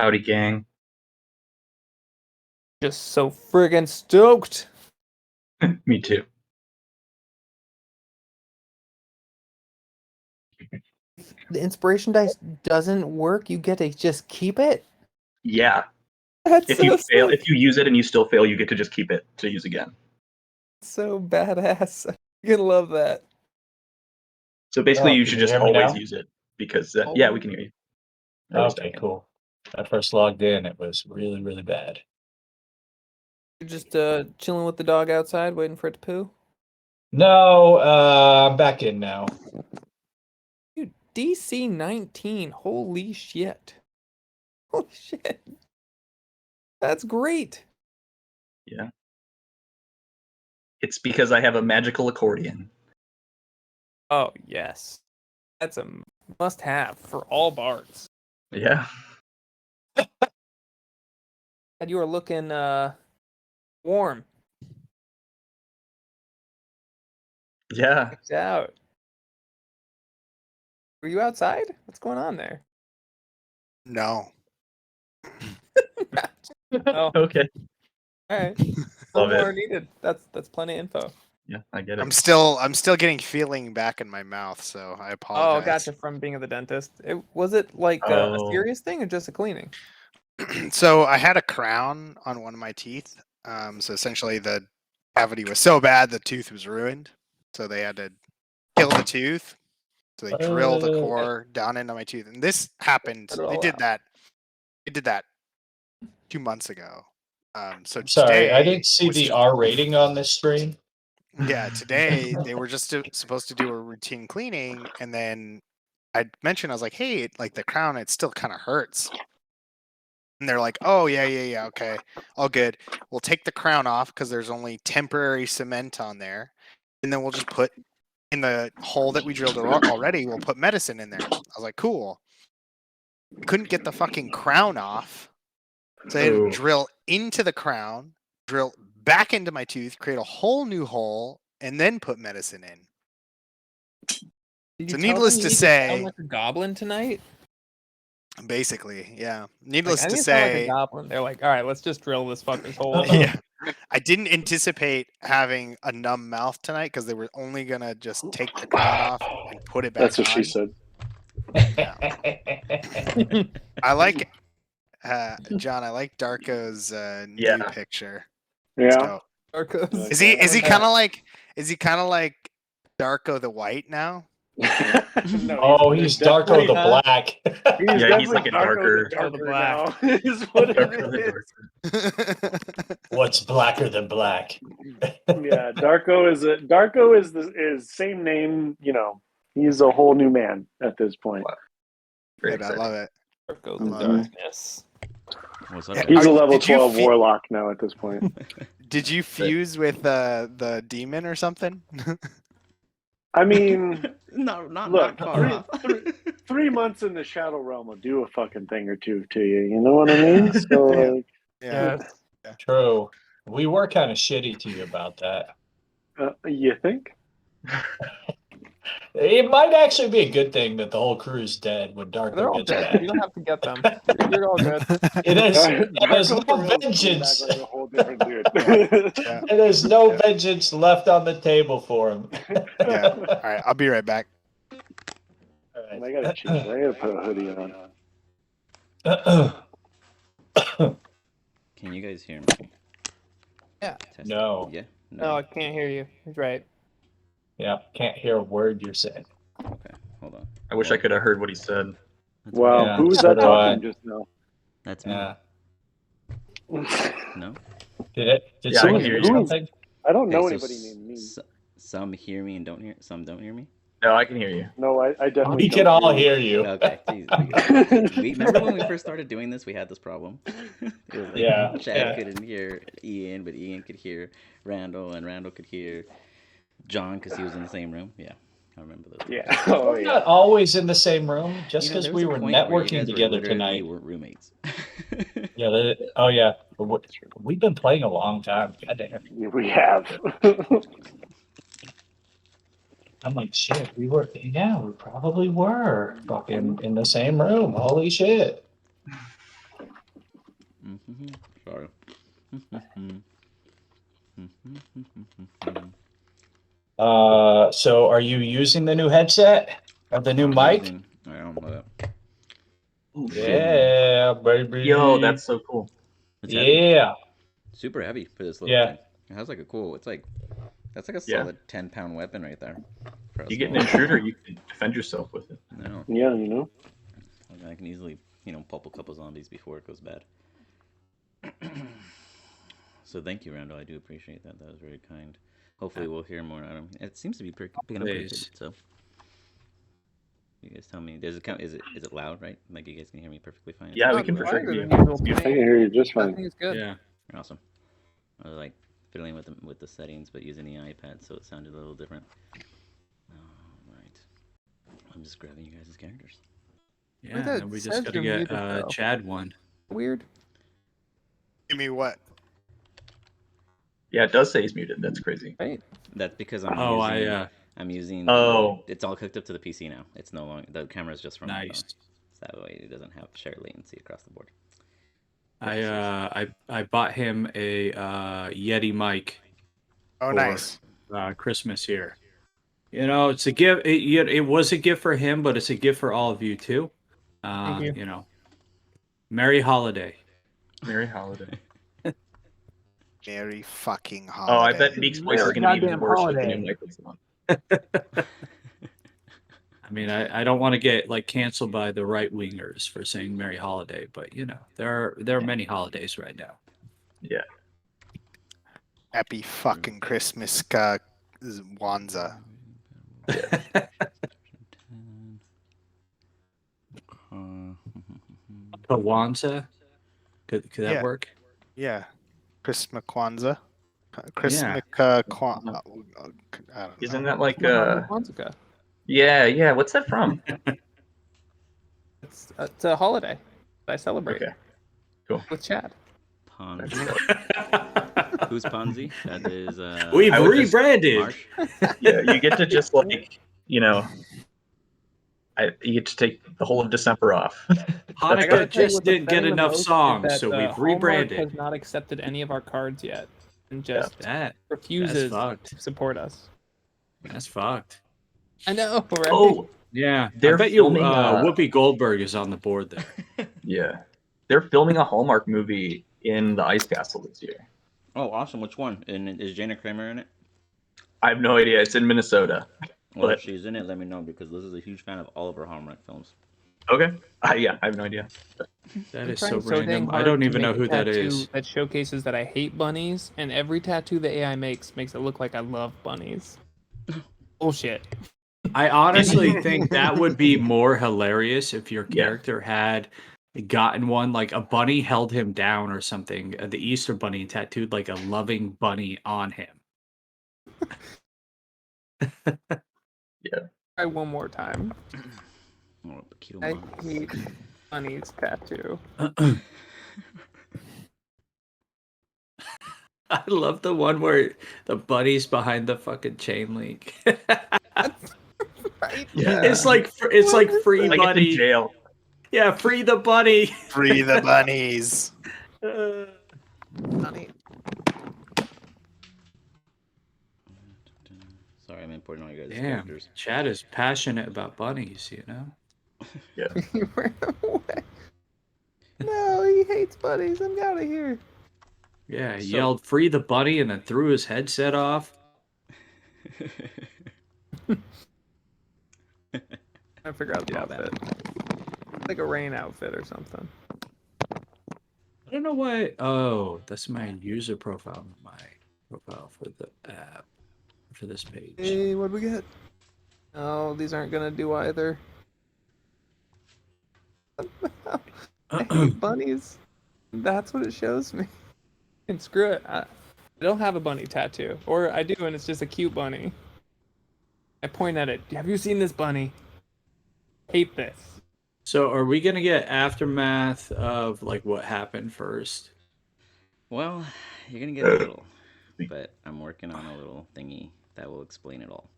Howdy, gang. Just so friggin' stoked. Me too. The inspiration dice doesn't work. You get to just keep it. Yeah. That's If so you fail, sick. if you use it and you still fail, you get to just keep it to use again. So badass. I freaking love that. So basically, you can should you just hear me always now? use it because yeah, we can hear you. Okay, cool. When I first logged in, it was really, really bad. You're just chilling with the dog outside, waiting for it to poo. No, I'm back in now. Dude, DC 19. Holy shit. Holy shit. That's great. Yeah. It's because I have a magical accordion. Oh yes, that's a must-have for all bards. Yeah. And you are looking warm. Yeah. Checked out. Were you outside? What's going on there? No. Oh, Okay. all right. Love No more it. needed. That's plenty of info. Yeah, I get it. I'm still getting feeling back in my mouth, so I apologize. Oh, gotcha. From being at the dentist. Was it like a serious thing or just a cleaning? So I had a crown on one of my teeth. So essentially the cavity was so bad the tooth was ruined. So they had to kill the tooth. So they drilled a core down into my tooth. And this happened. They did that 2 months ago. So Sorry, today I didn't see the R rating on this stream. Yeah, today they were just supposed to do a routine cleaning, and then I mentioned, I was like, "Hey, like the crown, it still kind of hurts." And they're like, "Oh yeah, okay, all good. We'll take the crown off because there's only temporary cement on there, and then we'll just put in the hole that we drilled already. We'll put medicine in there." I was like, "Cool." Couldn't get the fucking crown off, so I had to drill into the crown, drill back into my tooth, create a whole new hole, and then put medicine in. Did So you tell needless them you to need say, sound like a goblin tonight? basically, yeah. Like, Needless I need to to sound like a say, goblin. They're like, all right, let's just drill this fucker's hole. yeah, I didn't anticipate having a numb mouth tonight because they were only gonna just take the crown off and put it back That's what on. she said. I like, John. I like Darko's new picture. Yeah. So, Darko's. is he kind of like Darko the White now? No, he's Darko the Black. He's like a darker the black. now. Is what darker it the is. What's blacker than black? Yeah, Darko is same name. You know, he's a whole new man at this point. Good, I love it. Darko's I in love it. darkness. What's up, Yeah, guys? He's a level Did you 12 warlock now at this point. Did you fuse with the demon or something? I mean, not look, far off. 3 months in the Shadow Realm will do a fucking thing or two to you. You know what I mean? So, like, Yeah. True. We were kind of shitty to you about that. you think? It might actually be a good thing that the whole crew's dead when They're Darko all gets dead. back. You don't have to get them. You're all good. It is there's Darko no for real is vengeance. back like a whole different dude. Yeah. And there's no vengeance left on the table for him. Yeah. All right, I'll be right back. All right. I gotta change. I gotta put a hoodie on. Can you guys hear me? Yeah. Test. No. Yeah. No, I can't hear you. He's right. Yeah, can't hear a word you're saying. Okay, hold on. I wish I could have heard what he said. That's Wow, Yeah, who was so that do talking I. just now? That's me. Yeah. No. Did Yeah, I someone can hear hear you. something? I don't know Okay, anybody named me. Some hear me and don't hear. Some don't hear me. No, I can hear you. No, I definitely We can don't all hear you. Okay. Geez, we remember when we first started doing this, we had this problem. It was like Yeah, Chad yeah. couldn't hear Ian, but Ian could hear Randall, and Randall could hear John because he was in the same room. Yeah, I remember those. Yeah. Oh, We're yeah. not always in the same room, just You know, because there was we a were point where you networking guys together literally tonight. weren't roommates. Yeah. Oh yeah. We've been playing a long time. Goddamn. We have. I'm like, shit. We probably were fucking in the same room. Holy shit. Sorry. So are you using the new headset or the new mic? I don't know that. Oh, shit. Yeah, baby. Yo, that's so cool. It's heavy. yeah. Super heavy for this little Yeah. thing. It has like a cool. It's like that's like a Yeah. solid 10-pound weapon right there. For a You get an small- intruder, you can defend yourself with it. No, Yeah, you know. I can easily pulp a couple zombies before it goes bad. So thank you, Randall. I do appreciate that. That was very kind. Hopefully we'll hear more out of him. It seems to be picking up pretty good. Please. So you guys tell me. Is it loud? Right? Like you guys can hear me perfectly fine. Yeah, we Not can for sure quieter hear than you. usual It's for I beautiful. can me. hear you just I fine. think it's good. Yeah. Awesome. I was like fiddling with the settings, but using the iPad, so it sounded a little different. All right. I'm just grabbing you guys' characters. Yeah, Wait, and that then we says just got to you're get muted, though. Chad one. Weird. Give me what? Yeah, it does say he's muted. That's crazy. Right. That's because I'm Oh, I'm using. Oh. It's all hooked up to the PC now. It's no longer the camera's just from my phone. Nice. So that way it doesn't have shared latency across the board. I bought him a Yeti mic Oh, for nice. Christmas here. You know, it's a gift. It was a gift for him, but it's a gift for all of you too. Thank you. You know, Merry Holiday. Merry holiday. Merry fucking Oh, holiday. I bet Meek's voice is Merry going to be even goddamn worse with the holiday. new microphone. I mean, I don't want to get like canceled by the right wingers for saying Merry Holiday, but you know, there are many holidays right now. Yeah. Happy fucking Christmas, Wanza. Kwanzaa, could that Yeah. work? Yeah. Christmas Kwanzaa. Yeah. Christmas I don't know. Isn't that like Kwanzaa. yeah, what's that from? It's a holiday that I celebrate Okay. Cool. with Chad. Ponzi. Who's Ponzi? That is We've I would just- rebranded. Marsh. Yeah, you get to just like, you get to take the whole of December off. I gotta Hanukkah tell you just what's didn't get upsetting the enough most is songs, that, so we've Hallmark rebranded. has not accepted any of our cards yet, and just That's refuses fucked. to support us. That's fucked. I know, right? Oh, Yeah, They're I bet you filming, Whoopi Goldberg is on the board there. yeah. They're filming a Hallmark movie in the Ice Castle this year. Oh, awesome! Which one? And is Jana Kramer in it? I have no idea. It's in Minnesota. Well, But- if she's in it, let me know because Liz is a huge fan of all of her Hallmark films. Okay. Yeah, I have no idea. That I'm is so trying dang random. I hard don't to even know make a who that tattoo is. That showcases that I hate bunnies, and every tattoo the AI makes it look like I love bunnies. Bullshit. I honestly think that would be more hilarious if your Yeah. character had gotten one, like a bunny held him down or something, the Easter bunny tattooed like a loving bunny on him. Try one more time. Oh, Keto I Mom. hate bunnies tattoo. I love the one where the bunny's behind the fucking chain link. Right? Yeah. It's like free Like it's in bunny. jail. Yeah, free the bunny. Free the bunnies. Bunny. Sorry, I'm importing all you guys' Damn, characters. Chad is passionate about bunnies, you know? He ran away. No, he hates bunnies. I'm out of here. Yeah, he So- yelled free the bunny and then threw his headset off. I figure out the Yeah, outfit. Like a rain outfit or something. I don't know why. Oh, that's my user profile, my profile for the app, for this page. Hey, what'd we get? Oh, these aren't gonna do either. I hate bunnies. That's what it shows me. And screw it. I don't have a bunny tattoo. Or I do, and it's just a cute bunny. I point at it. Have you seen this bunny? Hate this. So, are we gonna get aftermath of like what happened first? Well, you're gonna get a little, but I'm working on a little thingy that will explain it all.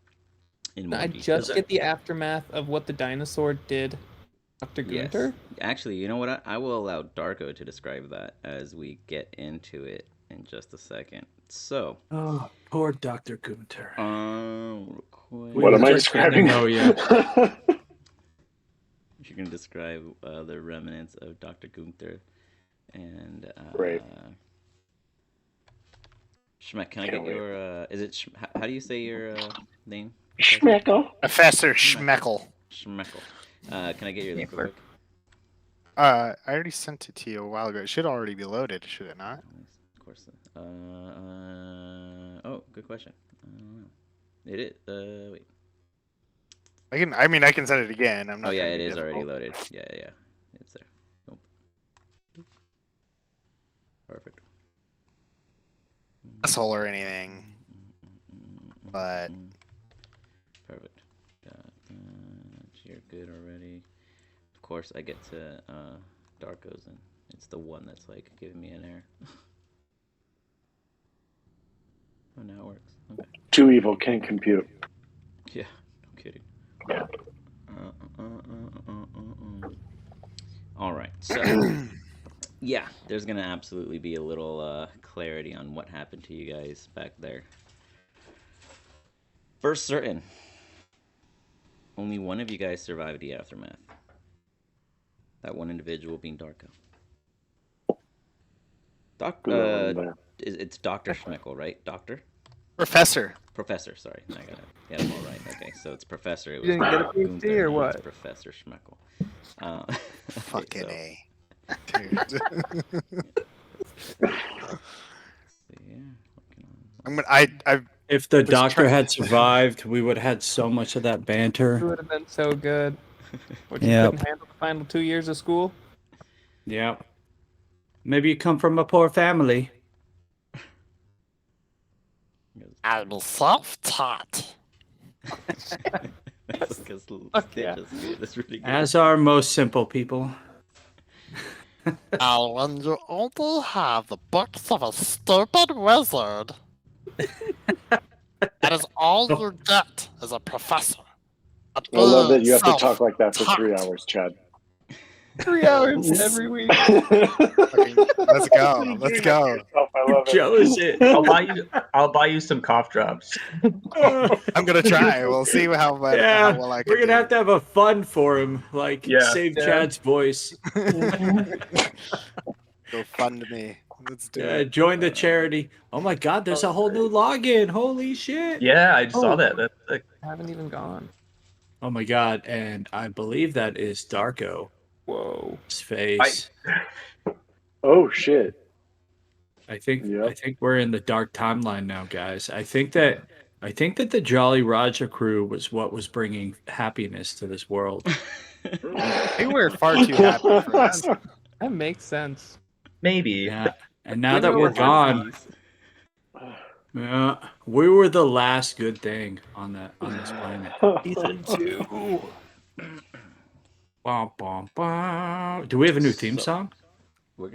In more I detail. just get the aftermath of what the dinosaur did. Dr. Yes. Gunter? Actually, you know what? I will allow Darko to describe that as we get into it in just a second. So, Oh, poor Dr. Gunter. What am I just getting describing? to know ya. You're gonna describe the remnants of Dr. Gunther and Great. Schmeck. Can I Can't get your? Is it? How do you say your name? Schmeckle. Professor Schmeckle. Schmeckle. Can I get your link real quick? I already sent it to you a while ago. It should already be loaded, should it not? Of course. Oh, good question. I don't know. It is. Wait. I can send it again. I'm not. Oh yeah, trying it to be is already difficult. loaded. Yeah. It's there. Nope. Perfect. Asshole or anything, but Perfect. You're good already. Of course, I get to Darko's, and it's the one that's like giving me an error. Oh, now it works. Okay. Too evil, can't compute. Yeah, no kidding. Yeah. All right, so yeah, there's gonna absolutely be a little clarity on what happened to you guys back there. For certain, only one of you guys survived the aftermath. That one individual being Darko. It's Dr. Schmeckle, right? Doctor? Professor. Professor, sorry. I got them all right. Okay, so it's Professor. It You didn't get a not PhD Gunther, or it's what? Professor Schmeckle. Fucking okay, A. Dude. so, yeah, I'm gonna. I If the was doctor trying- had survived, we would have had so much of that It banter. would have been so good. What, you Yep. couldn't handle the final 2 years of school? Yeah. Maybe you come from a poor family. I'm self-taught. Because yeah. that's really good. As are most simple people. When you only have the books of a stupid wizard, that is all you get as a professor. I love that you have to talk like that for self-taught. 3 hours, Chad. 3 hours every week. Let's go. Let's go. I love it. Jealous it. I'll buy you some cough drops. I'm gonna try. We'll see how well I can we're gonna do. have to have a fund for him, like Yeah. save Yeah. Chad's voice. Go fund me. Let's do Yeah, it. join the charity. Oh my God, there's a whole new login. Holy shit! Yeah, I saw Oh. that. That's like, I haven't even gone. Oh my God, and I believe that is Darko's Whoa. face. Oh shit. I think Yep. we're in the dark timeline now, guys. I think that the Jolly Roger crew was what was bringing happiness to this world. They were far too happy for us. That makes sense. maybe. Yeah, and now When that we we're were gone, yeah, we were the last good thing on this planet. Season 2. Bum, bum, bum. Do we have a new theme song?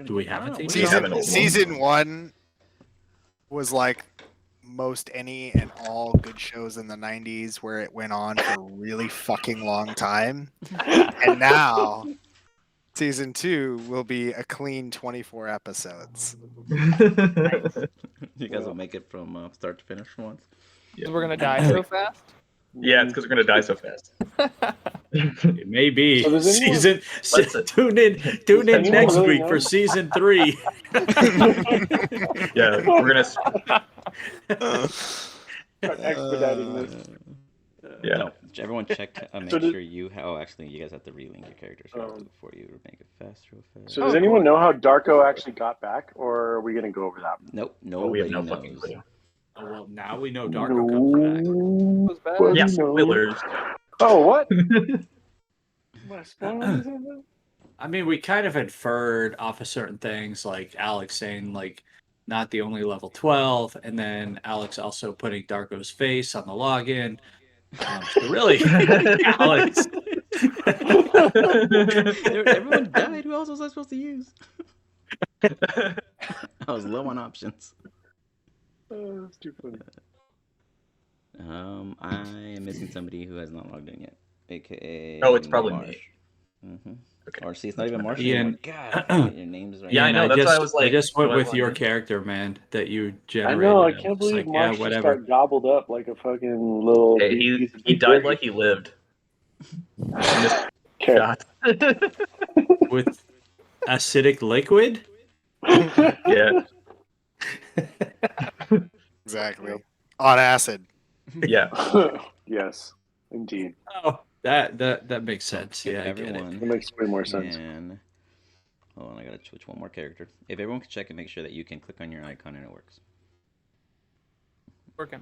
Do we have a theme We have an old one. Season 1 was like most any and all good shows in the 90s where it went on for a really fucking long time. And now season 2 will be a clean 24 episodes. You guys will make it from start to finish for once. Yeah. We're gonna die so fast. Yeah, it's because we're gonna die so fast. It may be So does anyone- season. Tune in anyone next really week know? for season 3. Yeah, we're gonna. Start expediting this. Yeah. No, everyone check. Make So sure you. Actually, you guys have to relink your characters before you make it fast, real fast. So does anyone know how Darko actually got back, or are we gonna go over that? Nope, Oh, we have nobody no fucking knows. clue. Oh, well, now we know Darko comes back. Was bad. Well, Yeah, you know. spoilers. Oh, what? Am I spoiling something? I mean, we kind of inferred off of certain things, like Alex saying, like, not the only level 12, and then Alex also putting Darko's face on the login. So really, Alex. Everyone died. Who else was I supposed to use? I was low on options. Oh, that's too funny. I am missing somebody who has not logged in yet, aka. Oh, it's probably Marsh. me. Mm-hmm. Okay. Or see, it's not even Martian Ian. anymore. God, I get your names right. Yeah, I Ian, know, that's why I was like, just went do I with wanna your do- character, man, that you I generated. know. I was can't believe like, Marsh just whatever. got gobbled up like a fucking little Hey, piece of he beef died jerky. like he lived. Missed Okay. shot. With acidic liquid? Yeah, Exactly. Yep. On acid. yeah. Yes, indeed. Oh, that makes sense. If Yeah, I get it. everyone That makes way more sense. can... Hold on, I gotta switch one more character. If everyone can check and make sure that you can click on your icon and it works. Working.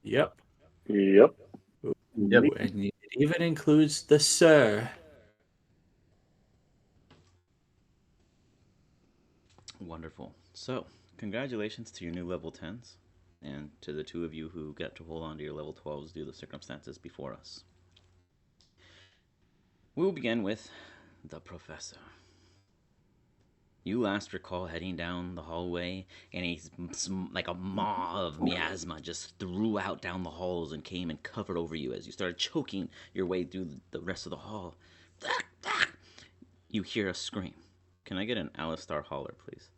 Yep. Yep. Yep. Ooh, and it even includes the sir. Wonderful. So, congratulations to your new level 10s, and to the two of you who get to hold on to your level 12s due to the circumstances before us. We will begin with the Professor. You last recall heading down the hallway, and like a maw of miasma just threw out down the halls and came and covered over you as you started choking your way through the rest of the hall. You hear a scream. Can I get an Alistar holler, please?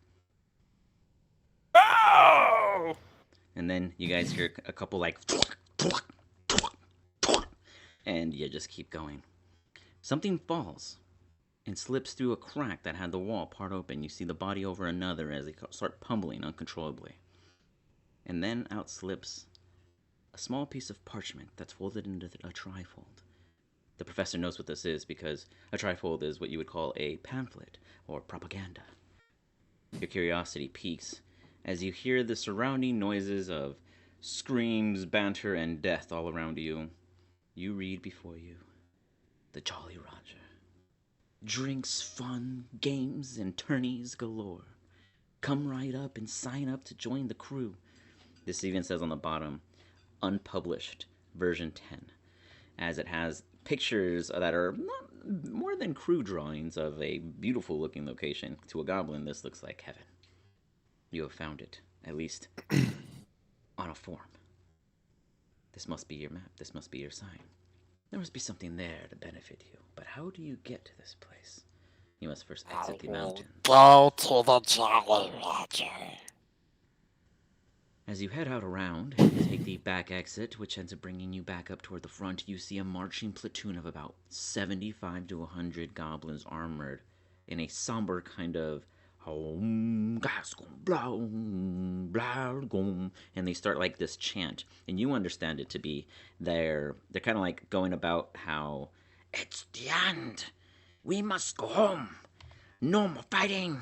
Oh! And then you guys hear a couple like, and you just keep going. Something falls and slips through a crack that had the wall part open. You see the body over another as they start pummeling uncontrollably. And then out slips a small piece of parchment that's folded into a trifold. The professor knows what this is because a trifold is what you would call a pamphlet or propaganda. Your curiosity peaks as you hear the surrounding noises of screams, banter, and death all around you. You read before you, the Jolly Roger. Drinks, fun, games, and tourneys galore. Come right up and sign up to join the crew. This even says on the bottom, unpublished, version 10, as it has pictures that are not more than crew drawings of a beautiful looking location. To a goblin, this looks like heaven. You have found it, at least on a form. This must be your map. This must be your sign. There must be something there to benefit you. But how do you get to this place? You must first exit the mountain. Go to the Jolly Roger. As you head out around and take the back exit, which ends up bringing you back up toward the front, you see a marching platoon of about 75 to 100 goblins armored in a somber kind of and they start like this chant, and you understand it to be they're kind of like going about how it's the end, we must go home, no more fighting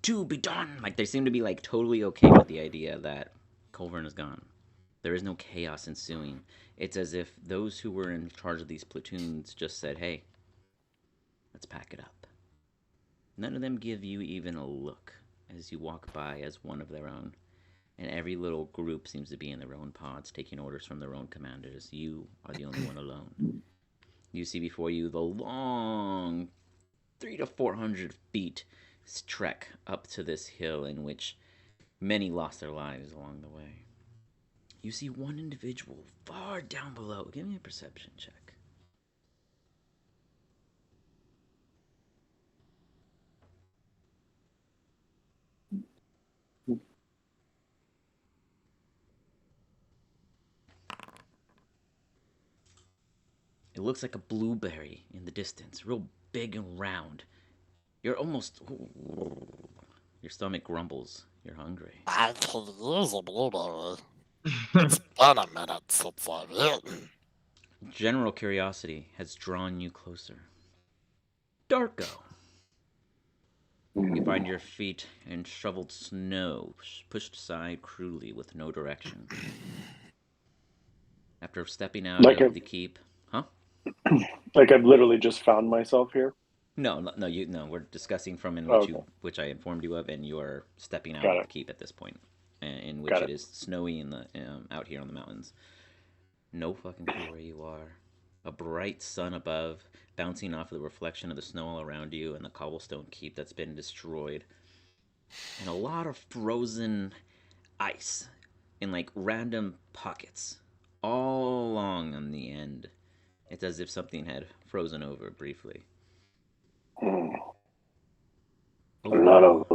to be done. Like they seem to be like totally okay with the idea that Colvern is gone. There is no chaos ensuing. It's as if those who were in charge of these platoons just said, hey, let's pack it up. None of them give you even a look as you walk by as one of their own. And every little group seems to be in their own pods, taking orders from their own commanders. You are the only one alone. You see before you the long 300 to 400 feet trek up to this hill in which many lost their lives along the way. You see one individual far down below. Give me a perception check. It looks like a blueberry in the distance, real big and round. You're almost... Your stomach grumbles. You're hungry. I could use a blueberry. It's been a minute since I've eaten. General curiosity has drawn you closer. Darko. You find your feet in shoveled snow, pushed aside cruelly with no direction. After stepping out Like of the keep... Huh? Like I've literally just found myself here. No, we're discussing from in Oh, which okay. which I informed you of, and you are stepping out Got of it. the keep at this point, in which Got it it. is snowy in the out here on the mountains. No fucking clue where you are. A bright sun above, bouncing off of the reflection of the snow all around you, and the cobblestone keep that's been destroyed, and a lot of frozen ice in like random pockets all along on the end. It's as if something had frozen over briefly. Hmm. A Overall,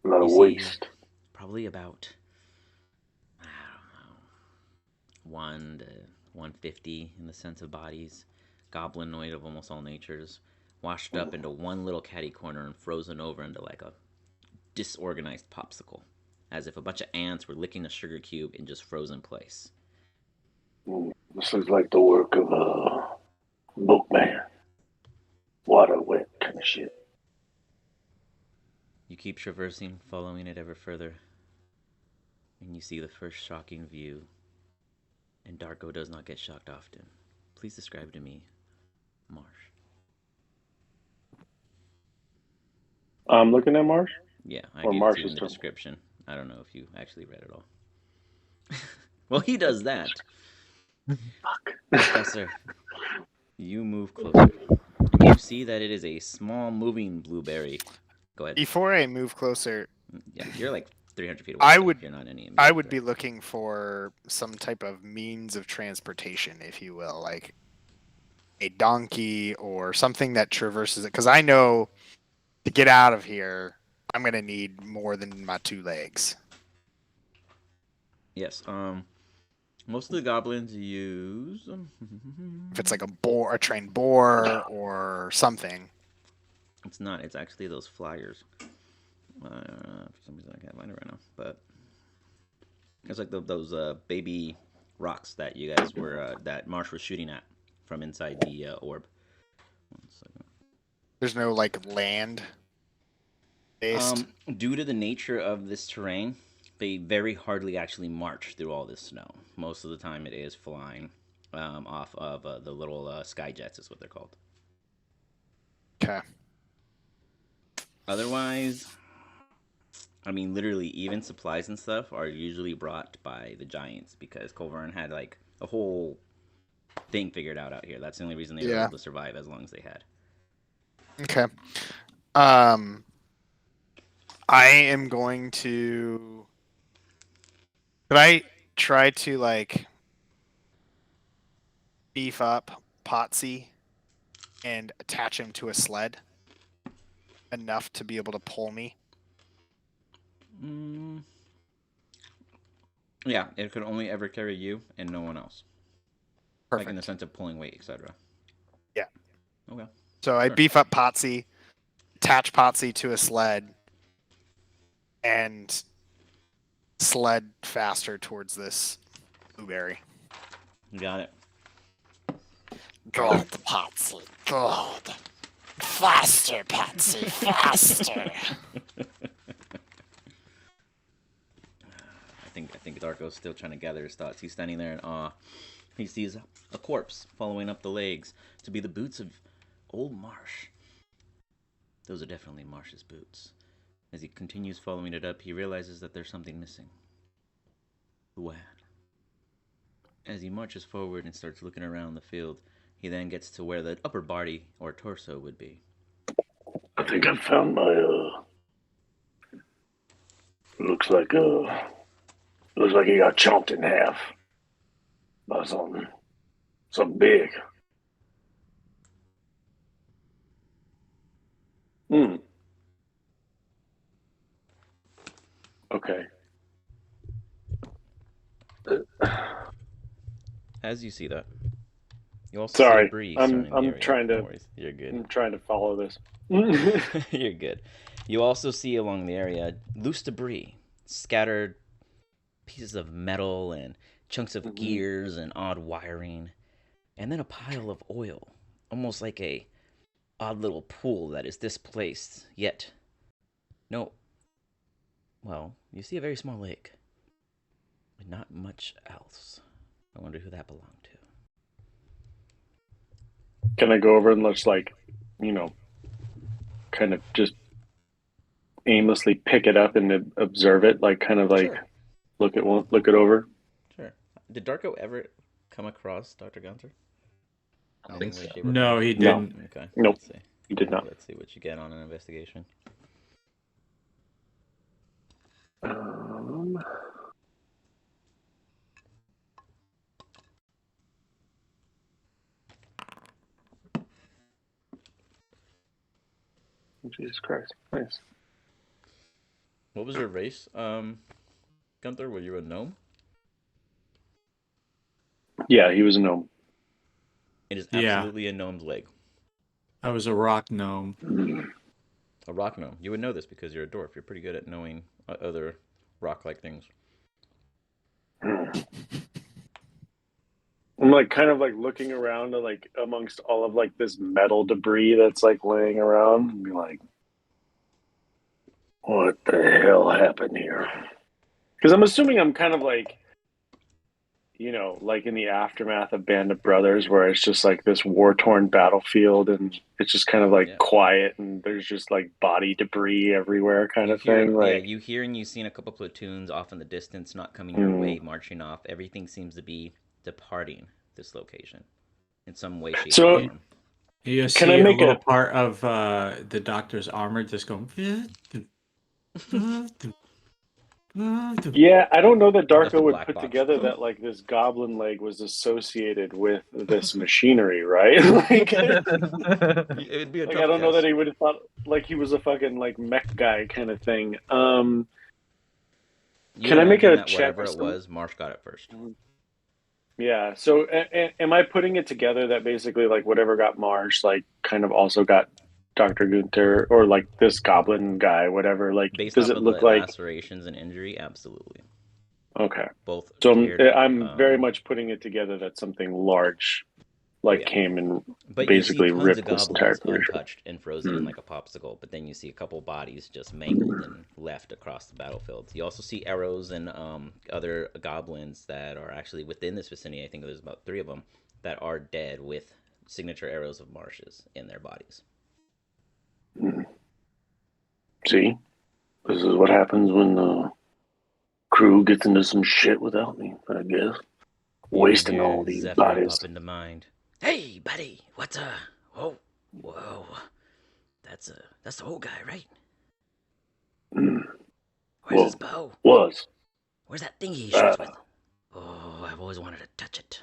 lot of you see waste. probably about, I don't know, 1 to 150 in the sense of bodies, goblinoid of almost all natures, washed up into one little catty corner and frozen over into like a disorganized popsicle, as if a bunch of ants were licking a sugar cube in just frozen place. This looks like the work of a bookman. Water wet kind of shit. You keep traversing, following it ever further, and you see the first shocking view. And Darko does not get shocked often. Please describe to me, Marsh. I'm looking at Marsh. Yeah, I Or gave it Marsh to you is in the talking. description. I don't know if you actually read it all. Well, he does that. Professor, you move closer. And you see that it is a small moving blueberry. Go ahead. Before I move closer, Yeah, you're like 300 feet away. I so would- You're not any I immediate would threat. be looking for some type of means of transportation, if you will, like a donkey or something that traverses it. Because I know to get out of here, I'm going to need more than my 2 legs. Yes. Most of the goblins use. If it's like a trained boar or something. It's not. It's actually those flyers. For some reason, I can't find it right now. But it's like those baby rocks that you guys were that Marsh was shooting at from inside the orb. 1 second. There's no like land based. Due to the nature of this terrain, they very hardly actually march through all this snow. Most of the time, it is flying off of the little sky jets, is what they're called. Okay. Otherwise, I mean, literally, even supplies and stuff are usually brought by the giants because Colvern had like a whole thing figured out here. That's the only reason they were Yeah. able to survive as long as they had. Okay. I am going to. Could I try to like beef up Potsy and attach him to a sled enough to be able to pull me? Yeah, it could only ever carry you and no one else. Perfect. Like in the sense of pulling weight, etc. Yeah. Okay. So I Sure. beef up Potsy, attach Potsy to a sled, and sled faster towards this blueberry. You got it. Good, Patsy. Good. Faster, Patsy. Faster. I think Darko's still trying to gather his thoughts. He's standing there in awe. He sees a corpse following up the legs to be the boots of old Marsh. Those are definitely Marsh's boots. As he continues following it up, he realizes that there's something missing. Luan. As he marches forward and starts looking around the field, he then gets to where the upper body or torso would be. I think I found my looks like he got chomped in half by something big. Okay. As you see that, you also Sorry, see a breeze I'm surrounding the area. trying to- No worries. You're good. I'm trying to follow this. You're good. You also see along the area loose debris, scattered pieces of metal and chunks of gears and odd wiring, and then a pile of oil, almost like a odd little pool that is displaced, yet no. Well, you see a very small lake, but not much else. I wonder who that belonged to. Can I go over and let's kind of just aimlessly pick it up and observe it, Sure. look it over? Sure. Did Darko ever come across Dr. Gunther? I think Any way, so. shape, or No, form? he No. didn't. Okay. Nope. Let's see. He did not. Let's see what you get on an investigation. Jesus Christ. Nice. What was your race, Gunther? Were you a gnome? Yeah, he was a gnome. It is Yeah. absolutely a gnome's leg. I was a rock gnome. A rock gnome. You would know this because you're a dwarf. You're pretty good at knowing other rock-like things. I'm like kind of like looking around and like amongst all of like this metal debris that's like laying around and be like, what the hell happened here? Because I'm assuming I'm kind of like, you know, like in the aftermath of Band of Brothers, where it's just like this war-torn battlefield and it's just kind of like quiet and there's just like body debris everywhere kind of thing. Yeah, Like, you hear and you've seen a couple platoons off in the distance, not coming your way, marching off. Everything seems to be departing this location in some way, shape, So- or form. You Can see I a make little a- part of the doctor's armor just going. yeah, I don't know that That's the Darko would black put box. together that like this goblin leg was associated with this machinery, right? Like, It'd be a like tough I don't know guess. that he would have thought like he was a fucking like mech guy kind of thing. You can I make imagine a that check whatever or it something? was, Marsh got it first. Yeah. So am I putting it together that basically like whatever got Marsh like kind of also got Dr. Gunther or like this goblin guy, whatever? Like, Based does off it of look the like lacerations and injury, absolutely. okay? Both. So teared, I'm very much putting it together that something large like yeah. came and But basically you see tons ripped of this entire goblins creature. untouched and frozen in like a popsicle, but then you see a couple bodies just mangled and left across the battlefield. You also see arrows and other goblins that are actually within this vicinity. I think there's about 3 of them that are dead with signature arrows of Marshes in their bodies. See, this is what happens when the crew gets into some shit without me. I guess wasting all these Zephyr bodies. pop into mind. Hey, buddy, what's whoa, that's the whole guy, right? Where's his bow? Where's that thing he shoots with? Oh, I've always wanted to touch it.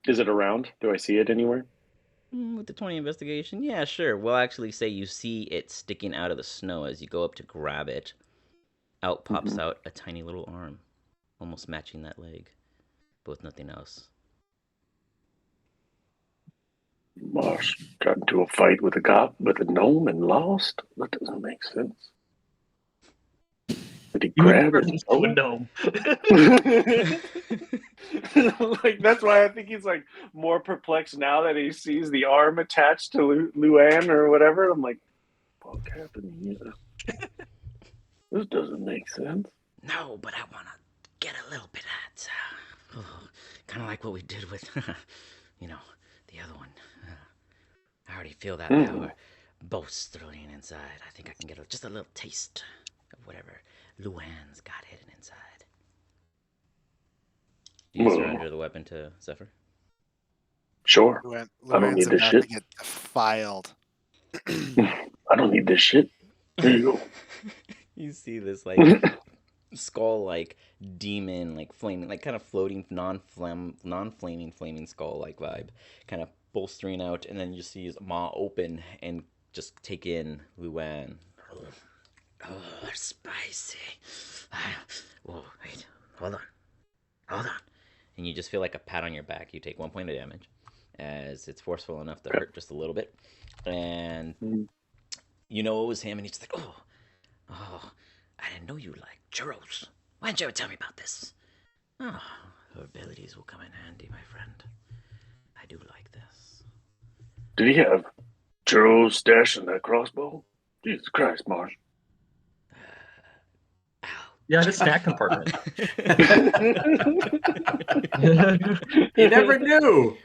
Is it around? Do I see it anywhere? With the 20 investigation, yeah, sure. We'll actually say you see it sticking out of the snow as you go up to grab it. Out pops out a tiny little arm, almost matching that leg, but with nothing else. Marsh got into a fight with a gnome and lost? That doesn't make sense. Did he grab it? To a gnome. Like that's why I think he's like more perplexed now that he sees the arm attached to Luann or whatever. I'm like, what happened here? This doesn't make sense. No, but I want to get a little bit at, kind of like what we did with, the other one. I already feel that power bolstering inside. I think I can get just a little taste of whatever Luann's got hidden inside. Do you surrender the weapon to Zephyr? Sure. I don't need Luann's this about shit. to get defiled. I don't need this shit. There you go. You see this skull demon flaming kind of floating non-flaming flaming skull vibe kind of bolstering out, and then you see his maw open and just take in Luann. Oh, spicy. Whoa, wait, hold on, and you just feel like a pat on your back. You take 1 point of damage as it's forceful enough to hurt just a little bit, and you know it was him, and he's just like, oh, I didn't know you liked churros. Why didn't you ever tell me about this? Oh, her abilities will come in handy, my friend. I do like this. Did he have churros stashed in that crossbow? Jesus Christ, Marsh. Yeah, the snack compartment. You never knew,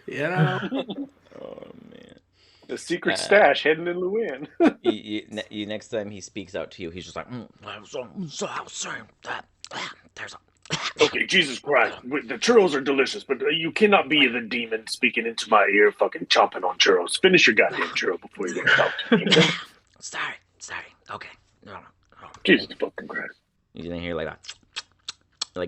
Oh, man. The secret stash hidden in Luann. You next time he speaks out to you, he's just like, there's a... Okay, Jesus Christ. The churros are delicious, but you cannot be the demon speaking into my ear fucking chomping on churros. Finish your goddamn churro before you talk to me. Sorry. Okay. No. Jesus fucking Christ. You didn't hear like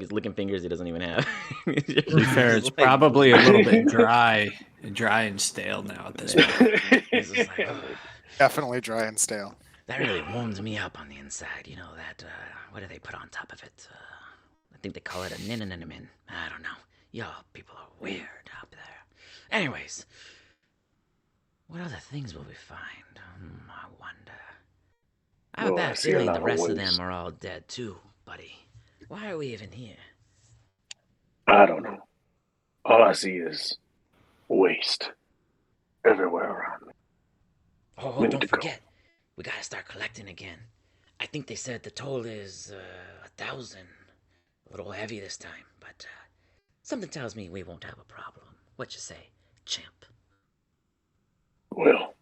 his licking fingers he doesn't even have. To be fair, it's probably a little bit dry and stale now at this point. He's just like, Definitely dry and stale. That really warms me up on the inside. You know that, what do they put on top of it? I think they call it a nininamin. I don't know. Y'all people are weird up there. Anyways, what other things will we find? I wonder. I have a Well, I bad see a feeling lot the of rest of waste. them are all dead too, buddy. Why are we even here? I don't know. All I see is waste everywhere around me. Oh, We need don't to go. forget. We gotta start collecting again. I think they said the toll is 1,000. A little heavy this time, but something tells me we won't have a problem. What you say, champ? Well,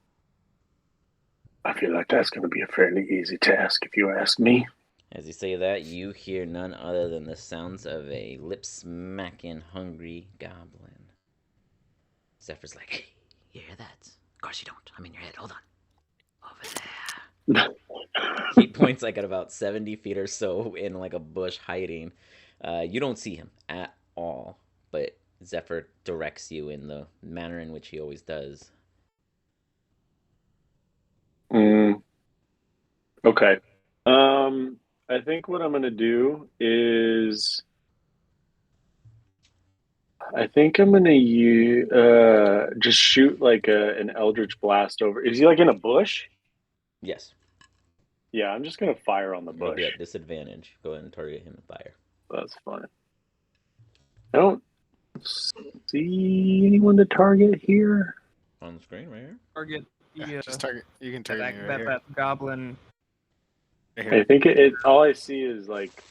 I feel like that's going to be a fairly easy task if you ask me. As you say that, you hear none other than the sounds of a lip-smacking, hungry goblin. Zephyr's like, hey, you hear that? Of course you don't. I'm in your head. Hold on. Over there. He points like at about 70 feet or so in like a bush hiding. You don't see him at all, but Zephyr directs you in the manner in which he always does. Okay. I think what I'm going to do is I think I'm going to just shoot like an Eldritch Blast over. Is he like in a bush? Yes. Yeah, I'm just going to fire on the It'll bush. be at disadvantage. Go ahead and target him and fire. That's fine. I don't see anyone to target here. On the screen right here. Target. Yeah, just target. You can target me right that, here. that goblin. Right I here. think it all I see is like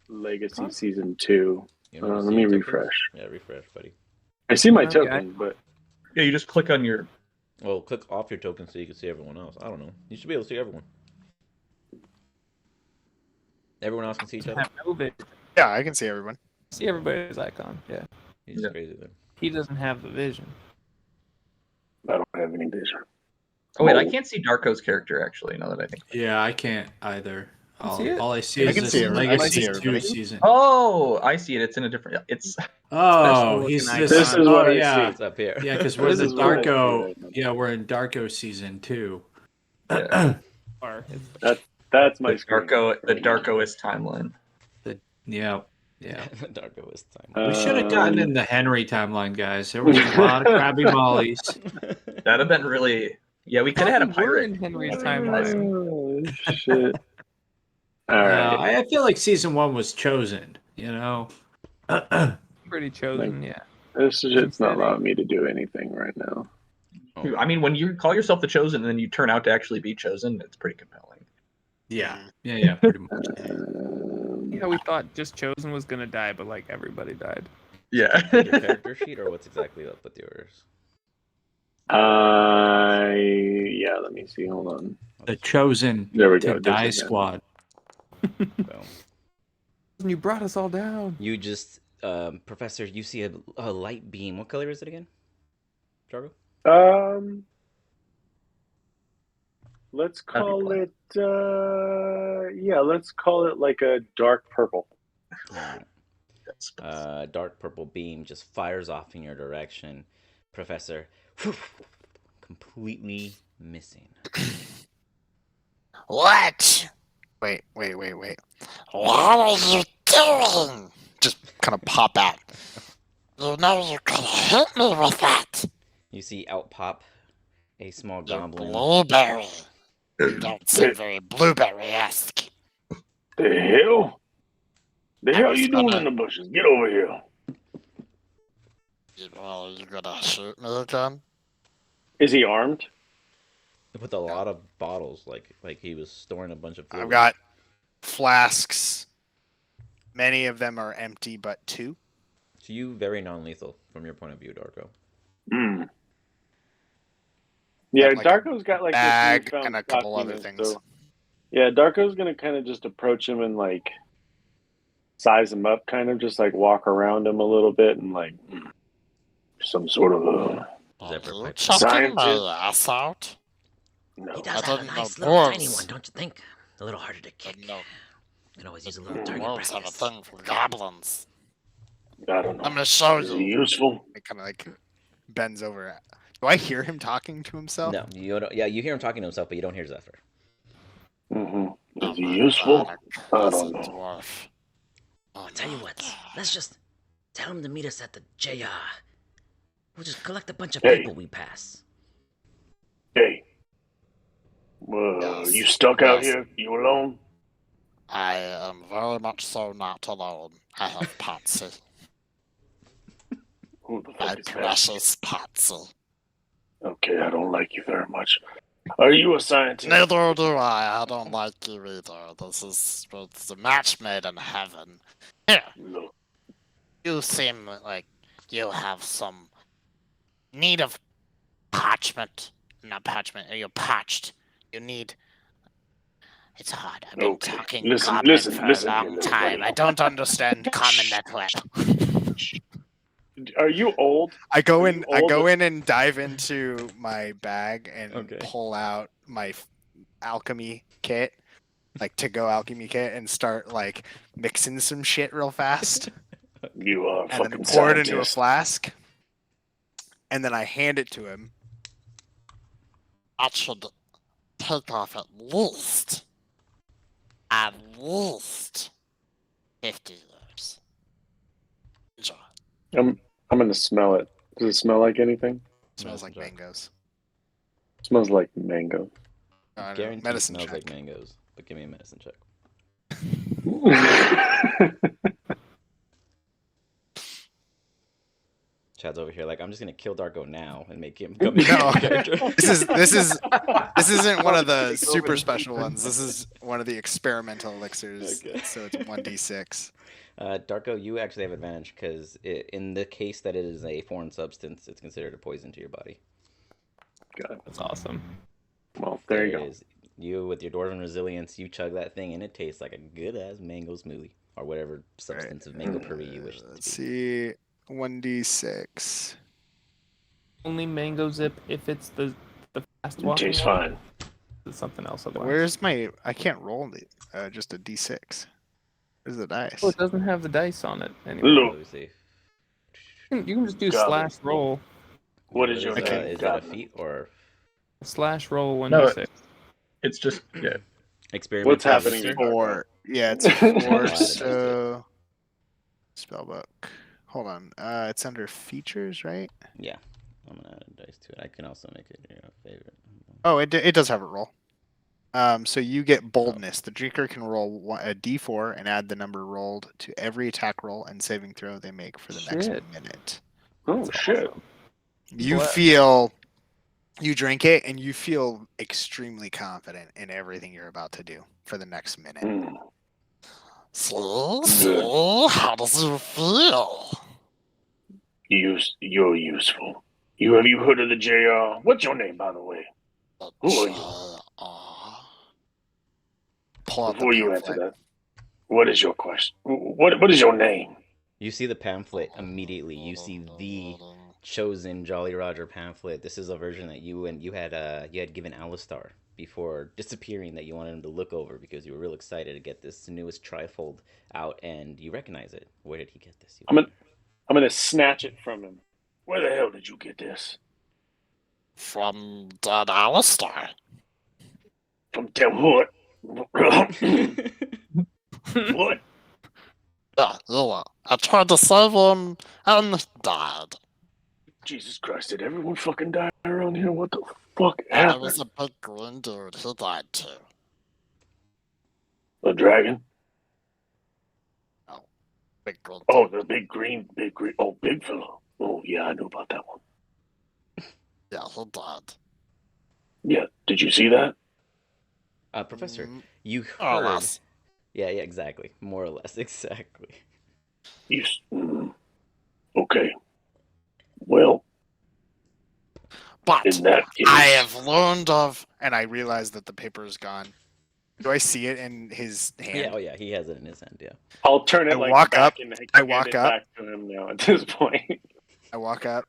Legacy Huh? Season 2. You don't Let see me your tokens? refresh. Yeah, refresh, buddy. I see my Okay. token, but Yeah, you just click on your. Well, click off your token so you can see everyone else. I don't know. You should be able to see everyone. Everyone else can see each other? Have no vision. Yeah, I can see everyone. See everybody's icon. Yeah. He's Yeah. crazy then. He doesn't have the vision. I don't have any vision. Oh wait, I can't see Darko's character actually. Now that I think. Yeah, I can't either. You see it? All I see I is can this see everybody. I can Legacy see 2 everybody. season. Oh, I see it. It's in a different. It's. Oh, Special he's looking this. This is oh, what I yeah. see. It's up here. Yeah, because we're This the is what I see Darko. right now. Yeah, we're in Darko season 2. Yeah. Or it's That's my The screen. Darkoist timeline. Yeah, yeah. The Darko is time. We should have gotten in the Henry timeline, gumes. There was a lot of Krabby Mollies. That'd have been really. Yeah, we could have had a We're pirate. in Henry's timeline. Oh, shit. All right. I feel like season 1 was chosen. You know. Pretty chosen, yeah. This shit's not allowing me to do anything right now. I mean, when you call yourself the Chosen and then you turn out to actually be chosen, it's pretty compelling. Yeah, pretty much. Yeah, we thought just Chosen was gonna die, but like everybody died. Yeah. Your character sheet, or what's exactly up with yours? Yeah, let me see. Hold on. The chosen There we to go. die Disadvantage. squad. Boom. You brought us all down. You just, Professor, you see a light beam. What color is it again? Jargo? Let's call it. Let's call it like a dark purple. Dark purple beam just fires off in your direction, Professor. Completely missing. What? Wait. What are you doing? Just kind of pop out. You know you could hit me with that. You see out pop a small You goblin. blueberry. You don't seem very blueberry-esque. The hell? The I hell was you doing gonna- in the bushes? Get over here. Well, you gonna shoot me again? Is he armed? With a lot of bottles, like he was storing a bunch of food. I've got flasks. Many of them are empty, but 2. To you, very non-lethal from your point of view, Darko. Hmm. Yeah, Like a Darko's got like bag this newfound and a couple other cockiness, things. So, yeah, Darko's gonna kind of just approach him and like size him up, kind of just like walk around him a little bit and like some sort of a Zephyr You pipes. checking my Scientist. ass out? no. He I does have a didn't nice know little tiny dwarves. one, don't you think? A little harder to kick. No, Can always use a little target dwarves have a practice. thing for goblins. I don't know. I'm gonna show Is he you. useful? It kind of like bends over. Do I hear him talking to himself? No, you don't. Yeah, you hear him talking to himself, but you don't hear Zephyr. Is he useful? I don't know. Dwarf. Oh, I'll tell you my what. God. Let's just tell him to meet us at the JR. We'll just collect a bunch of Hey. people we pass. Hey. Yes. You stuck out Yes. here? You alone? I am very much so not alone. I have Patsy. Who the My fuck is that? precious Patsy. Okay, I don't like you very much. Are you a scientist? Neither do I. I don't like you either. This is it's a match made in heaven. Here, Look, you seem like you have some need of parchment. Not parchment. You're parched. You need. It's hard. I've been Okay. talking Listen, Goblin listen, for listen a here, long little time. buddy. I don't understand common network. are you old? I go Are in. you I go old? in and dive into my bag and Okay. pull out my alchemy kit, like to-go alchemy kit, and start like mixing some shit real fast, You are a and then fucking pour it into a scientist. flask, and then I hand it to him. That should take off at least 50 years. Enjoy. I'm gonna smell it. Does it smell like anything? Smells like Medicine check. mangoes. Smells like mango. I don't know, Guarantee it medicine smells check. like mangoes. But give me a medicine check. Chad's over here like, I'm just gonna kill Darko now and make him come No. in character. This isn't one of the super special ones. This is one of the experimental elixirs. Okay. So it's 1d6. Darko, you actually have advantage because in the case that it is a foreign substance, it's considered a poison to your body. God. That's awesome. Well, there you it go. is. You, with your dwarven resilience, you chug that thing and it tastes like a good ass mango smoothie or whatever substance of mango puree you wish it Let's to be. see. 1d6. Only mango zip if it's the fast It walking tastes one. fine. It's something else otherwise. Where's my? I can't roll just a d6. Where's the dice? Oh, it doesn't have the dice on it anymore. Look. Let me see. You can just do Goblin. slash roll. What is your is, name, is that a Goblin? feat or Slash roll No, 1d6. It's just yeah. experiment? What's happening? elixir? Four. Yeah, it's Oh, four. I didn't So spellbook. Hold on. It's under features, right? Yeah, I'm gonna add a dice to it. I can also make it your favorite. Oh, it does have a roll. So you get boldness. The drinker can roll a d4 and add the number rolled to every attack roll and saving throw they make for the next Shit. minute. Oh That's shit! awesome. You drink it and you feel extremely confident in everything you're about to do for the next minute. Mm. See? How does you feel? You're useful. Have you heard of the JR? What's your name, by the way? Who are you? Pull out the Before you answer pamphlet. that, what is your question? What is your name? You see the pamphlet immediately. You see the chosen Jolly Roger pamphlet. This is a version that you had given Alistar before disappearing that you wanted him to look over because you were real excited to get this newest trifold out and you recognize it. Where did he get this? I'm gonna snatch it from him. Where the hell did you get this? From Dead Alistar. From Dem what? What? Yeah, I tried to save him and he died. Jesus Christ! Did everyone fucking die around here? What the fuck Yeah, it happened? was a big green dude. He died too. A dragon? Big green Oh, dude. the big green. Oh, big fellow. Oh, yeah, I knew about that one. Yeah, he died. Yeah, did you see that? Professor, Mm, you More or heard. less. Yeah, exactly. More or less, exactly. Okay. Well, But in that case, I have learned of. And I realize that the paper is gone. Do I see it in his hand? Yeah, oh yeah, he has it in his hand, yeah. I'll turn it I like walk back up- and I hand walk it up. back to him now. At this point, I walk up,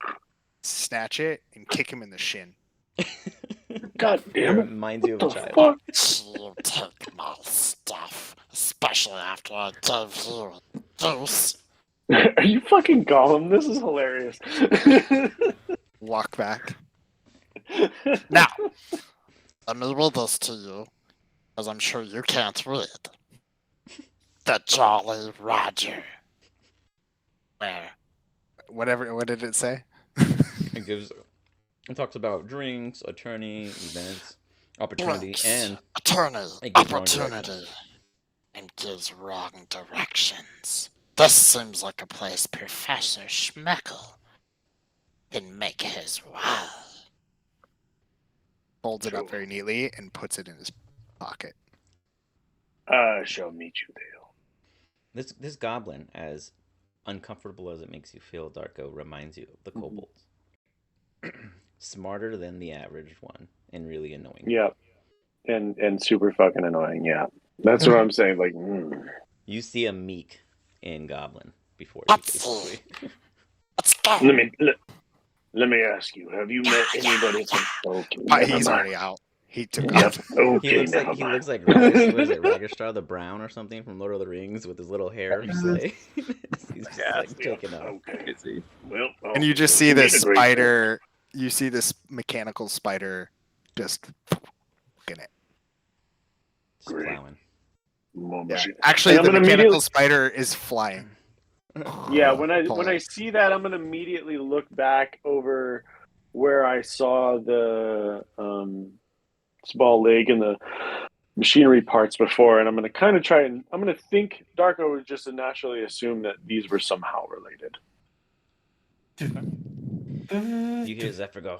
snatch it, and kick him in the shin. God It damn it! reminds you What of the a child. fuck? You take my stuff, especially after I gave you a dose. Are you fucking Gollum? This is hilarious. Walk back. Now, let me read this to you, as I'm sure you can't read. The Jolly Roger. Where? Whatever. What did it say? It talks about drinks, attorney, events, opportunity, Drinks, and attorney, it gives wrong opportunity, directions. and gives wrong directions. This seems like a place Professor Schmeckle can make his way. Folds it up very neatly and puts it in his pocket. I shall meet you there. This goblin, as uncomfortable as it makes you feel, Darko, reminds you of the kobolds. Smarter than the average one, and really annoying. Yep. And super fucking annoying, yeah. That's what I'm saying, like, You see a meek in goblin before you, basically. Let's go. Let me ask you, have you met anybody from He's already out. He took Yep. off. Okay, He looks like Ragastar the Brown or something from Lord of the Rings with his little hair. He's like, he's just like taking off. Okay. Well, And you just see this spider. You see this mechanical spider just in it. Just plowing. Yeah. Actually, I'm the gonna mechanical spider is flying. Yeah, when I see that, I'm gonna immediately look back over where I saw the small leg and the machinery parts before, and I'm gonna kind of I'm gonna think Darko would just naturally assume that these were somehow related. You hear Zephyr go,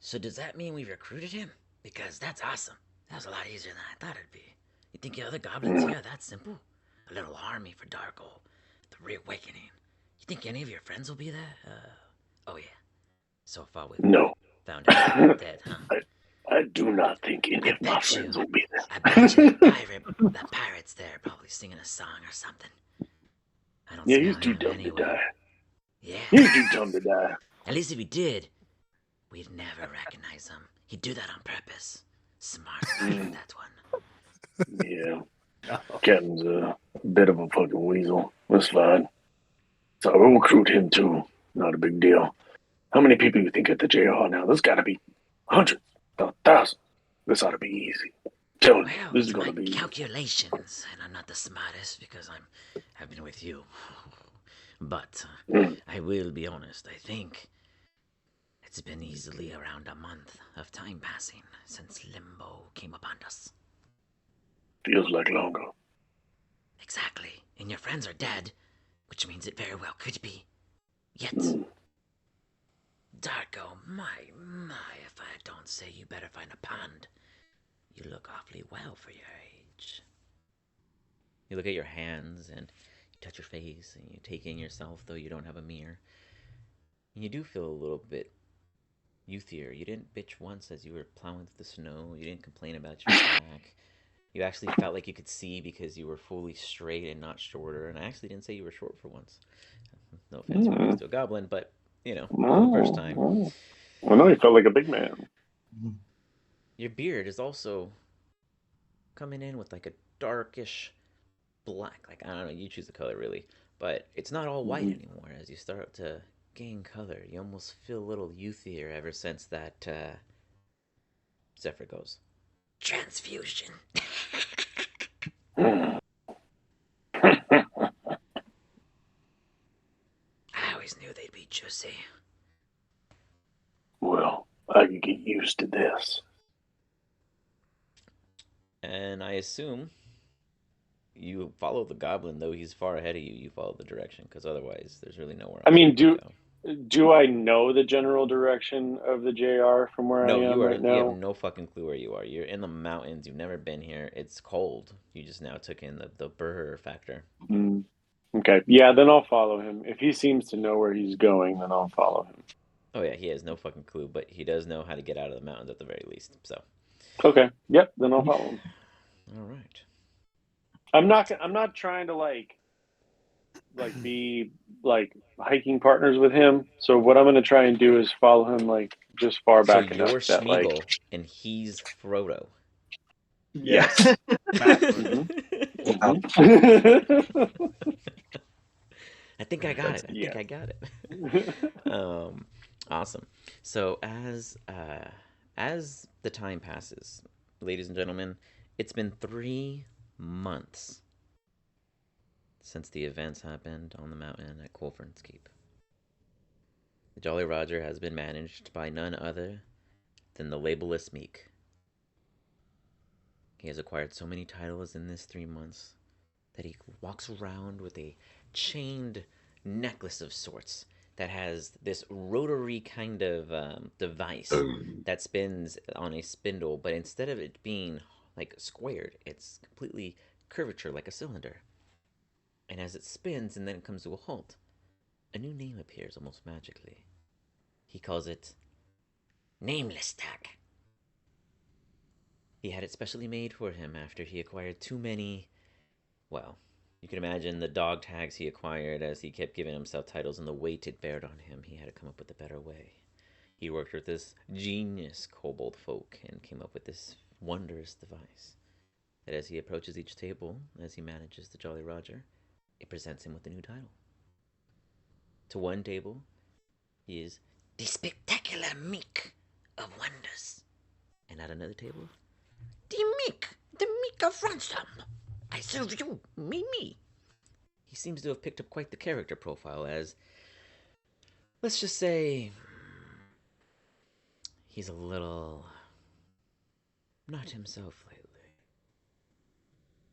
so does that mean we recruited him? Because that's awesome. That was a lot easier than I thought it'd be. You think your other goblins here are that simple? A little army for Darko. The reawakening. You think any of your friends will be there? Oh yeah. So far we've found out dead, huh? I do not think any of my friends will be there. I bet you the pirate's there probably singing a song or something. I don't Yeah, smell he's too him dumb anyway. to die. Yeah. He's too dumb to die. At least if he did, we'd never recognize him. He'd do that on purpose. Smart pirate, that one. Yeah. Captain's a bit of a fucking weasel. That's fine. So we'll recruit him too. Not a big deal. How many people you think at the JR now? There's gotta be hundreds, thousands. This ought to be easy. Tell me, Well, this is it's gonna my be calculations, and I'm not the smartest because I've been with you. But I will be honest, I think it's been easily around a month of time passing since Limbo came upon us. Feels like longer. Exactly. And your friends are dead, which means it very well could be. Yet, Darko, my, if I don't say you better find a pond. You look awfully well for your age. You look at your hands and you touch your face and you take in yourself, though you don't have a mirror. And you do feel a little bit youthier. You didn't bitch once as you were plowing through the snow. You didn't complain about your back. You actually felt like you could see because you were fully straight and not shorter. And I actually didn't say you were short for once. No offense to a goblin, but, you know, for the first time. I know he felt like a big man. Your beard is also coming in with like a darkish black. Like, I don't know, you choose the color really. But it's not all white anymore. As you start to gain color, you almost feel a little youthier ever since that Zephyr goes, transfusion. I always knew they'd be juicy. Well, I can get used to this. And I assume you follow the goblin, though he's far ahead of you. You follow the direction, because otherwise there's really nowhere else. I mean, to go. do I know the general direction of the JR from where I am right now? You have no fucking clue where you are. You're in the mountains. You've never been here. It's cold. You just now took in the brr factor. Okay, yeah, then I'll follow him. If he seems to know where he's going, then I'll follow him. Oh yeah, he has no fucking clue, but he does know how to get out of the mountains at the very least. So. Okay. Yep. Then I'll follow him. All right. I'm not trying to like be like hiking partners with him. So what I'm going to try and do is follow him like just far back enough you're that Smeagol like. and he's Frodo. Yes. I think I got it. I think I got it. Awesome. So as the time passes, ladies and gentlemen, it's been 3 months since the events happened on the mountain at Colfern's Keep. The Jolly Roger has been managed by none other than the labelless Meek. He has acquired so many titles in this 3 months that he walks around with a chained necklace of sorts that has this rotary kind of device that spins on a spindle, but instead of it being like squared, it's completely curvature like a cylinder. And as it spins and then it comes to a halt, a new name appears almost magically. He calls it Nameless Tag. He had it specially made for him after he acquired too many, well, you can imagine the dog tags he acquired as he kept giving himself titles and the weight it bared on him. He had to come up with a better way. He worked with this genius kobold folk and came up with this wondrous device that as he approaches each table, as he manages the Jolly Roger, it presents him with a new title. To one table, he is the Spectacular Meek of Wonders. And at another table, the Meek of Ransom. I serve you, me. He seems to have picked up quite the character profile as, let's just say, he's a little not himself lately.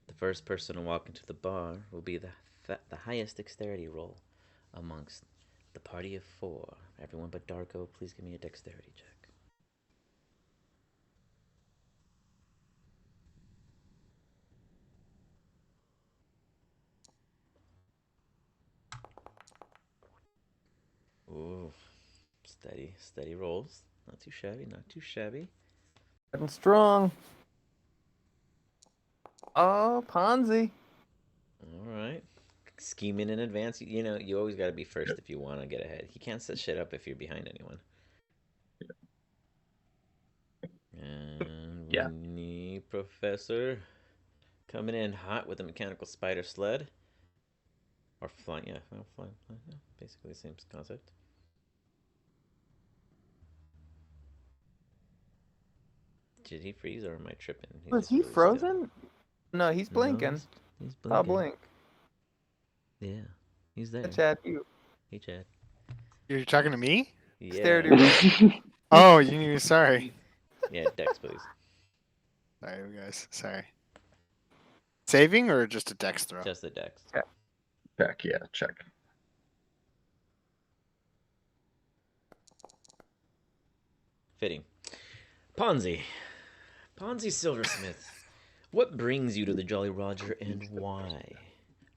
The first person to walk into the bar will be the highest dexterity roll amongst the party of 4. Everyone but Darko, please give me a dexterity check. Ooh, steady rolls. Not too shabby. Getting strong. Oh, Ponzi. All right. Scheming in advance. You know, you always got to be first if you want to get ahead. You can't set shit up if you're behind anyone. And Yeah. Winnie Professor coming in hot with a mechanical spider sled. Or flying, yeah, flying, yeah, basically the same concept. Did he freeze or am I tripping? Was he really frozen? No, he's still. blinking. No, he's I'll blinking. blink. Yeah, he's there. Chad, you. Hey, Chad. You're talking to me? Yeah. Oh, you sorry. Yeah, Dex, please. Sorry, you guys. Sorry. Saving or just a dex throw? Just the Dex. Check, yeah, check. Fitting. Ponzi Silversmith, what brings you to the Jolly Roger and why?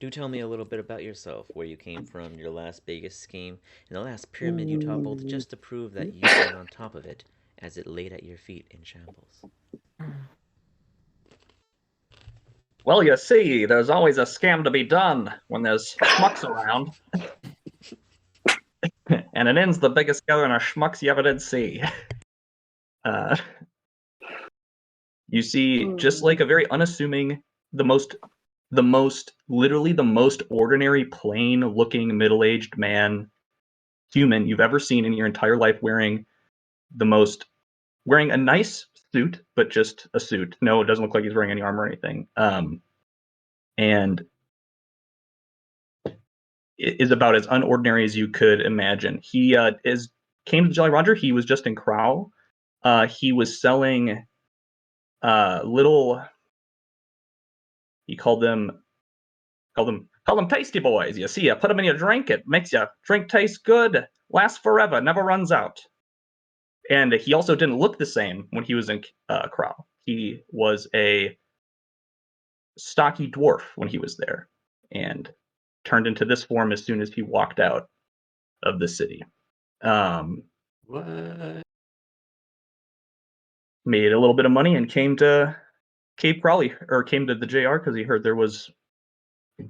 Do tell me a little bit about yourself, where you came from, your last biggest scheme, and the last pyramid you toppled just to prove that you were on top of it as it laid at your feet in shambles. Well, you see, there's always a scam to be done when there's schmucks around. And it ends the biggest gathering of schmucks you ever did see. You see, just like a very unassuming, literally the most ordinary, plain-looking, middle-aged man, human you've ever seen in your entire life, wearing a nice suit, but just a suit. No, it doesn't look like he's wearing any armor or anything. And is about as unordinary as you could imagine. He came to Jolly Roger. He was just in Crow. He was selling little. He called them tasty boys. You see, you put them in your drink. It makes your drink taste good, lasts forever, never runs out. And he also didn't look the same when he was in Crow. He was a stocky dwarf when he was there, and turned into this form as soon as he walked out of the city. What? Made a little bit of money and came to Cape Crawley, or came to the JR because he heard there was a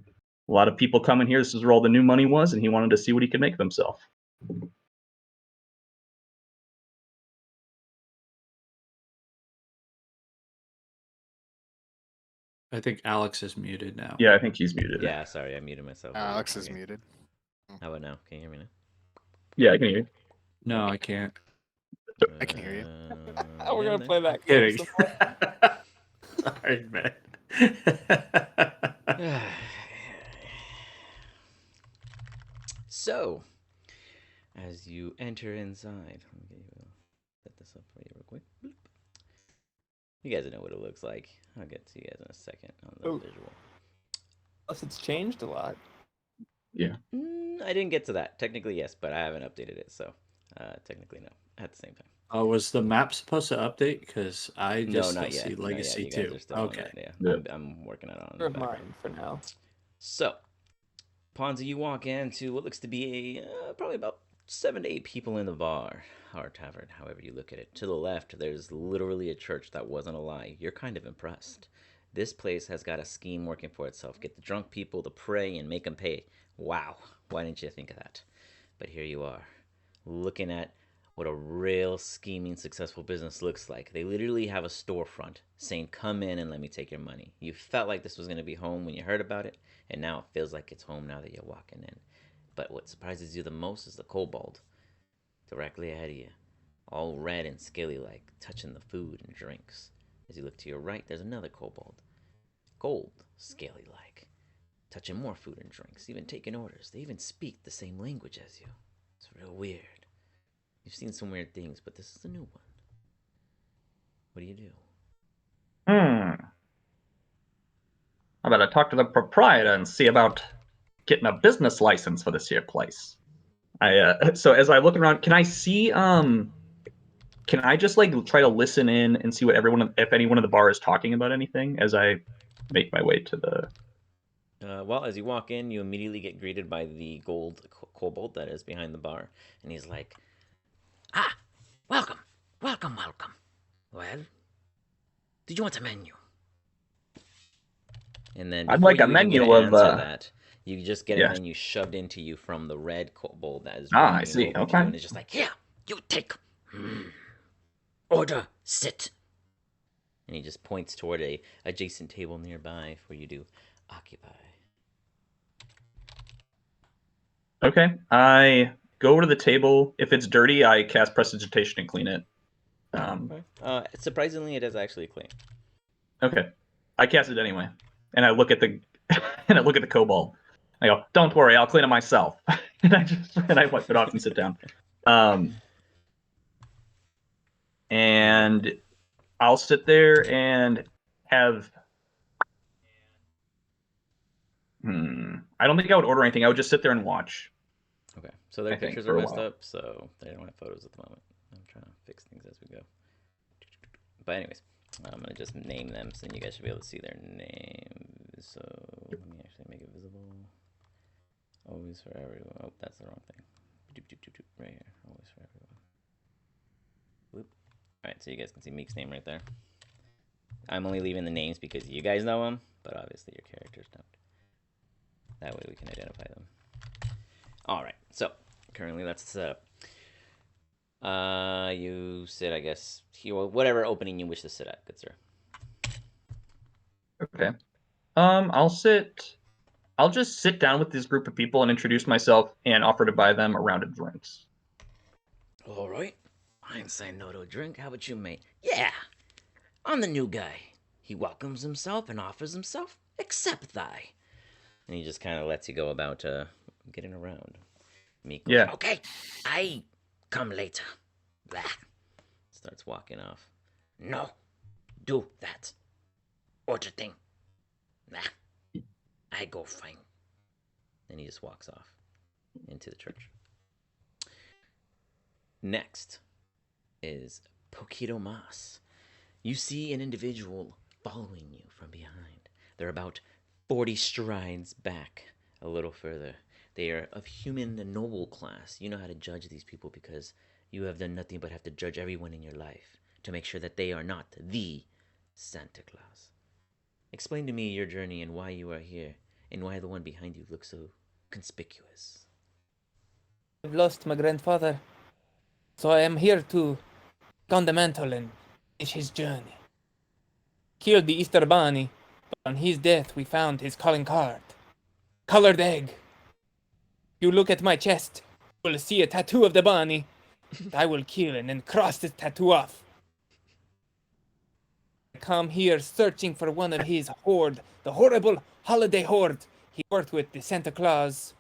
lot of people coming here. This is where all the new money was, and he wanted to see what he could make of himself. I think Alex is muted now. Yeah, I think he's muted. Yeah, sorry, I muted myself. Alex is muted. How about now? Can you hear me now? Yeah, I can hear you. No, I can't. I can hear you. We're gonna play that game Kidding. some more. Sorry, man. So, as you enter inside, let me set this up for you real quick. Bloop. You guys know what it looks like. I'll get to you guys in a second on the visual. Plus, it's changed a lot. I didn't get to that. Technically, yes, but I haven't updated it, so technically, no. At the same time. Was the map supposed to update? Because I just No, not still yet. see Not yet. Legacy You guys 2. are still on Okay. that, yeah. I'm working it on. For mine for now. So, Ponzi, you walk into what looks to be probably about 7 to 8 people in the bar, or tavern, however you look at it. To the left, there's literally a church that wasn't a lie. You're kind of impressed. This place has got a scheme working for itself. Get the drunk people to pray and make them pay. Wow, why didn't you think of that? But here you are, looking at what a real scheming, successful business looks like. They literally have a storefront saying, come in and let me take your money. You felt like this was going to be home when you heard about it, and now it feels like it's home now that you're walking in. But what surprises you the most is the kobold directly ahead of you, all red and scaly-like, touching the food and drinks. As you look to your right, there's another kobold, gold, scaly-like, touching more food and drinks, even taking orders. They even speak the same language as you. It's real weird. You've seen some weird things, but this is a new one. What do you do? I better talk to the proprietor and see about getting a business license for this here place. So as I look around, can I see can I just like try to listen in and see what if anyone in the bar is talking about anything as I make my way to the Well, as you walk in, you immediately get greeted by the gold kobold that is behind the bar, and he's like, Ah, welcome. Welcome. Well, did you want a menu? and then I'd before like a you even get menu to of, answer that, you just get a yeah. menu shoved into you from the red kobold that is I walking see. over to Okay. you, and it's just like, Here, you take. Order, sit. and he just points toward a adjacent table nearby for you to occupy. Okay. I go over to the table. If it's dirty, I cast prestidigitation and clean it. Surprisingly, it is actually clean. Okay. I cast it anyway. And I look at the and I look at the kobold. I go, "Don't worry, I'll clean it myself." and I wipe it off and sit down. And I'll sit there and have I don't think I would order anything. I would just sit there and watch. Okay, so their I think, pictures for are a messed while. up, so they don't have photos at the moment. I'm trying to fix things as we go. But anyways, I'm gonna just name them, so you guys should be able to see their names. So let me actually make it visible. Always for everyone. Oh, that's the wrong thing. Right here. Always for everyone. Whoop. Alright, so you guys can see Meek's name right there. I'm only leaving the names because you guys know them, but obviously your characters don't. That way we can identify them. Alright, so currently that's the setup. You sit, I guess, here, whatever opening you wish to sit at, good sir. Okay. I'll just sit down with this group of people and introduce myself and offer to buy them a round of drinks. All right. I ain't saying no to a drink. How about you, mate? Yeah. I'm the new guy. He welcomes himself and offers himself. Accept thy. And he just kind of lets you go about getting around. Meek goes, Yeah. Okay. I come later. Blah. starts walking off. No. Do that. Order thing. Nah. I go fine. And he just walks off into the church. Next is Poquito Mas. You see an individual following you from behind. They're about 40 strides back, a little further. They are of human and noble class. You know how to judge these people because you have done nothing but have to judge everyone in your life to make sure that they are not the Santa Claus. Explain to me your journey and why you are here, and why the one behind you looks so conspicuous. I've lost my grandfather, so I am here to count the mantle and finish his journey. Killed the Easter Bunny, but on his death we found his calling card. Colored egg. You look at my chest, you will see a tattoo of the bunny, I will kill and then cross this tattoo off. I come here searching for one of his horde, the horrible holiday horde. He worked with the Santa Claus,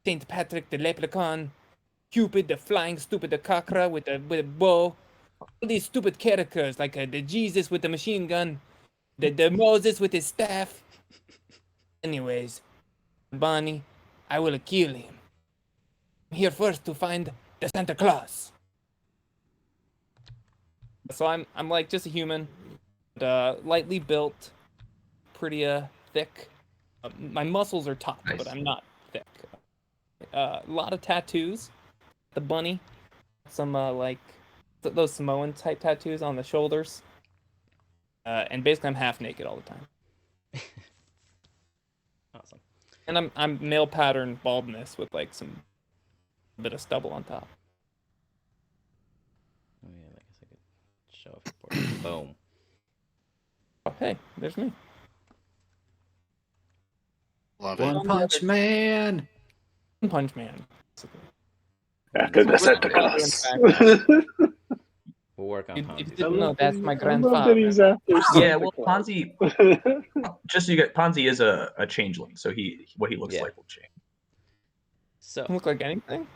Saint Patrick the Leprechaun, Cupid the flying stupid the Cockra with a bow. All these stupid characters like the Jesus with the machine gun, the Moses with his staff. Anyways, Bonnie, I will kill him. I'm here first to find the Santa Claus. So I'm like just a human, lightly built, pretty thick. My muscles are topped, Nice. but I'm not thick. A lot of tattoos. The bunny, some like those Samoan type tattoos on the shoulders. And basically I'm half naked all the time. Awesome. And I'm male pattern baldness with like some bit of stubble on top. Oh yeah, I guess I could show off your board. Boom. Oh, hey, there's me. Love it. One Punch Man. One Punch Man. After the That's Santa what Claus. We'll work on If Ponzi. you didn't know, that's my I love that grandfather. he's after Yeah, Santa well, Claus. Ponzi, just so you get, Ponzi is a changeling, so what he looks Yeah. like will change. So Doesn't look like anything.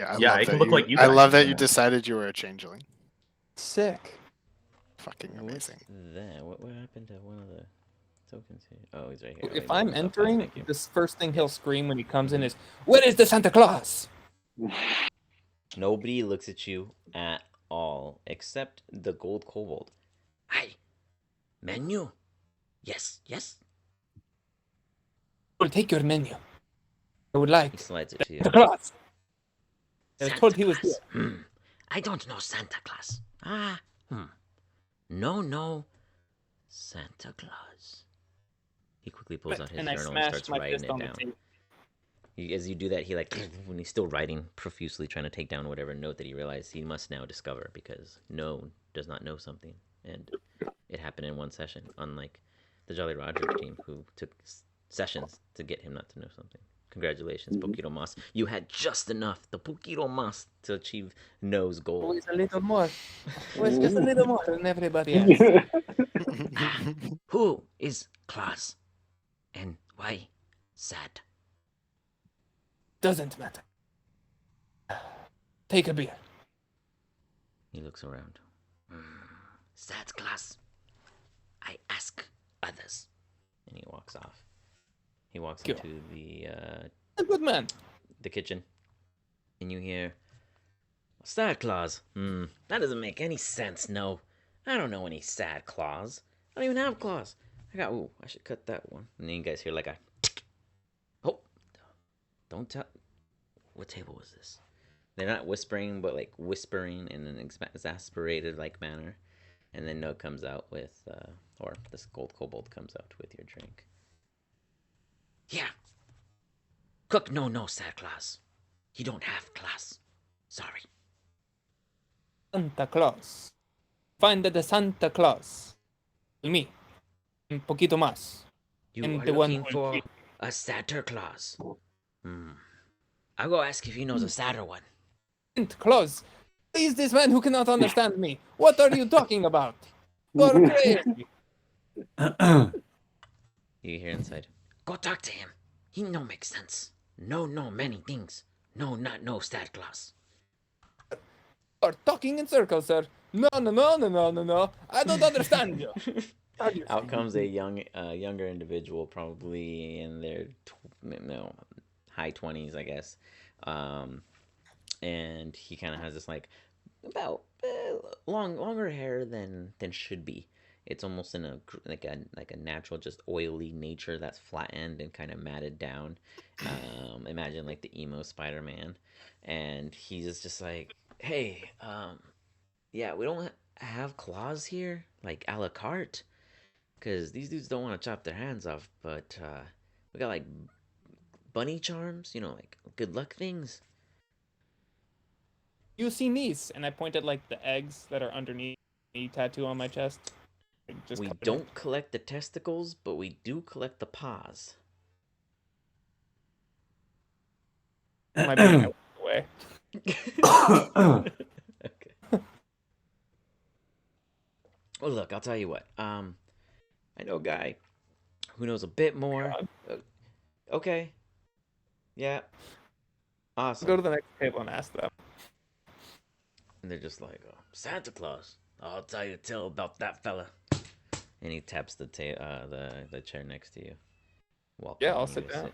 Yeah, Yeah, love it can that look like you I guys, love that you you know. decided you were a changeling. Sick. Fucking what's amazing. that? What happened to one of the tokens here? Oh, he's right here. If Wait, I'm look, oh, entering, thank you. this first thing he'll scream when he comes in is, "Where is the Santa Claus?" Nobody looks at you at all except the gold kobold. Hi, menu. Yes, yes. I will take your menu. I would He like slides it to you. Santa Claus. I was Santa told he was Claus. here. I don't know Santa Claus. No, Santa Claus. He quickly pulls out his And I journal and smashed starts my writing fist it on the down. table. As you do that, he when he's still writing profusely, trying to take down whatever note that he realized he must now discover, because no does not know something, and it happened in one session. Unlike the Jolly Roger team, who took sessions to get him not to know something. Congratulations, Poquito Mas. You had just enough, the Poquito Mas, to achieve No's goal. Always a little more. Always just a little more than everybody else. Who is Claus? And why sad? Doesn't matter. Take a beer. He looks around. Sad Claus. I ask others. And he walks off. He walks Go. into A good man. the kitchen. And you hear, Sad Claus. That doesn't make any sense, no. I don't know any sad claws. I don't even have claws. I should cut that one. And then you guys hear like a tick. Oh, don't tell. What table was this? They're not whispering, but like whispering in an exasperated like manner. And then No comes out with, or this gold kobold comes out with your drink. Yeah. Cook no sad claws. He don't have claws. Sorry. Santa Claus. Find the Santa Claus. Me. Un poquito más. You And are the one looking who- for a Santa Claus. I'll go ask if he knows a sadder one. Santa Claus. Who is this man who cannot understand me? What are you talking about? You're crazy. You hear inside. Go talk to him. He no make sense. No many things. No, not no Santa Claus. You're talking in circles, sir. No. I don't understand you. Out comes a younger individual, probably in their high 20s, I guess. And he kind of has this like about longer hair than should be. It's almost in like a natural, just oily nature that's flattened and kind of matted down. Imagine like the emo Spider-Man, and he's just like, hey, yeah, we don't have claws here, like a la carte, because these dudes don't want to chop their hands off, but we got like bunny charms, like good luck things. You see these? And I point at like the eggs that are underneath the tattoo on my chest. Just We cut them don't collect the testicles, but we do collect the paws. in. My being away. Okay. Well, look, I'll tell you what. I know a guy who knows a bit more. Okay. Yeah. Awesome. Go to the next table and ask them. And they're just like, oh, Santa Claus. I'll tell you a tale about that fella. And he taps the chair next to you. Welcome. Yeah, I'll sit down.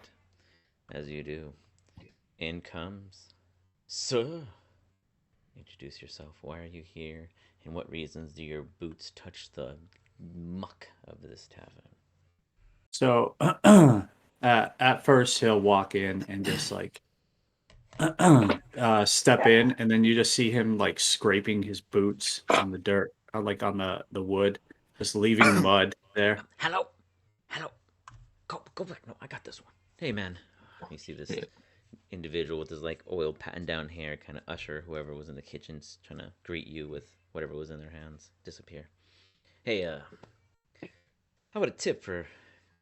As you do. In comes Sir. Introduce yourself. Why are you here? And what reasons do your boots touch the muck of this tavern? So at first he'll walk in and just like step in, and then you just see him like scraping his boots on the dirt, or like on the wood, just leaving mud there. Hello. Go back. No, I got this one. Hey, man. You see this individual with his like oil patting down hair, kind of usher whoever was in the kitchens trying to greet you with whatever was in their hands disappear. Hey, how about a tip for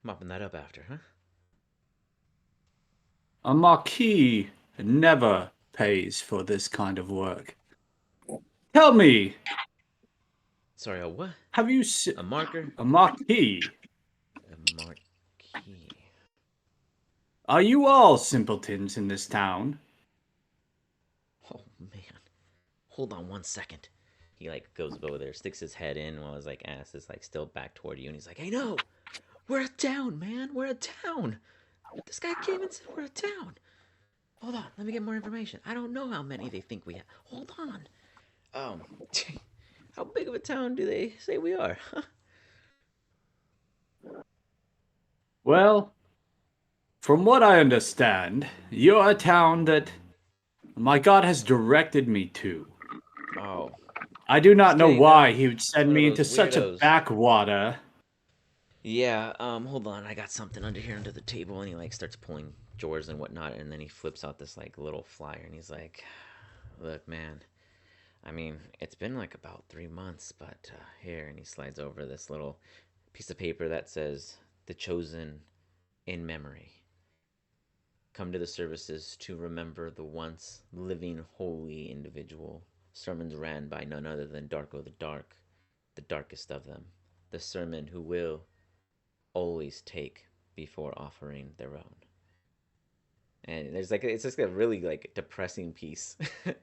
mopping that up after, huh? A marquis never pays for this kind of work. Tell me, Sorry, a what? have you seen A marker? a marquis? A marquee. Are you all simpletons in this town? Oh, man. Hold on 1 second. He, like, goes over there, sticks his head in while his, like, ass is, like, still back toward you. And he's like, hey, no! We're a town, man! We're a town! This guy came and said we're a town! Hold on, let me get more information. I don't know how many they think we have. Hold on. How big of a town do they say we are? Well, from what I understand, you're a town that my God has directed me to. Oh. I do not know Stay why down. he would send One of me into those such a weirdos. backwater. Yeah, hold on, I got something under here under the table, and he like starts pulling drawers and whatnot, and then he flips out this like little flyer, and he's like, look, man, I mean, it's been like about 3 months, but here, and he slides over this little piece of paper that says, The Chosen in Memory. Come to the services to remember the once living holy individual. Sermons ran by none other than Darko the Dark, the darkest of them. The sermon who will always take before offering their own. And there's like it's just a really like depressing piece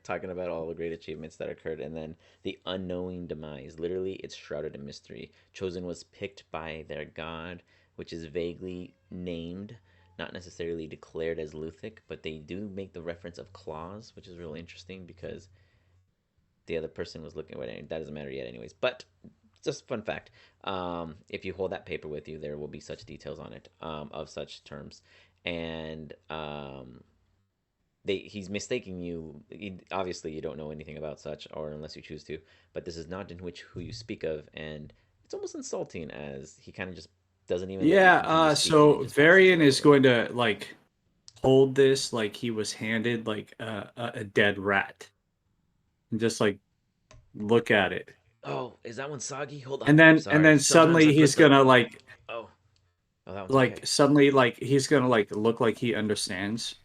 talking about all the great achievements that occurred, and then the unknowing demise. Literally, it's shrouded in mystery. Chosen was picked by their god, which is vaguely named, not necessarily declared as Luthic, but they do make the reference of claws, which is really interesting because the other person was looking at it. That doesn't matter yet, anyways. But just fun fact: if you hold that paper with you, there will be such details on it of such terms, and he's mistaking you. Obviously, you don't know anything about such, or unless you choose to. But this is not in which who you speak of, and it's almost insulting as he kind of just doesn't even. Yeah. So Varian is going to like hold this like he was handed like a dead rat, and just like look at it. Oh, is that one soggy? Hold on. And then Sorry. suddenly he's gonna like Oh, that one's like okay. suddenly like he's gonna like look like he understands.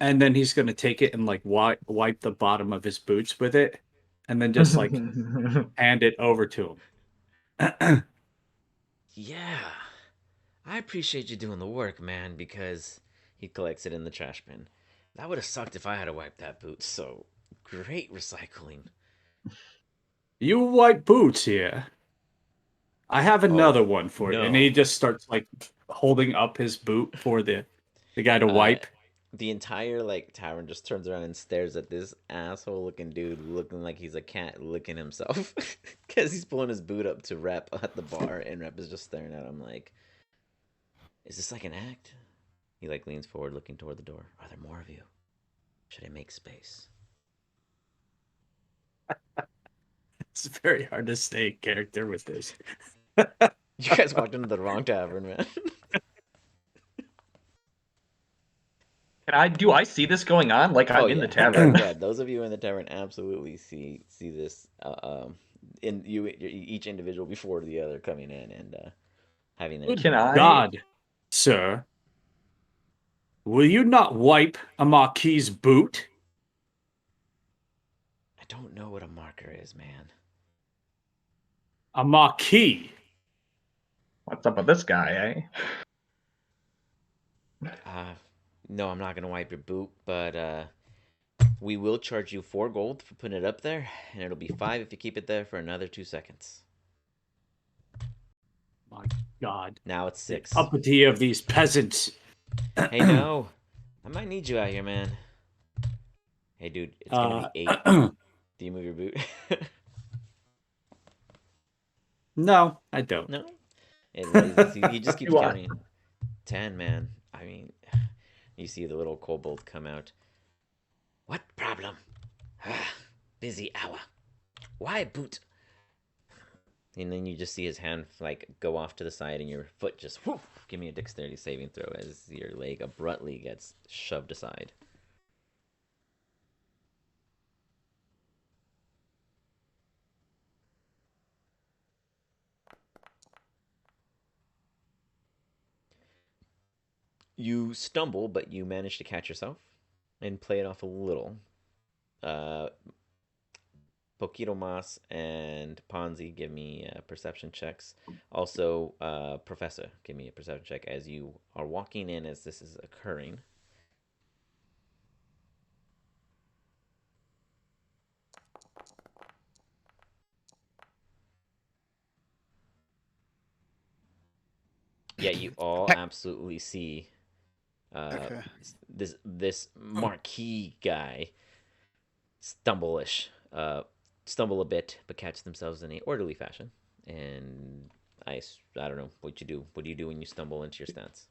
And then he's gonna take it and like wipe the bottom of his boots with it, and then just like hand it over to him. Yeah, I appreciate you doing the work, man, because he collects it in the trash bin. That would have sucked if I had to wipe that boot, so great recycling. You wipe boots here. I have another one for you. And no. he just starts like holding up his boot for the guy to wipe. The entire like tavern just turns around and stares at this asshole looking dude looking like he's a cat licking himself because he's pulling his boot up to Rep at the bar, and Rep is just staring at him like, is this like an act? He like leans forward looking toward the door. Are there more of you? Should I make space? It's very hard to stay in character with this. You guys walked into the wrong tavern, man. Do I see this going on? Like I'm in the tavern. Yeah, those of you in the tavern absolutely see this. In you, each individual before the other coming in and having their. Can I? God, sir, will you not wipe a marquis's boot? I don't know what a marker is, man. A marquee. What's up with this guy, eh? No, I'm not gonna wipe your boot, but we will charge you 4 gold for putting it up there, and it'll be 5 if you keep it there for another 2 seconds. My God. Now it's 6. The uppity of these peasants. Hey, no. I might need you out here, man. Hey, dude, it's gonna be 8. Do you move your boot? No, I don't. No. It raises. He just keeps You are. counting. 10, man. I mean, you see the little kobold come out. What problem? Busy hour. Why boot? And then you just see his hand like go off to the side, and your foot just whoof, give me a dexterity saving throw as your leg abruptly gets shoved aside. You stumble, but you manage to catch yourself and play it off a little. Poquito Mas and Ponzi, give me perception checks. Also, Professor, give me a perception check as you are walking in as this is occurring. Yeah, you all absolutely see Okay. this marquee guy stumble a bit, but catch themselves in a orderly fashion. And I don't know what you do. What do you do when you stumble into your stance?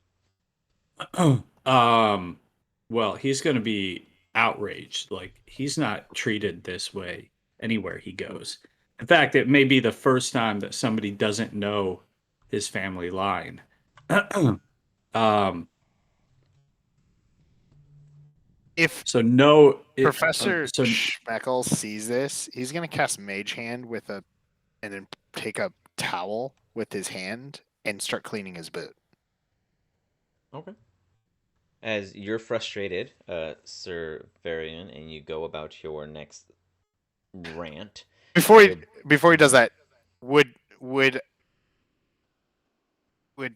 Well, he's going to be outraged. Like, he's not treated this way anywhere he goes. In fact, it may be the first time that somebody doesn't know his family line. If So no, Professor so Schmeckle sees this, he's gonna cast Mage Hand and then take a towel with his hand and start cleaning his boot. Okay. As you're frustrated, Sir Varian, and you go about your next rant. Before he you're- does that, would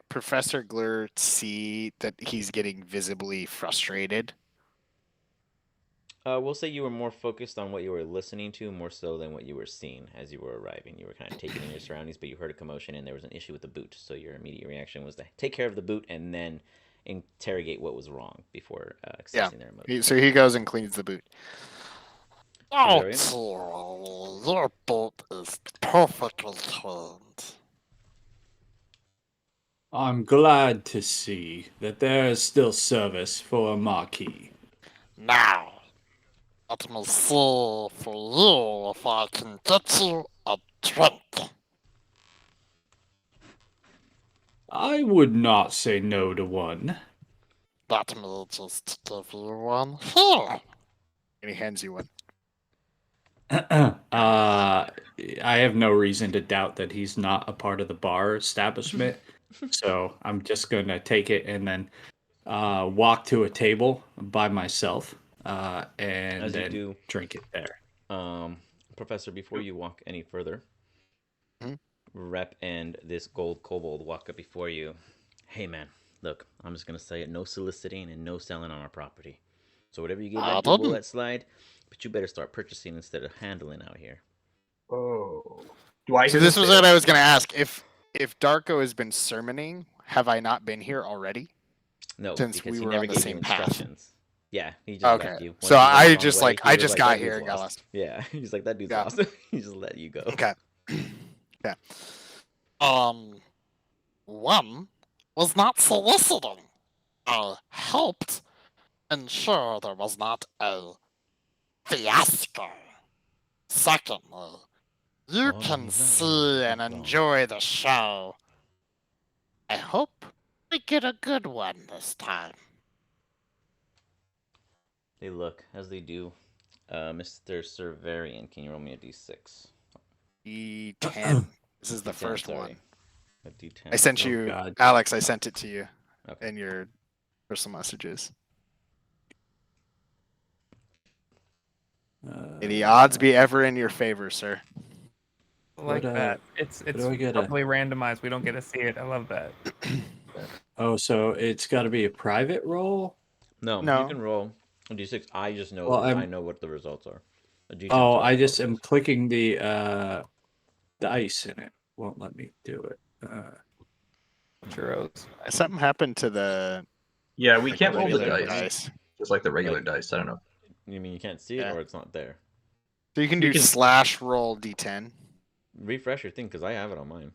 Professor Glur see that he's getting visibly frustrated? We'll say you were more focused on what you were listening to more so than what you were seeing as you were arriving. You were kind of taking in your surroundings, but you heard a commotion and there was an issue with the boot. So your immediate reaction was to take care of the boot and then interrogate what was wrong before accessing their emotions. So he goes and cleans the boot. Oh, Very dear, your boat is perfectly cleaned. I'm glad to see that there is still service for a marquis. Now, let me see for you if I can get you a drink. I would not say no to one. Let me just give you one here. And he hands you one. I have no reason to doubt that he's not a part of the bar establishment. So I'm just going to take it and then walk to a table by myself and As you then do, drink it there. Professor, before you walk any further, Rep and this gold kobold walk up before you. Hey, man, look, I'm just going to say it. No soliciting and no selling on our property. So whatever you gave that dude will let slide, but you better start purchasing instead of handling out here. Oh. Do I So hear this was there? what I was gonna ask. If Darko has been sermoning, have I not been here already? No, Since because we he were never on the gave same you path. instructions. Yeah, he just Okay. left you. So Once you went I the wrong just way, like he I was just like, got "That here dude's and got lost." lost. Yeah, he's like, that dude's Yeah. lost. He just let you go. Okay. One was not soliciting. I helped ensure there was not a fiasco. Secondly, you Oh, no, can he's not see wrong. He's and not wrong. enjoy the show. I hope we get a good one this time. They look as they do. Mr. Servarian, can you roll me a d6? D10. This is the D10, first sorry. one. A d10. I sent Oh, you, God. Alex. I sent it to you Okay. in your personal messages. May the odds be ever in your favor, sir. I like What, that. It's do I get totally randomized. We don't get to see it. I love that. Oh, so it's got to be a private roll? No, No. you can roll a d6. I just know. Well, I know what the results are. A d6 Oh, are I the just am results. clicking the dice in it. Won't let me do it. Churros. Something happened to the Yeah, we like, can't roll the regular dice. Just like the regular Like- dice. I don't know. You mean you can't see it, Yeah. or it's not there? So you can You do can- slash roll d10. Refresh your thing because I have it on mine.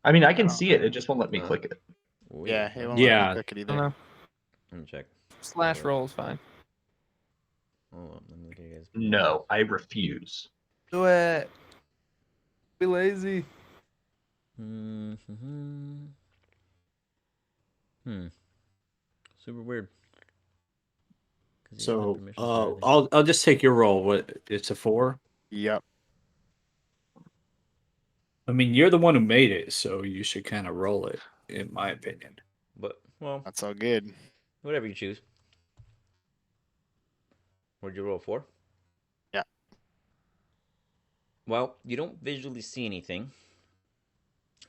I mean, I can Oh. see it. It just won't let me click it. Weird. Yeah, it won't Yeah. let me click it I either. don't know. Let me check. Slash roll is fine. Hold on. Let me look at you guys. No, I refuse. Do it. Be lazy. Hmm. Super weird. 'Cause you don't have So permission for everything. I'll just take your roll. What? It's a 4. Yep. I mean, you're the one who made it, so you should kind of roll it, in my opinion. But well, That's all good. whatever you choose. What'd you roll 4? Yeah. Well, you don't visually see anything,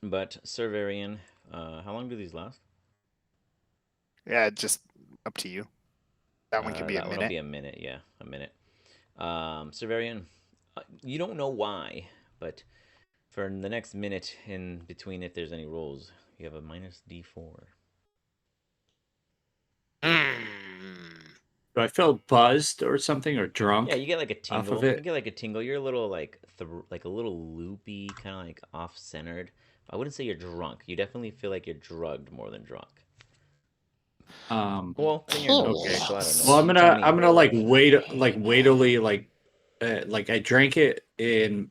but Sir Varian, how long do these last? Yeah, just up to you. That one could be a That one will minute. be a minute. Yeah, a minute. Sir Varian, you don't know why, but for the next minute in between, if there's any rolls, you have a minus D4. Do I feel buzzed or something, or drunk? Yeah, you get like a off tingle. of it? You get like a tingle. You're a little like like a little loopy, kind of like off-centered. I wouldn't say you're drunk. You definitely feel like you're drugged more than drunk. Well, then you're Okay. okay. So I don't know. Well, Too many- I'm gonna like waitily like I drank it in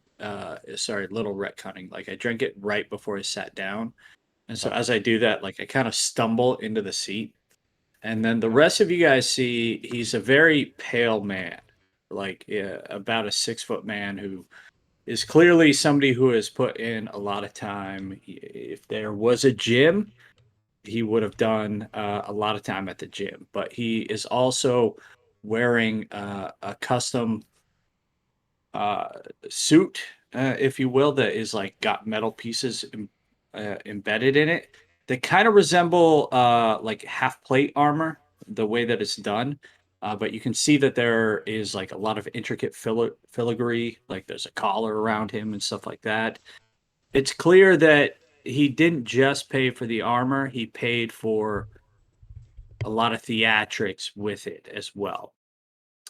sorry, little retconning. Like I drank it right before I sat down, and so as I do that, like I kind of stumble into the seat, and then the rest of you guys see he's a very pale man, like about a 6-foot man who is clearly somebody who has put in a lot of time. If there was a gym, he would have done a lot of time at the gym, but he is also wearing a custom suit, if you will, that is like got metal pieces embedded in it that kind of resemble like half plate armor, the way that it's done. But you can see that there is like a lot of intricate filigree, like there's a collar around him and stuff like that. It's clear that he didn't just pay for the armor, he paid for a lot of theatrics with it as well.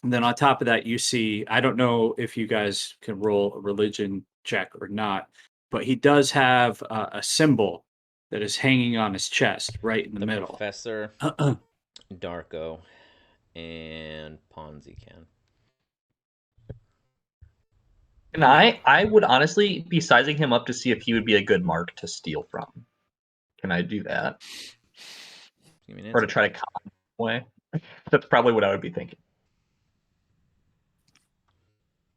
And then on top of that, you see, I don't know if you guys can roll a religion check or not, but he does have a symbol that is hanging on his chest right in the middle. Professor, Darko, and Ponzi can. And I would honestly be sizing him up to see if he would be a good mark to steal from. Can I do that? Give me an Or to insight. try to con him away? That's probably what I would be thinking.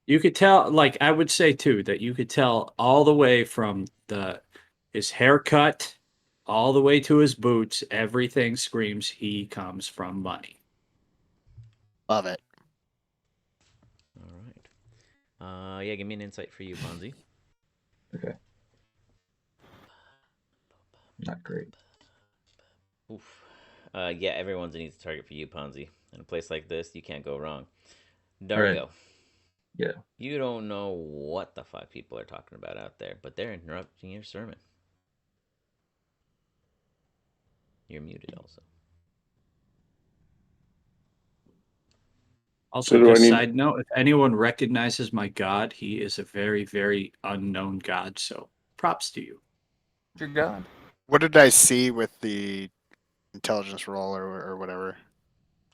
You could tell, like I would say too, that you could tell all the way from his haircut all the way to his boots, everything screams he comes from money. Love it. All right. Yeah, give me an insight for you, Ponzi. Okay. Not great. Oof. Yeah, everyone's an easy target for you, Ponzi. In a place like this, you can't go wrong. Dargo. Right. Yeah. You don't know what the fuck people are talking about out there, but they're interrupting your sermon. You're muted also. Also, So do I just need- side note, if anyone recognizes my god, he is a very, very unknown god. So props to you. Your God. What did I see with the intelligence roll or whatever?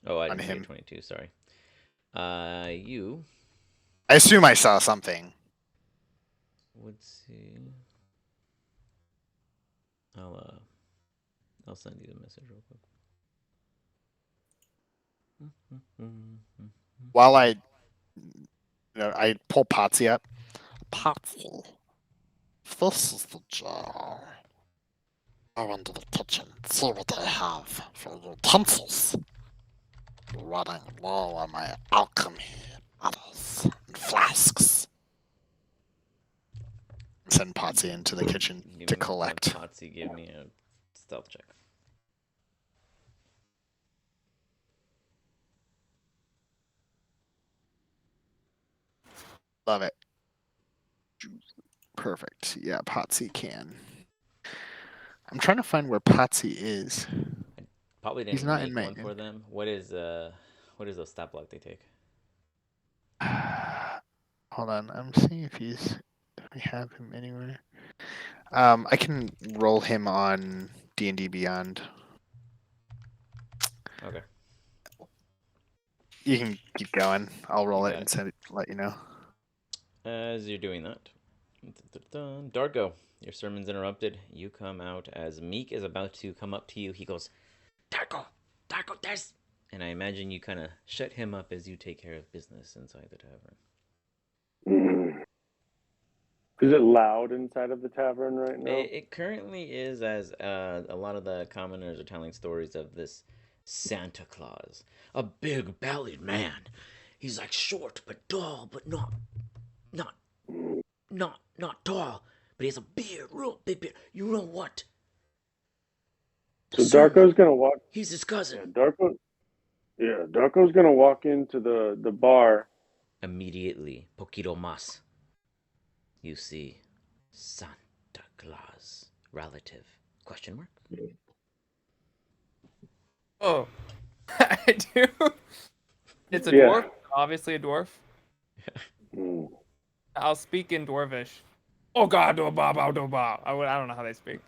Oh, I On didn't see a him. 22, sorry. You I assume I saw something. would see. I'll send you the message real quick. While I pull Potsy up. Potsy, this is the jar. Go into the kitchen, see what I have for utensils. Running low on my alchemy metals. flasks. Send Potsy into the kitchen to collect. Potsy, give me a stealth check. Love it. Perfect. Yeah, Potsy can. I'm trying to find where Potsy is. Probably didn't He's not make in one maintenance. for them. What is the stat block they take? Hold on, I'm seeing if we have him anywhere. I can roll him on D&D Beyond. Okay. You can keep going. I'll roll You it got and it. send it. Let you know. As you're doing that, Dargo, your sermon's interrupted. You come out as Meek is about to come up to you. He goes, Dargo, there's... And I imagine you kind of shut him up as you take care of business inside the tavern. Is it loud inside of the tavern right now? It currently is, as a lot of the commoners are telling stories of this Santa Claus. A big-bellied man. He's like short but tall, but not tall. But he has a beard, real big beard. You know what? So Darko's gonna walk. He's his cousin. Darko's gonna walk into the bar. Immediately, poquito más. You see Santa Claus relative? Question mark? Oh, I do. It's a dwarf. Obviously a dwarf. Mm. I'll speak in dwarvish. Oh God, oh ba ba do ba. I don't know how they speak.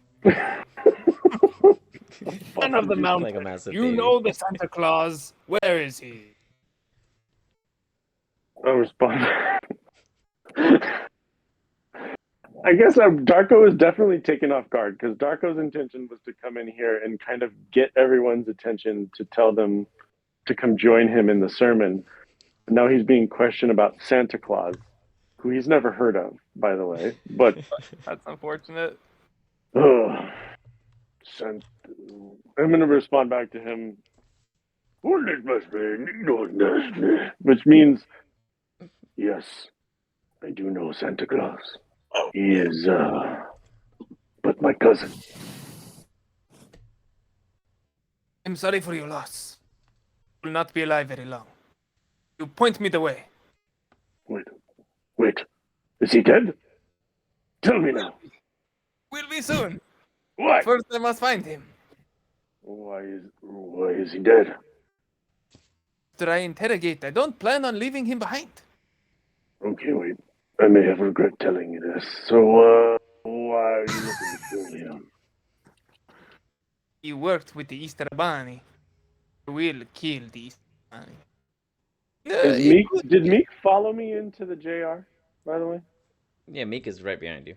Son of the mountain. Like a massive You baby. know the Santa Claus. Where is he? I'll respond. I guess Darko is definitely taken off guard because Darko's intention was to come in here and kind of get everyone's attention to tell them to come join him in the sermon. But now he's being questioned about Santa Claus, who he's never heard of, by the way. But That's unfortunate. I'm going to respond back to him. Which means, yes, I do know Santa Claus. He is, but my cousin. I'm sorry for your loss. Will not be alive very long. You point me the way. Wait, is he dead? Tell me now. Will be soon. Why? First, I must find him. Why is he dead? After I interrogate, I don't plan on leaving him behind. Okay, wait. I may have regret telling you this. So, why are you looking to kill him? He worked with the Easter Bunny. Will kill the Easter Bunny. Did Meek follow me into the JR, by the way? Yeah, Meek is right behind you.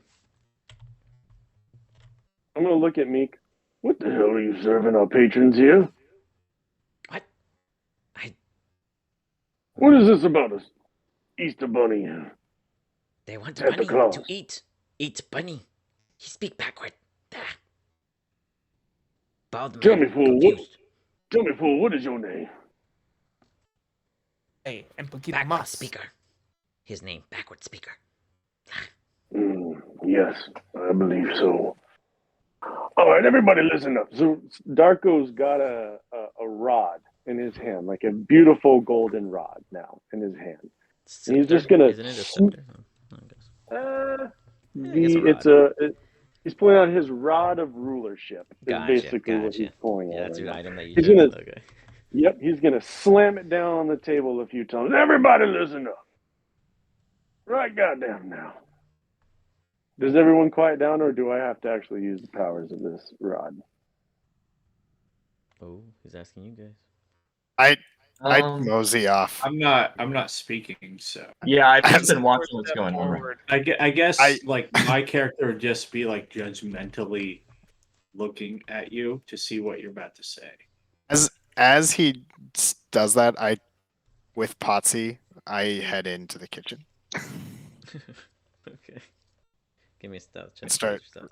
I'm gonna look at Meek. What the hell are you serving our patrons here? What is this about us? Easter Bunny. They want Santa bunny Claus. to eat. Eat bunny. He speak backward. Bald Tell man, me, fool, what is your name? Hey, and poquito backward más. speaker. His name, backward speaker. Yes, I believe so. All right, everybody listen up. So Darko's got a rod in his hand, like a beautiful golden rod now in his hand. And he's just gonna. Isn't it a scepter? I guess. He's pulling out his rod of rulership. Is Gotcha, basically what he's pulling out. Yeah, that's right your now. item that you He's chose. gonna. Okay. Yep, he's gonna slam it down on the table a few times. Everybody listen up. Right goddamn now. Does everyone quiet down, or do I have to actually use the powers of this rod? Oh, he's asking you guys. I'd mosey off. I'm not speaking, so Yeah, I've just been watching what's going on. I guess like my character would just be like judgmentally looking at you to see what you're about to say. As he does that, with Potsy, I head into the kitchen. Okay. Give me a stealth check. And start Stealth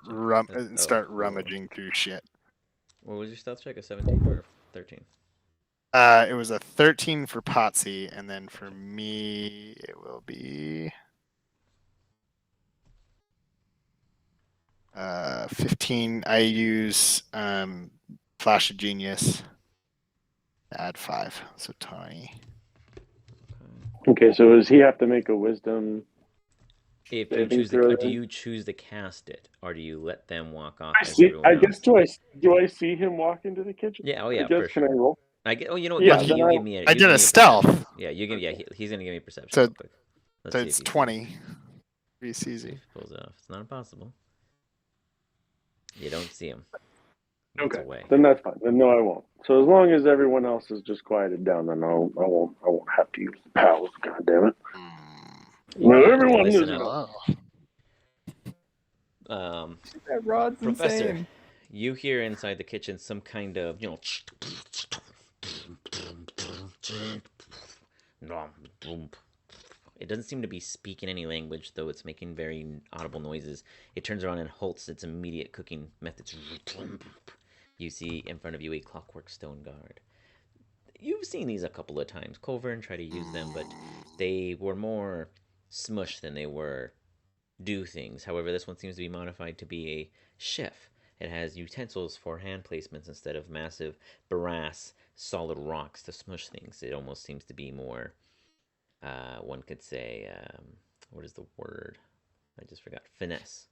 check. rummaging through shit. What was your stealth check? A 17 or 13? It was a 13 for Potsy, and then for me, it will be 15. I use Flash of Genius. Add 5, so 20. Okay, so does he have to make a wisdom? If you saving choose throw do then? you choose to cast it, or do you let them walk off I as see. everyone I else? guess do I see him walk into the kitchen? Yeah. Oh I yeah. guess For can I sure. roll? I get. Oh, you know what? Yeah, Actually, then you I- give me. I you did give a me stealth. perception. Yeah, you give. Yeah, he's gonna give me perception So- real quick. Let's So see if it's he 20. Pretty Pulls, easy. pulls it off. It's not impossible. You don't see him. It's Okay, away. then that's fine. Then no, I won't. So as long as everyone else is just quieted down, then I won't have to use the powers. God damn it! Well, Okay, everyone listen is up. Oh. That rod's Professor, insane. you hear inside the kitchen some kind of, It doesn't seem to be speaking any language, though it's making very audible noises. It turns around and halts its immediate cooking methods. You see in front of you a clockwork stone guard. You've seen these a couple of times. Colvern tried to use them, but they were more smush than they were do things. However, this one seems to be modified to be a chef. It has utensils for hand placements instead of massive brass solid rocks to smush things. It almost seems to be more, one could say, what is the word? I just forgot. Finesse.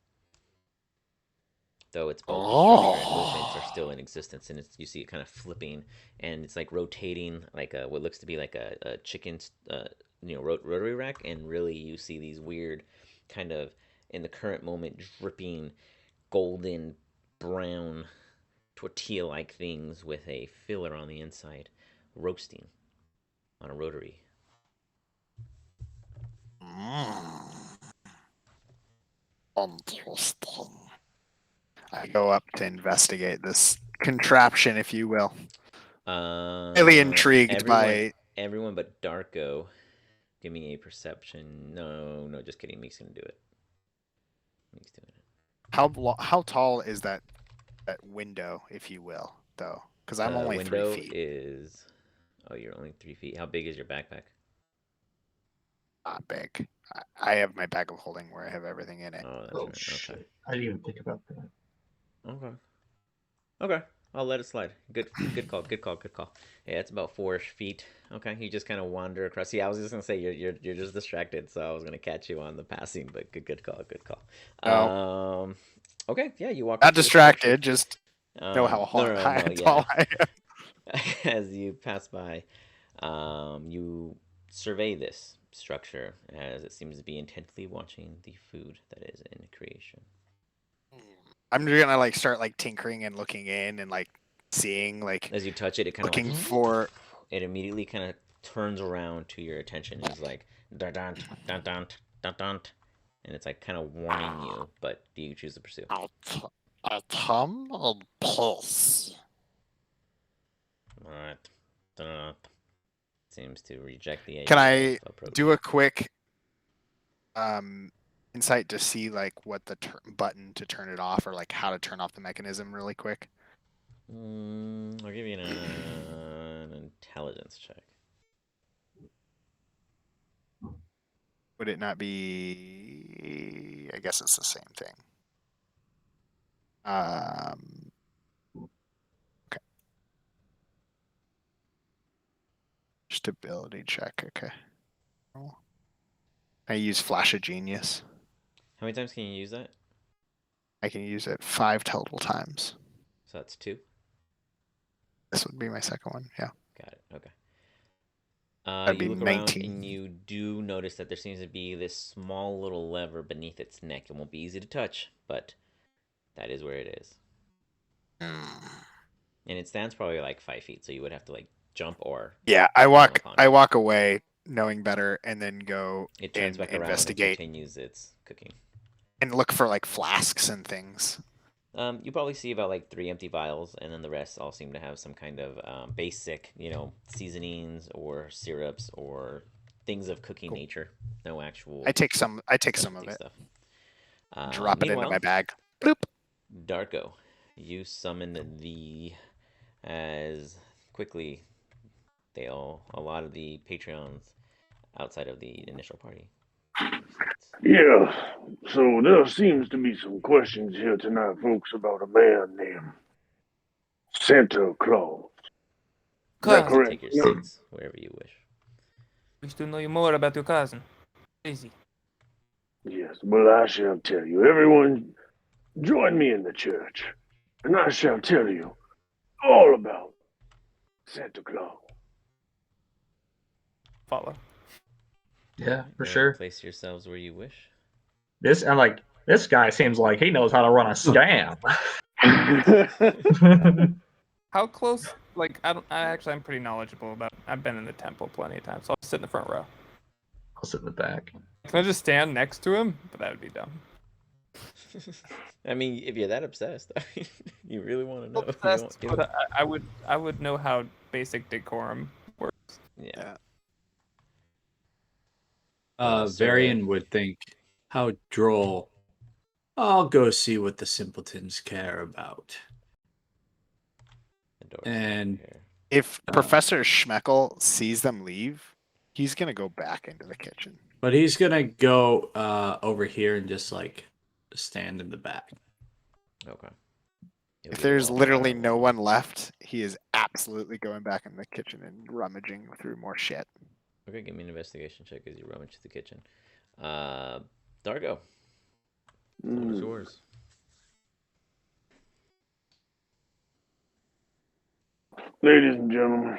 Though its bulky structure and movements are still in existence, and you see it kind of flipping, and it's like rotating, like what looks to be like a chicken, rotary rack, and really you see these weird, kind of in the current moment dripping, golden brown tortilla-like things with a filler on the inside, roasting on a rotary. Interesting. I go up to investigate this contraption, if you will. Really intrigued by everyone but Darko. Give me a perception. No, just kidding. Meek's gonna do it. Meek's doing it. how tall is that window, if you will, though? Because I'm only 3 window feet. is. Oh, you're only 3 feet. How big is your backpack? Not big. I have my bag of holding where I have everything in it. Oh, that's Oh right. shit! Okay. I didn't even think about that. Okay. I'll let it slide. Good call. Yeah, it's about 4-ish feet. Okay, you just kind of wander across. Yeah, I was just gonna say you're just distracted, so I was gonna catch you on the passing, but good call. No. Okay, yeah, you walk. Not up to the distracted. Just know how no, tall I am. As you pass by, you survey this structure as it seems to be intently watching the food that is in creation. I'm gonna like start like tinkering and looking in and like seeing like As you touch it, it kind of looking like, for. it immediately kind of turns around to your attention and is like dun dun dun dun dun dun, and it's like kind of warning you. But do you choose to pursue? I come in peace. All right. Seems to reject the idea. Can I of approach. do a quick insight to see like what the button to turn it off or like how to turn off the mechanism really quick? I'll give you an intelligence check. Would it not be? I guess it's the same thing. Okay. Stability check. Okay. I use Flash of Genius. How many times can you use that? I can use it 5 total times. So that's 2. This would be my second one. Yeah. Got it. Okay. That'd be You look 19. around and you do notice that there seems to be this small little lever beneath its neck. It won't be easy to touch, but that is where it is. And it stands probably like 5 feet, so you would have to like jump or. Yeah, I walk away knowing better, and then go It turns and back around investigate and continues its cooking. and look for like flasks and things. You probably see about like 3 empty vials, and then the rest all seem to have some kind of basic, seasonings or syrups or things of cooking nature. No actual. I take some of it. Stuff. Drop it into Meanwhile, my bag. Bloop. Darko, you summon the as quickly a lot of the Patreons outside of the initial party. Yeah, so there seems to be some questions here tonight, folks, about a man named Santa Claus. Is that Cousin. correct? Take your seats wherever you wish. Wish to know you more about your cousin. Easy. Yes, well, I shall tell you. Everyone, join me in the church, and I shall tell you all about Santa Claus. Follow. Yeah, for Go sure. Place yourselves where you wish. This guy seems like he knows how to run a scam. How close? Like, I'm pretty knowledgeable about. I've been in the temple plenty of times, so I'll sit in the front row. I'll sit in the back. Can I just stand next to him? But that would be dumb. I mean, if you're that obsessed, I mean, you really want to know. Obsessed, but I would know how basic decorum works. Yeah. Varian would think, how droll. I'll go see what the simpletons care about. And if Professor Schmeckel sees them leave, he's gonna go back into the kitchen. But he's gonna go over here and just like stand in the back. Okay. If there's literally no one left, he is absolutely going back in the kitchen and rummaging through more shit. Okay, give me an investigation check as you rummage through the kitchen. Dargo. What is yours? Ladies and gentlemen,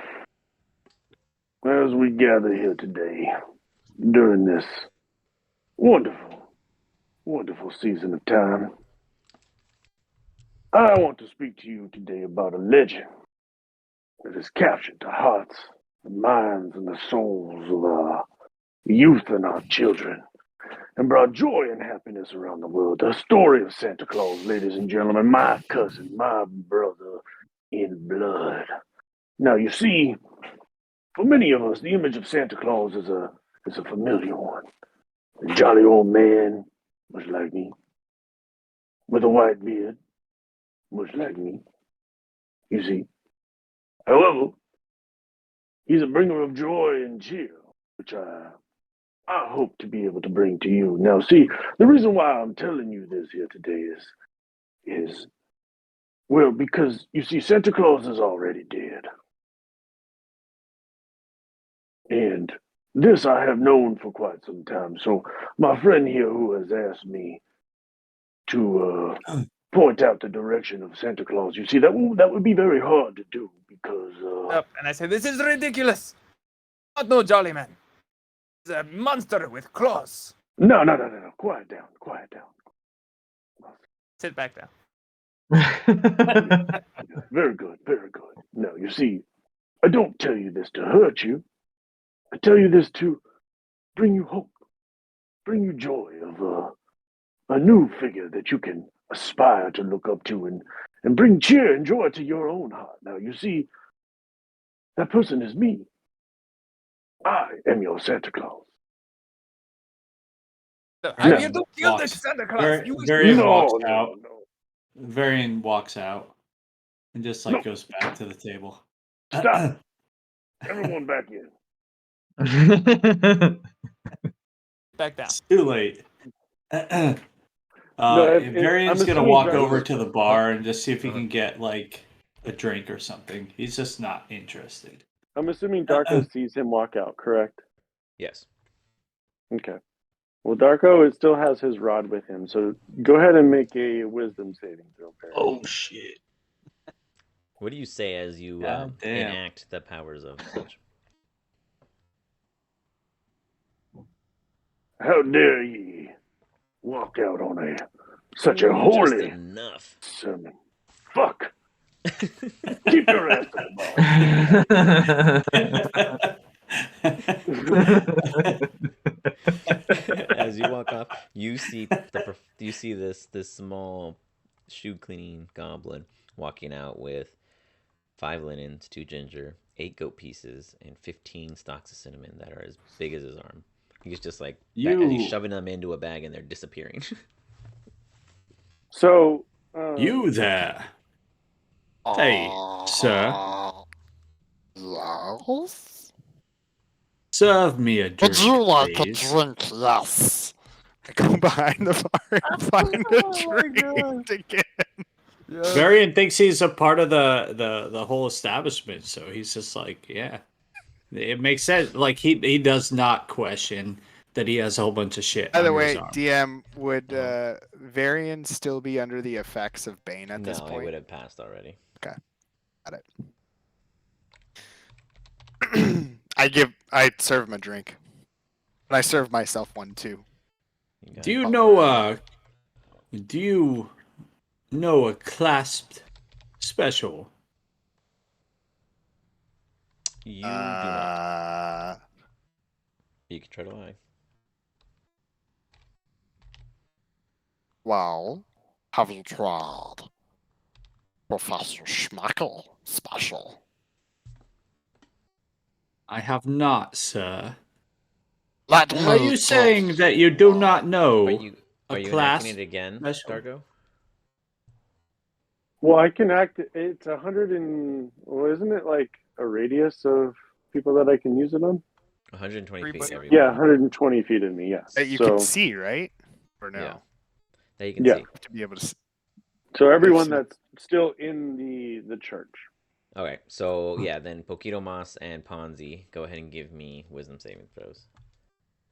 as we gather here today during this wonderful, wonderful season of time, I want to speak to you today about a legend that has captured the hearts, the minds, and the souls of our youth and our children, and brought joy and happiness around the world. The story of Santa Claus, ladies and gentlemen, my cousin, my brother in blood. Now, you see, for many of us, the image of Santa Claus is a familiar one. A jolly old man, much like me, with a white beard, much like me. You see. However, he's a bringer of joy and cheer, which I hope to be able to bring to you. Now, see, the reason why I'm telling you this here today is well, because you see, Santa Claus is already dead. And this I have known for quite some time. So my friend here who has asked me to point out the direction of Santa Claus, you see, that would be very hard to do because And I say, this is ridiculous. Not no jolly man. He's a monster with claws. No. Quiet down. Sit back down. Very good. No, you see, I don't tell you this to hurt you. I tell you this to bring you hope, bring you joy of a new figure that you can aspire to look up to and bring cheer and joy to your own heart. Now, you see, that person is me. I am your Santa Claus. I'm here to kill the Santa Claus. Varian walks out. Varian walks out and just like goes back to the table. Stop. Everyone back in. Back down. It's too late. Varian's gonna walk over to the bar and just see if he can get like a drink or something. He's just not interested. I'm assuming Darko sees him walk out, correct? Yes. Okay. Well, Darko still has his rod with him, so go ahead and make a wisdom saving throw. Oh, shit. What do you say as you enact the powers of such? How dare ye walk out on such a holy enough sermon? Fuck. Keep your ass to the bar. As you walk off, you see this small shoe cleaning goblin walking out with 5 linens, 2 ginger, 8 goat pieces, and 15 stalks of cinnamon that are as big as his arm. He's just like as he's shoving them into a bag and they're disappearing. So you there? Hey, sir. Yeah. Yes. Serve me a drink, Would you like please. a drink? Yes. I go behind the bar and find a Oh my drink God. to get. Yes. Varian thinks he's a part of the whole establishment, so he's just like, yeah, it makes sense. Like he does not question that he has a whole bunch of shit By the under his way, arm. DM, would Uh-huh. Varian still be under the effects of Bane at this No, it point? would have passed already. I serve him a drink. And I serve myself one too. You got Do it. you know a clasped special? You do not. Uh, You can try to lie. Well, have you tried Professor Schmuckle special? I have not, sir. Let Are me you tell saying that you do not Are know you a enacting class it again, special? Dargo? Well, I can act. It's 100 and well, isn't it like a radius of people that I can use it on? 120 feet, Everybody. everybody. Yeah, 120 feet of me. Yeah. that you so, can see, right? Or no? Yeah. That you can Yeah. see. To be able to see. So everyone so- that's still in the church. Okay, so yeah, then Poquito Mas and Ponzi, go ahead and give me wisdom saving throws.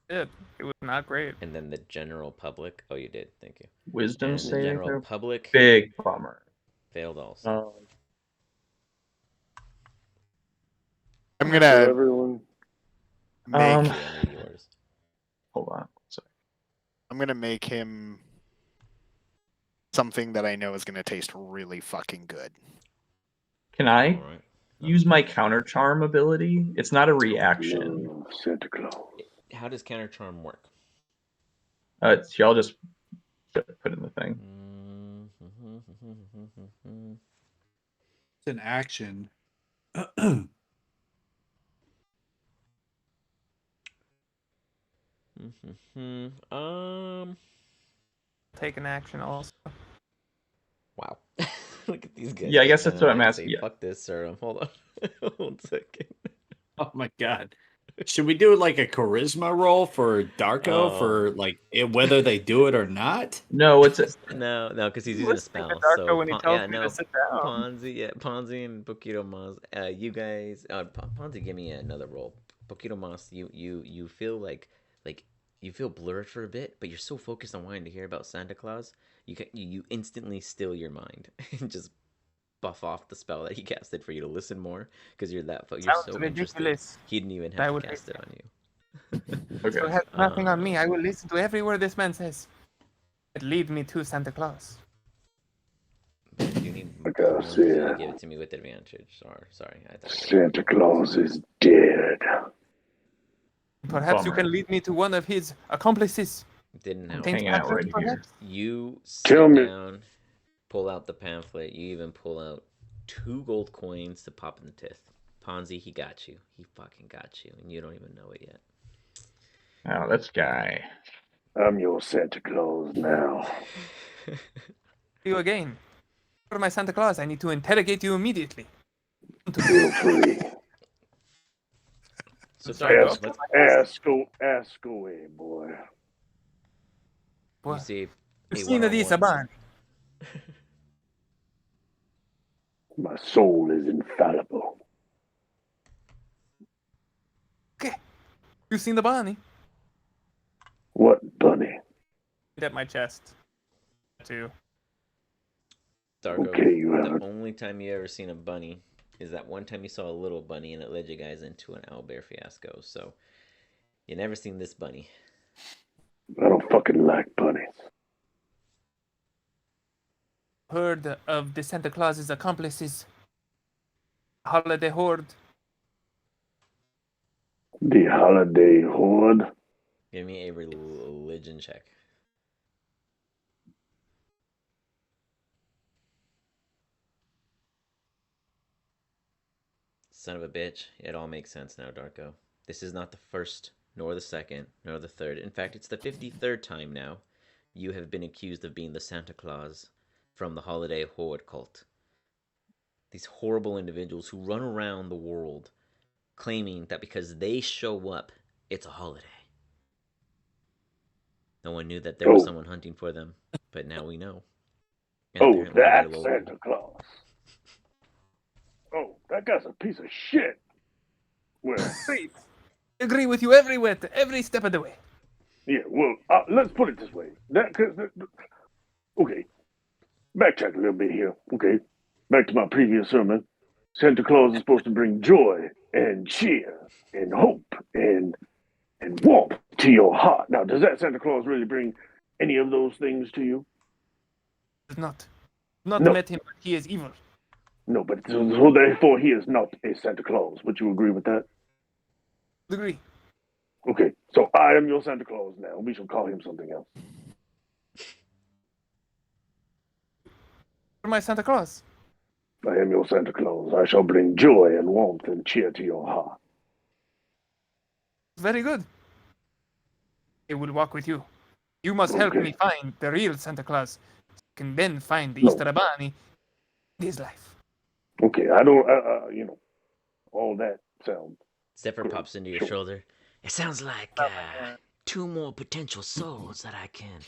It was not great. And then the general public. Oh, you did. Thank you. Wisdom And the saving general throw. public Big bummer. failed also. I'm So gonna everyone. make. Um, Okay, I need yours. Hold on. Sorry. I'm gonna make him something that I know is gonna taste really fucking good. Can I All right. use my counter charm ability? It's not a reaction. No, Santa Claus. How does counter charm work? Y'all just put in the thing. It's an action. Take an action also. Wow. Look at these guys. Yeah, I They guess that's kinda what I'm might asking. say, Yeah. fuck this, sir. Hold on. 1 second. Oh my god. Should we do like a charisma roll for Darko for like whether they do it or not? No, it's a, No, because he's using a Listening to spell. Darko So when he Pon- tells yeah, me no, to sit down. Ponzi and Poquito Mas. You guys, Ponzi, give me another roll. Poquito Mas, you feel like you feel blurred for a bit, but you're so focused on wanting to hear about Santa Claus, you instantly still your mind and just buff off the spell that he casted for you to listen more because you're Sounds so interested. ridiculous. He didn't even I have to would cast it on you. okay. So it has nothing on me. I will listen to every word this man says. It lead me to Santa Claus. But you need I gotta Ponzi see to it. give it to me with advantage. Sorry. I thought Santa Claus is dead. Perhaps you Bummer. can lead me to one of his accomplices. didn't help. Paint hanging out patterns, right here. perhaps? You Tell sit me- down, pull out the pamphlet. You even pull out 2 gold coins to pop in the teeth. Ponzi, he got you. He fucking got you, and you don't even know it yet. Oh, this guy. I'm your Santa Claus now. You again. For my Santa Claus, I need to interrogate you immediately. Feel free. So Sorry, Darko, go. Ask away, boy. you What? see a Christina di one-on-one. Saban. My soul is infallible. Okay. You seen the bunny? What bunny? At my chest. Too. Darko, Okay, you the haven't. only time you ever seen a bunny is that one time you saw a little bunny and it led you guys into an owlbear fiasco. So you never seen this bunny. I don't fucking like bunnies. Heard of the Santa Claus's accomplices. Holiday horde. The holiday horde. Give me a religion check. Son of a bitch. It all makes sense now, Darko. This is not the first, nor the second, nor the third. In fact, it's the 53rd time now you have been accused of being the Santa Claus from the Holiday Horde cult. These horrible individuals who run around the world claiming that because they show up, it's a holiday. No one knew that there was someone hunting for them, but now we know. And Oh, apparently they're that's local. Santa Claus. Oh, that guy's a piece of shit. Well, Great. I agree with you every step of the way. yeah, well, let's put it this way. Okay, backtrack a little bit here. Okay, back to my previous sermon. Santa Claus is supposed to bring joy and cheer and hope and warmth to your heart. Now, does that Santa Claus really bring any of those things to you? Does not. Not No. met him, but he is evil. No, but so therefore he is not a Santa Claus. Would you agree with that? Agree. Okay, so I am your Santa Claus now. We shall call him something else. For my Santa Claus. I am your Santa Claus. I shall bring joy and warmth and cheer to your heart. Very good. I will walk with you. You must help Okay. me find the real Santa Claus. So I can then find the No. Easter Bunny in his life. Okay, I don't, all that sounds. Zephyr Good. pops into your Sure. shoulder. It sounds like 2 more potential souls that I can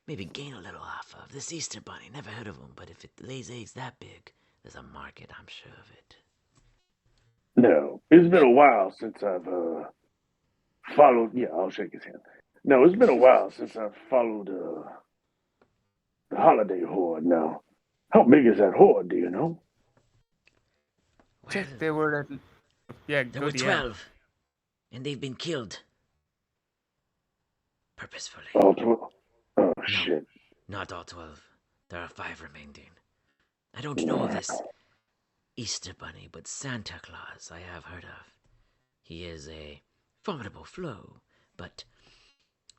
maybe gain a little off of. This Easter Bunny, never heard of him, but if it lays eggs that big, there's a market, I'm sure of it. No, it's been a while since I've followed. Yeah, I'll shake his hand. No, it's been a while since I've followed the holiday horde. Now, how big is that horde? Do you know? Check, Well, they were at... Yeah, there go were to 12, and they've been killed. Purposefully. Oh, oh shit. Not all 12. There are 5 remaining. I don't know this Easter Bunny, but Santa Claus I have heard of. He is a formidable foe, but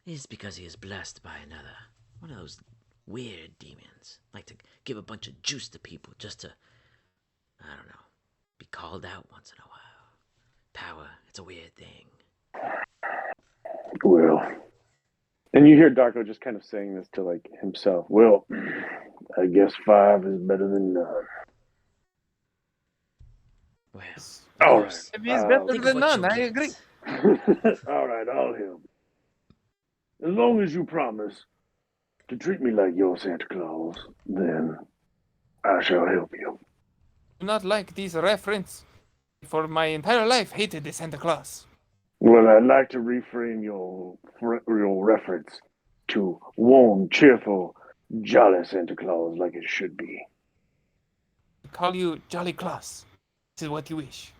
it is because he is blessed by another. One of those weird demons. Like to give a bunch of juice to people just to, I don't know, be called out once in a while. Power, it's a weird thing. Well, and you hear Darko just kind of saying this to like himself. Well, I guess 5 is better than none. Well, All of right. course. Maybe it's better Think of than what none. you'll I get. agree. All right, I'll help. As long as you promise to treat me like your Santa Claus, then I shall help you. Do not like this reference. For my entire life, hated the Santa Claus. Well, I'd like to reframe your reference to warm, cheerful, jolly Santa Claus like it should be. I call you Jolly Claus. This is what you wish.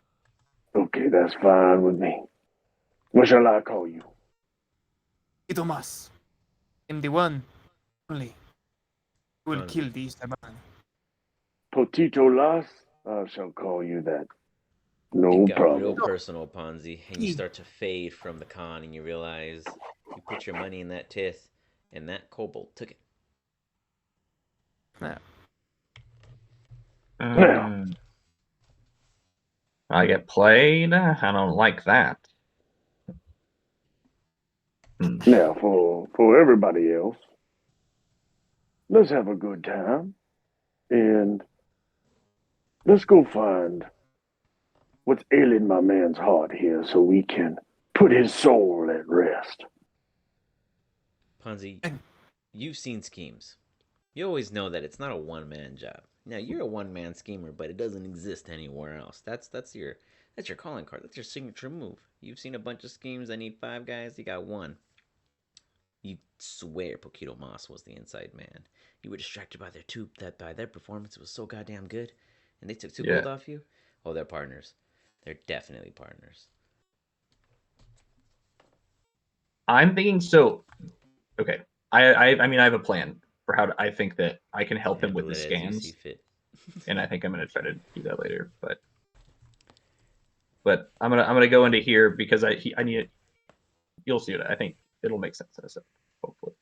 Okay, that's fine with me. What shall I call you? Itomas. I'm the one, only, who will Fonzie. kill the Easter Bunny. Potito Las? I shall call you that. No It got problem. real personal, Ponzi, and you start to fade from the con, and you realize you put your money in that tith, and that kobold took it. I get played. I don't like that. Now, for everybody else, let's have a good time, and let's go find what's ailing my man's heart here so we can put his soul at rest. Ponzi, you've seen schemes. You always know that it's not a one-man job. Now, you're a one-man schemer, but it doesn't exist anywhere else. That's your calling card. That's your signature move. You've seen a bunch of schemes that need 5 guys. You got 1. You swear Poquito Moss was the inside man. You were distracted by their performance was so goddamn good, and they took 2 gold off you. Oh, they're partners. They're definitely partners. I'm thinking so. Okay, I mean I have a plan for how I think that I can help him with the Handle it as you scans, see fit. and I think I'm gonna try to do that later. But I'm gonna go into here because I need it. You'll see it. I think it'll make sense in a second, hopefully.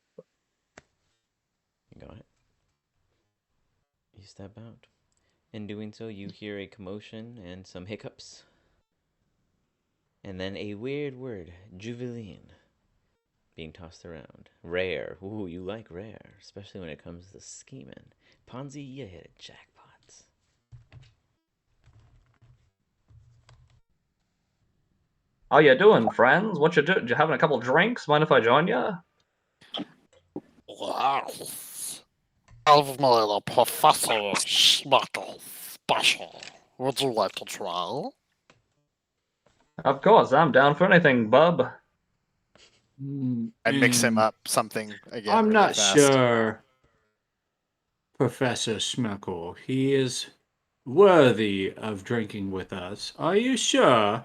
Go ahead. You step out. In doing so, you hear a commotion and some hiccups. And then a weird word, Juveline, being tossed around. Rare. Ooh, you like rare, especially when it comes to scheming. Ponzi, you hit a jackpot. How you doing, friends? What you doing? You having a couple drinks? Mind if I join you? Yes. I've made a Professor Schmuckle special. Would you like to try? Of course, I'm down for anything, bub. I'd mix him Mm, up something again. I'm really not fast. sure, Professor Schmuckle. He is worthy of drinking with us. Are you sure?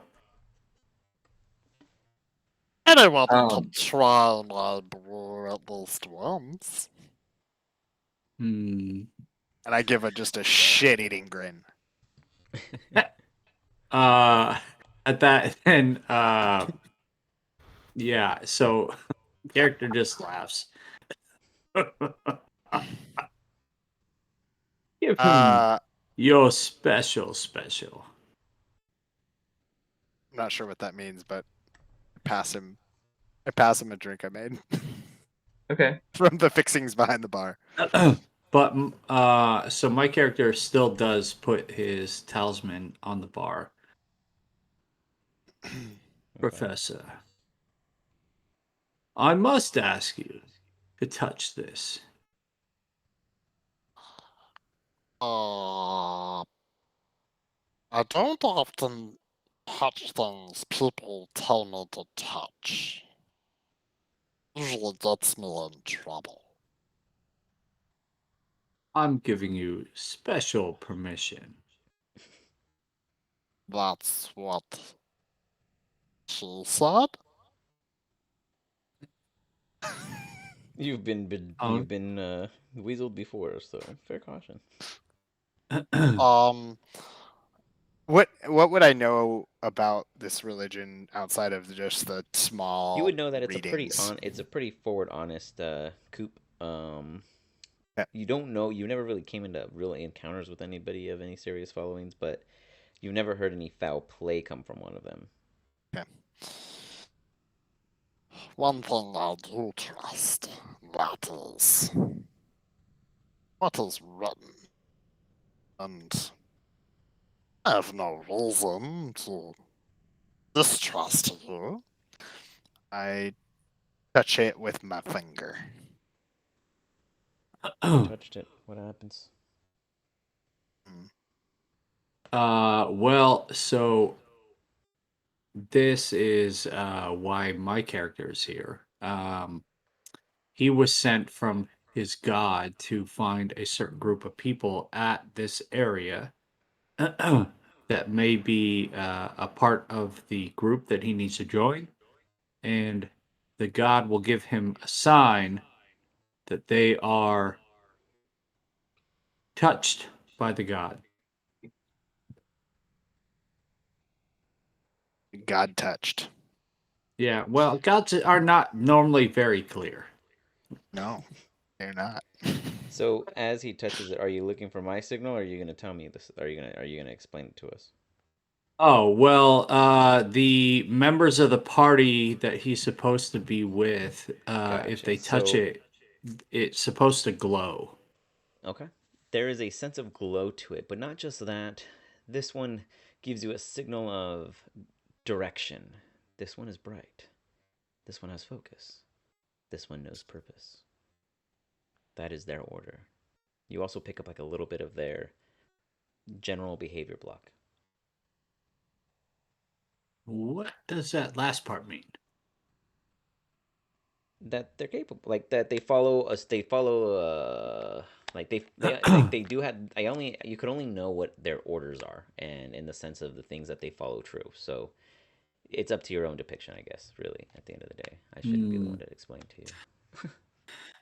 Anyone Um, can try my brew at least once. Hmm. And I give just a shit-eating grin. At that, and yeah. So, character just laughs. Give him I'm your special. not sure what that means, but I pass him a drink I made okay. from the fixings behind the bar. But so my character still does put his talisman on the bar. Professor, I must ask you to touch this. I don't often touch things people tell me to touch. Usually gets me in trouble. I'm giving you special permission. That's what she said. You've been weaseled before, so fair caution. Um, What would I know about this religion outside of just the small You would know that readings? it's a pretty forward, honest coop. Yeah. You don't know. You never really came into real encounters with anybody of any serious followings, but you've never heard any foul play come from one of them. Okay. one thing I do trust, that is what is written. And I have no reason to distrust you. I touch it with my finger. You touched it. What happens? Well, so this is why my character is here. He was sent from his god to find a certain group of people at this area that may be a part of the group that he needs to join, and the god will give him a sign that they are touched by the god. God touched. Yeah, well, gods are not normally very clear. No, they're not. So as he touches it, are you looking for my signal, or are you gonna tell me this? Are you gonna explain it to us? Oh, well, the members of the party that he's supposed to be with, if Gotcha. they touch So- it, it's supposed to glow. Okay. There is a sense of glow to it, but not just that. This one gives you a signal of direction. This one is bright. This one has focus. This one knows purpose. That is their order. You also pick up like a little bit of their general behavior block. What does that last part mean? That they're capable, like that they follow us. They follow, they do have. You could only know what their orders are, and in the sense of the things that they follow true. So it's up to your own depiction, I guess. Really, at the end of the day, I shouldn't be the one to explain to you.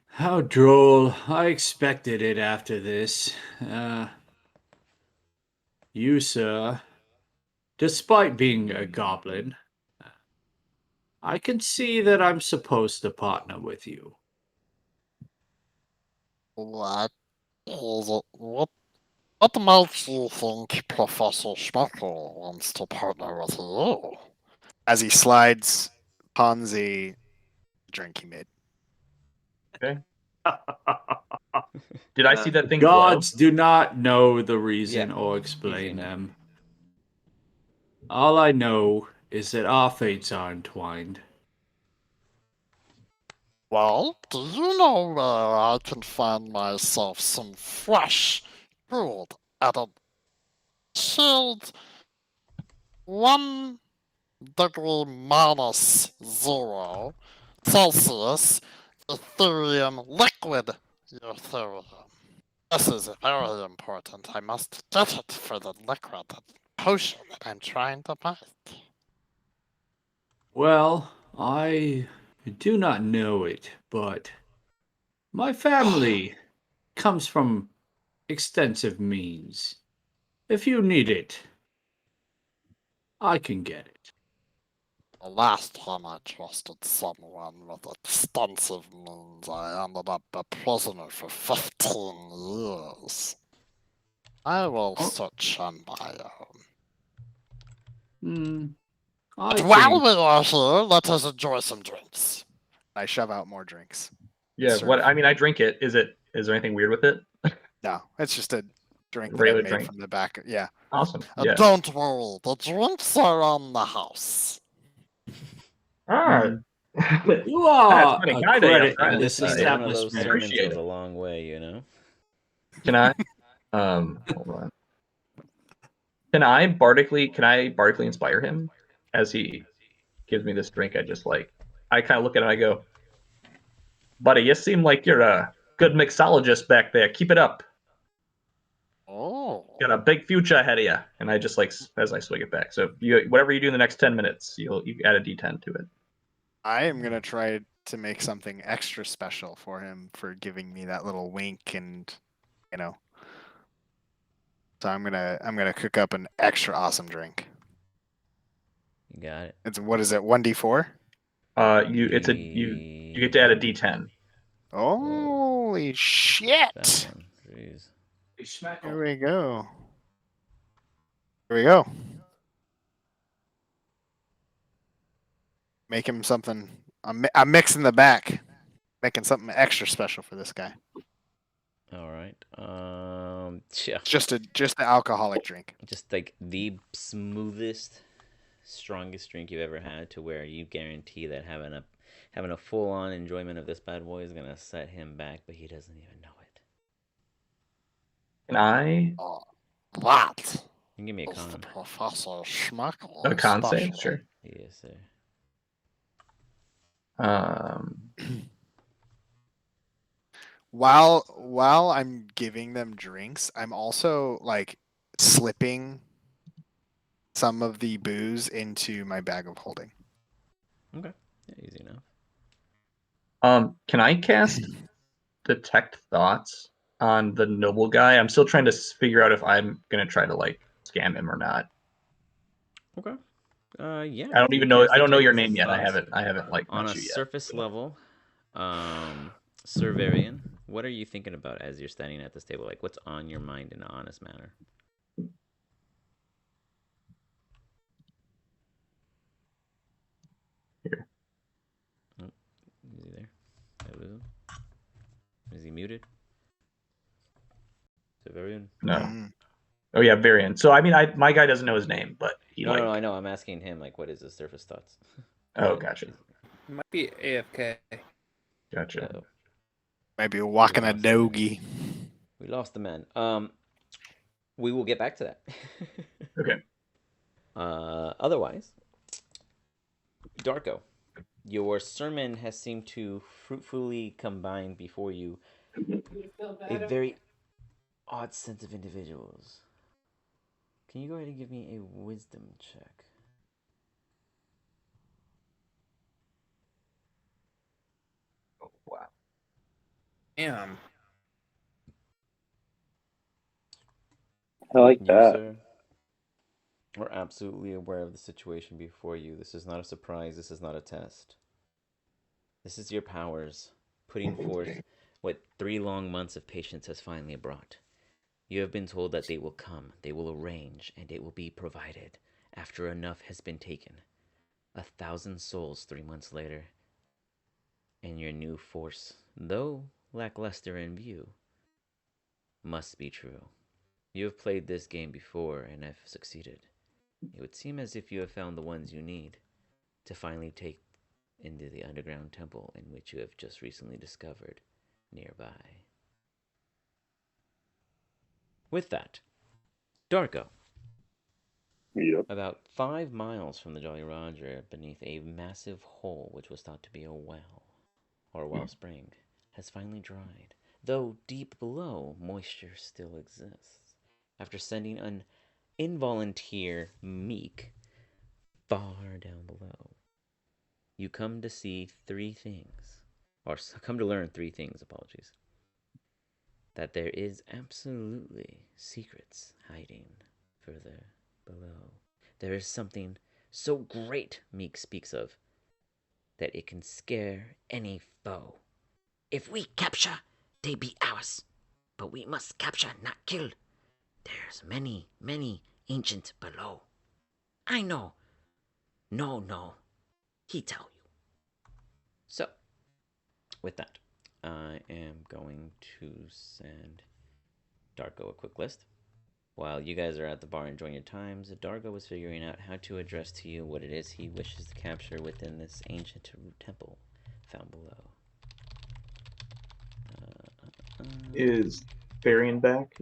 How droll. I expected it after this. You, sir, despite being a goblin, I can see that I'm supposed to partner with you. What is it? What makes you think Professor Schmuckle wants to partner with you? As he slides Ponzi drink he made. Okay. Did I see that thing glow? Gods do not know the reason Yeah, or easy explain enough. them. All I know is that our fates are entwined. Well, do you know where I can find myself some fresh food at a chilled 1 degree minus 0 Celsius Ethereum liquid Ethereum? This is very important. I must get it for the liquid potion that I'm trying to make. Well, I do not know it, but my family comes from extensive means. If you need it, I can get it. The last time I trusted someone with extensive means, I ended up a prisoner for 15 years. I will search on my own. I But while think we are here, let us enjoy some drinks. I shove out more drinks. Yeah. Serve. What I mean, I drink it. Is there anything weird with it? No, it's just a drink that I Regular made drink. from the back. Yeah. Awesome. Yeah. Don't worry, the drinks are on the house. All right. you That's are pretty a kind of you, credit in friend. this Listening to one of those establishment. sermons Appreciate goes it. a long way, you know? Can I? Hold on. Can I bardically inspire him as he gives me this drink? I kind of look at it and I go, buddy, you seem like you're a good mixologist back there. Keep it up. Oh. Got a big future ahead of you. And I just as I swig it back. So whatever you do in the next 10 minutes, you add a D10 to it. I am gonna try to make something extra special for him for giving me that little wink, and you know. So I'm gonna cook up an extra awesome drink. You got it. It's what is it? 1d4? You get to add a D10. Holy That shit! one. Jeez. Here we go. Here we go. Make him something. I'm mixing the back, making something extra special for this guy. All right. Yeah. Just an alcoholic drink. Just like the smoothest, strongest drink you've ever had, to where you guarantee that having a full on enjoyment of this bad boy is gonna set him back, but he doesn't even know it. Can I? That You can give me a is the con. Professor Schmuckle. A con special. save? Sure. Yes, sir. While I'm giving them drinks, I'm also like slipping some of the booze into my bag of holding. Okay. Yeah, easy enough. Can I cast detect thoughts on the noble guy? I'm still trying to figure out if I'm gonna try to scam him or not. Okay. Yeah. I don't you even can know. cast I don't know your detect name yet. I thoughts. haven't On met a you yet. surface level, Servarian, what are you thinking about as you're standing at this table? Like, what's on your mind in an honest manner? Here. Oh, is he there? Hello? Is he muted? Servarian? No. Mhm. Oh yeah, Varian. So I mean, my guy doesn't know his name, but he No, I know. I'm asking him, like, what is his surface thoughts? Oh, gotcha. Might be AFK. Gotcha. Uh-oh. Might be walking a lost the man. doggy. We lost the man. We will get back to that. Okay. Otherwise, Darko, your sermon has seemed to fruitfully combine before you a very odd sense of individuals. Can you go ahead and give me a wisdom check? Oh, wow. Damn. I like You, that. sir, are absolutely aware of the situation before you. This is not a surprise. This is not a test. This is your powers putting forth what 3 long months of patience has finally brought. You have been told that they will come, they will arrange, and it will be provided after enough has been taken. 1,000 souls 3 months later, and your new force, though lackluster in view, must be true. You have played this game before and have succeeded. It would seem as if you have found the ones you need to finally take into the underground temple in which you have just recently discovered nearby. With that, Darko, Yep. about 5 miles from the Jolly Roger, beneath a massive hole which was thought to be a well, or wellspring, has finally dried, though deep below, moisture still exists. After sending an involunteer Meek far down below, you come to see 3 things, or come to learn 3 things, apologies. That there is absolutely secrets hiding further below. There is something so great, Meek speaks of, that it can scare any foe. If we capture, they be ours. But we must capture, not kill. There's many, many ancient below. I know. No. He tell you. So, with that, I am going to send Darko a quick list. While you guys are at the bar enjoying your times, Dargo was figuring out how to address to you what it is he wishes to capture within this ancient temple found below. Is Varian back?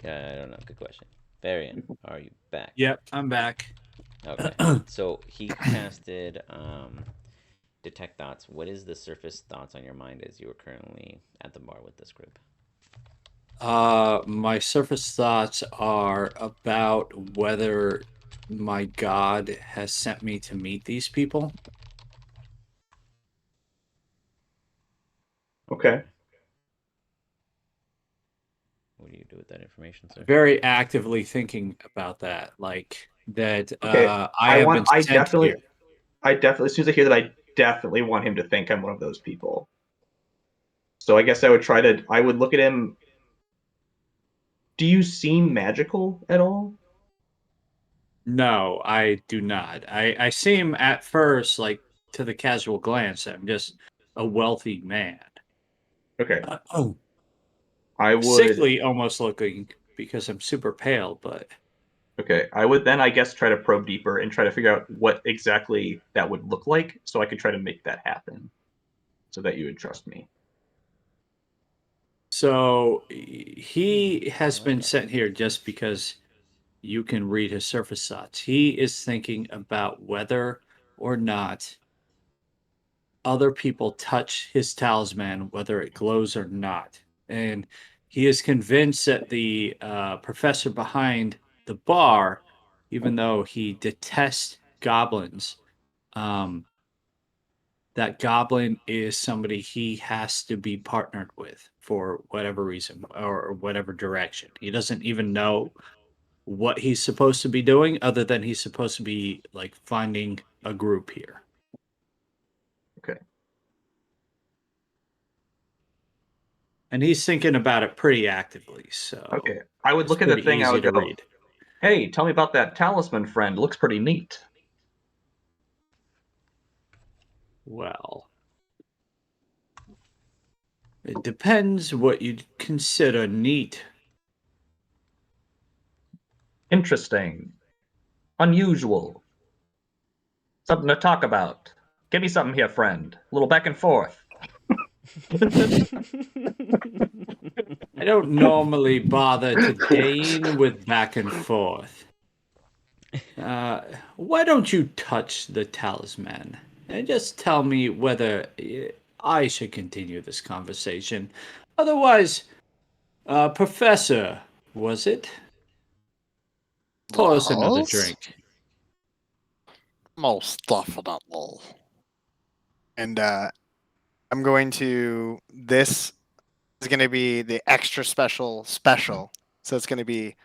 Yeah, I don't know. Good question. Varian, are you back? Yep, I'm back. Okay. So he casted Detect Thoughts. What is the surface thoughts on your mind as you are currently at the bar with this group? My surface thoughts are about whether my God has sent me to meet these people. Okay. What do you do with that information, sir? Very actively thinking about that, like that. Okay. I have been sent here. As soon as I hear that, I definitely want him to think I'm one of those people. So I guess I would look at him. Do you seem magical at all? No, I do not. I seem at first, like to the casual glance, I'm just a wealthy man. Okay. Oh, I would. sickly almost looking because I'm super pale, but Okay. I would then, I guess, try to probe deeper and try to figure out what exactly that would look like so I could try to make that happen so that you would trust me. so he has been sent here just because you can read his surface thoughts. He is thinking about whether or not other people touch his talisman, whether it glows or not. And he is convinced that the professor behind the bar, even though he detests goblins, that goblin is somebody he has to be partnered with for whatever reason or whatever direction. He doesn't even know what he's supposed to be doing other than he's supposed to be like finding a group here. Okay. And he's thinking about it pretty actively, so Okay. I would it's look at the pretty thing. I easy would to go, read. "Hey, tell me about that talisman friend. Looks pretty neat." Well, it depends what you'd consider neat. Interesting. Unusual. Something to talk about. Give me something here, friend. A little back and forth. I don't normally bother to deign with back and forth. Why don't you touch the talisman and just tell me whether I should continue this conversation? Otherwise, Professor, was it? Pour us another Yes, drink. most definitely. And I'm going to. This is going to be the extra special. So it's going to be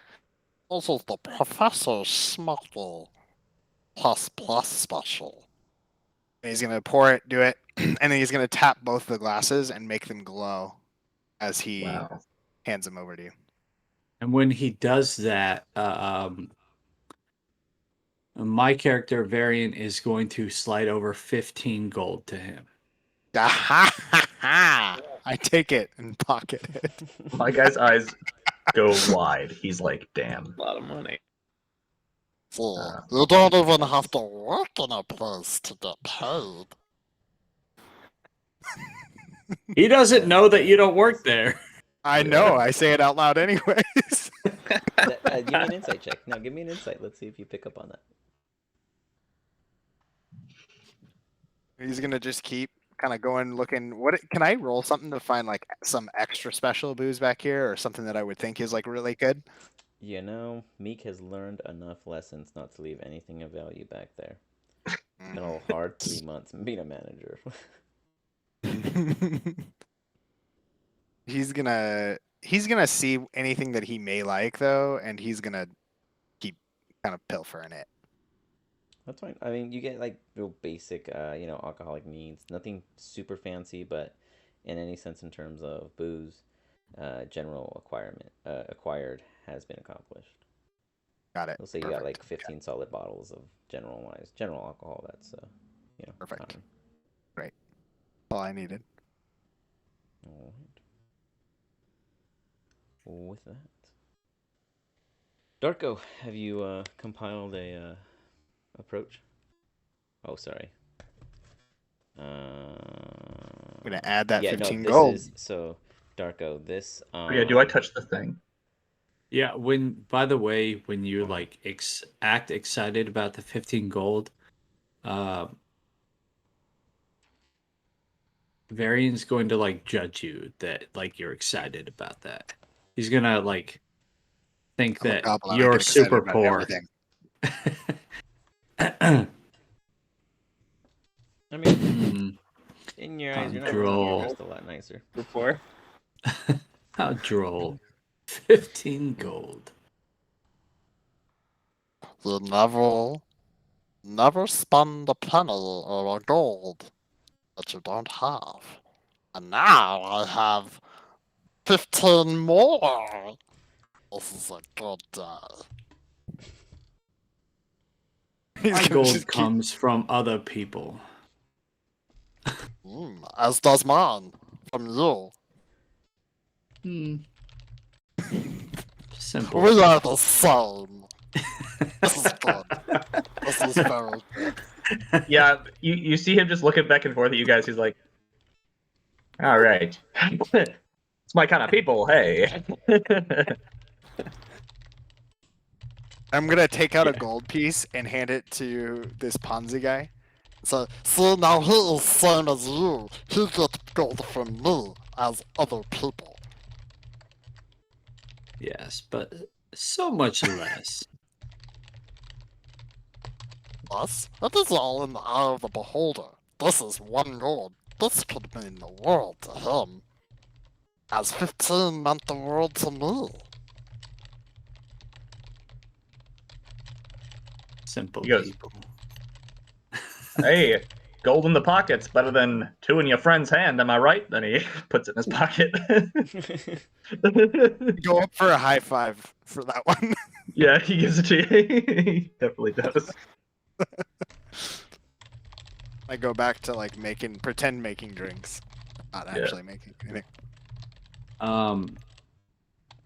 This is the Professor Smuttle plus special. and he's going to pour it, do it, and then he's going to tap both the glasses and make them glow as he Wow. hands them over to you. And when he does that, my character Variant is going to slide over 15 gold to him. I take it and pocket it. My guy's eyes go wide. He's like, "Damn." A lot of money. So you don't even have to work in a place to get paid. He doesn't know that you don't work there. I know. I say it out loud anyways. Give me an insight check. No, give me an insight. Let's see if you pick up on that. He's gonna just keep kind of going, looking. What can I roll something to find like some extra special booze back here, or something that I would think is like really good? You know, Meek has learned enough lessons not to leave anything of value back there. It's been a hard 3 months being a manager. He's gonna see anything that he may like though, and he's gonna keep kind of pilfering it. That's fine. I mean, you get like real basic, alcoholic needs. Nothing super fancy, but in any sense, in terms of booze, general acquired has been accomplished. Got it. Let's say you got like 15 solid bottles of general alcohol. That's Perfect. common. Great. All I needed. All right. With that, Darko, have you compiled a approach? Oh, sorry. I'm gonna add that 15 this gold. So, Darko, this. Yeah, do I touch the thing? Yeah, by the way, when you like act excited about the 15 gold, Varian's going to like judge you that like you're excited about that. He's gonna like think I'm a that goblin, I you're get excited super about poor. everything. I mean, in your eyes, you're not wrong. You're Droll. dressed a lot nicer. Before. How droll. 15 gold. You never spend a penny or a gold that you don't have. And now I have 15 more. This is a good day. My gold comes from other people. As does mine from you. Simple. We are the same. This is good. This is very good. Yeah, you see him just looking back and forth at you guys. He's like, all right. It's my kind of people, hey. I'm gonna take out a gold piece and hand it to this Ponzi guy. So, see, now he is same as you. He gets gold from me as other people. Yes, but so much less. Thus, it is all in the eye of the beholder. This is 1 gold. This could mean the world to him, as 15 meant the world to me. Simple He goes, people. hey, gold in the pocket's better than 2 in your friend's hand, am I right? Then he puts it in his pocket. Go up for a high five for that one. Yeah, he gives it to you. He definitely does. I go back to like pretend making drinks, not actually making anything.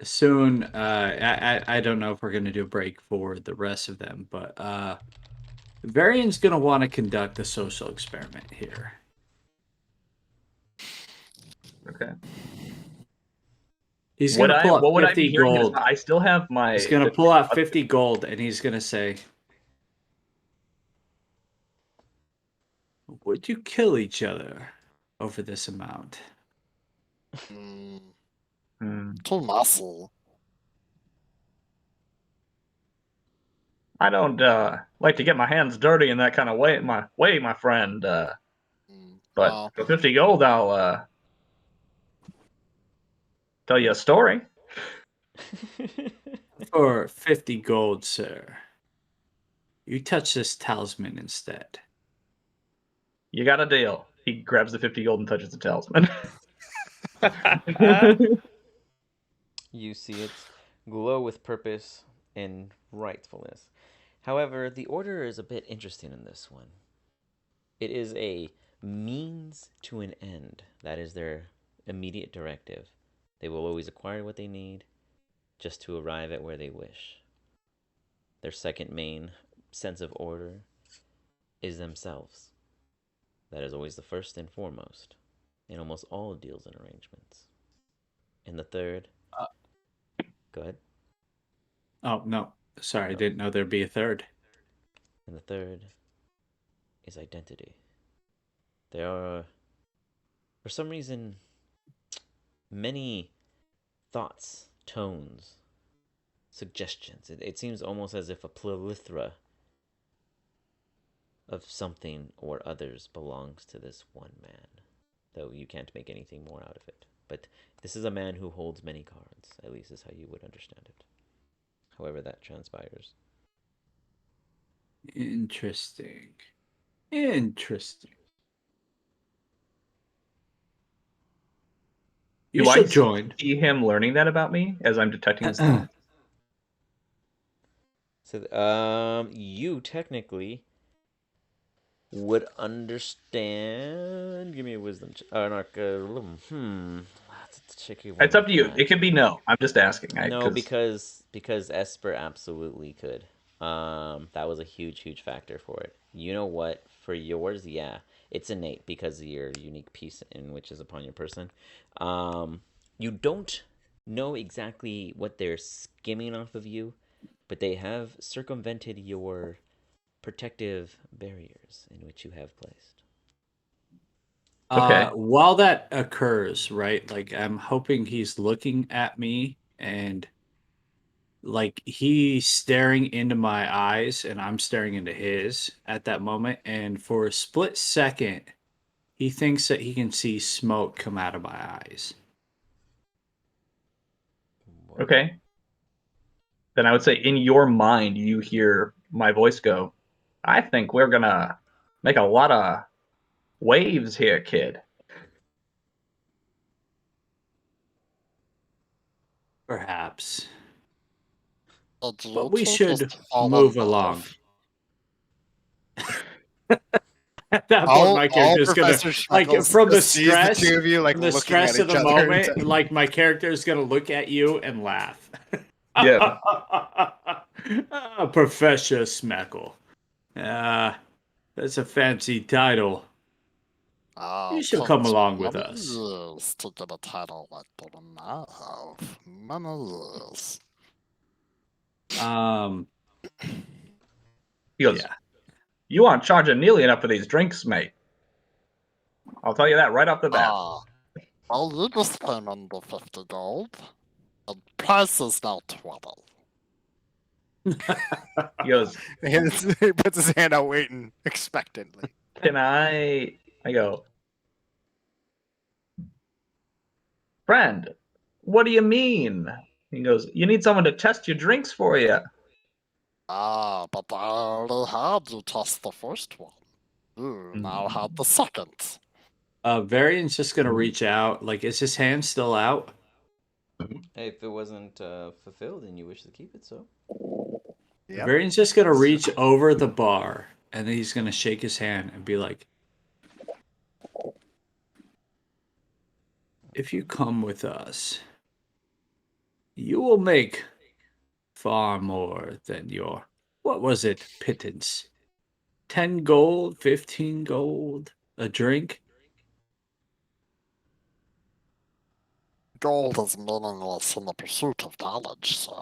Soon, I don't know if we're gonna do a break for the rest of them, but Varian's gonna want to conduct a social experiment here. Okay. He's gonna pull out what would I 50 be hearing? gold. I still have my. He's gonna pull out 50 gold, and he's gonna say, "Would you kill each other over this amount?" Too muscle. I don't like to get my hands dirty in that kind of way, my friend. But Well, for 50 gold, I'll tell you a story. For 50 gold, sir, you touch this talisman instead. You got a deal. He grabs the 50 gold and touches the talisman. You see it glow with purpose and rightfulness. However, the order is a bit interesting in this one. It is a means to an end. That is their immediate directive. They will always acquire what they need just to arrive at where they wish. their second main sense of order is themselves. That is always the first and foremost in almost all deals and arrangements. And the third, go ahead. Oh, no. Sorry, I didn't know there'd be a third. And the third is identity. There are, for some reason, many thoughts, tones, suggestions. It seems almost as if a plethora of something or others belongs to this one man, though you can't make anything more out of it. But this is a man who holds many cards, at least is how you would understand it. However that transpires. Interesting. You Do I should join. see him learning that about me as I'm detecting his thoughts? So, you technically would understand. Give me a wisdom. That's a tricky one. It's up to you. That. It could be no. I'm just asking. No, because Esper absolutely could. That was a huge factor for it. You know what? For yours, yeah, it's innate because of your unique piece in which is upon your person. You don't know exactly what they're skimming off of you, but they have circumvented your protective barriers in which you have placed. Okay. While that occurs, right? Like I'm hoping he's looking at me and like he's staring into my eyes and I'm staring into his at that moment. And for a split second, he thinks that he can see smoke come out of my eyes. Okay. Then I would say in your mind, you hear my voice go, I think we're going to make a lot of waves here, kid. Perhaps. But But we should move along. At that point, my character's gonna like from the stress, the two of you, like, from the looking stress at of the each other moment, and- like my character is gonna look at you and laugh. Yeah. Professor Smeckle. That's a fancy title. You should come along with us. Years to get a title like the one I have. Many years. He goes, Yeah. You aren't charging nearly enough for these drinks, mate. I'll tell you that right off the bat. Well, you just came in the 50 gold. The price is now 20. He goes, he puts his hand out, waiting expectantly. Can I go, friend, what do you mean? He goes, you need someone to test your drinks for you. But I already had you test the first one. You now have the second. Varian's just gonna reach out. Like, is his hand still out? Hey, if it wasn't fulfilled and you wish to keep it, so. Yep. Varian's just gonna reach over the bar and then he's gonna shake his hand and be like, if you come with us, you will make far more than your, what was it, pittance? 10 gold, 15 gold, a drink? Gold is meaningless in the pursuit of knowledge, sir.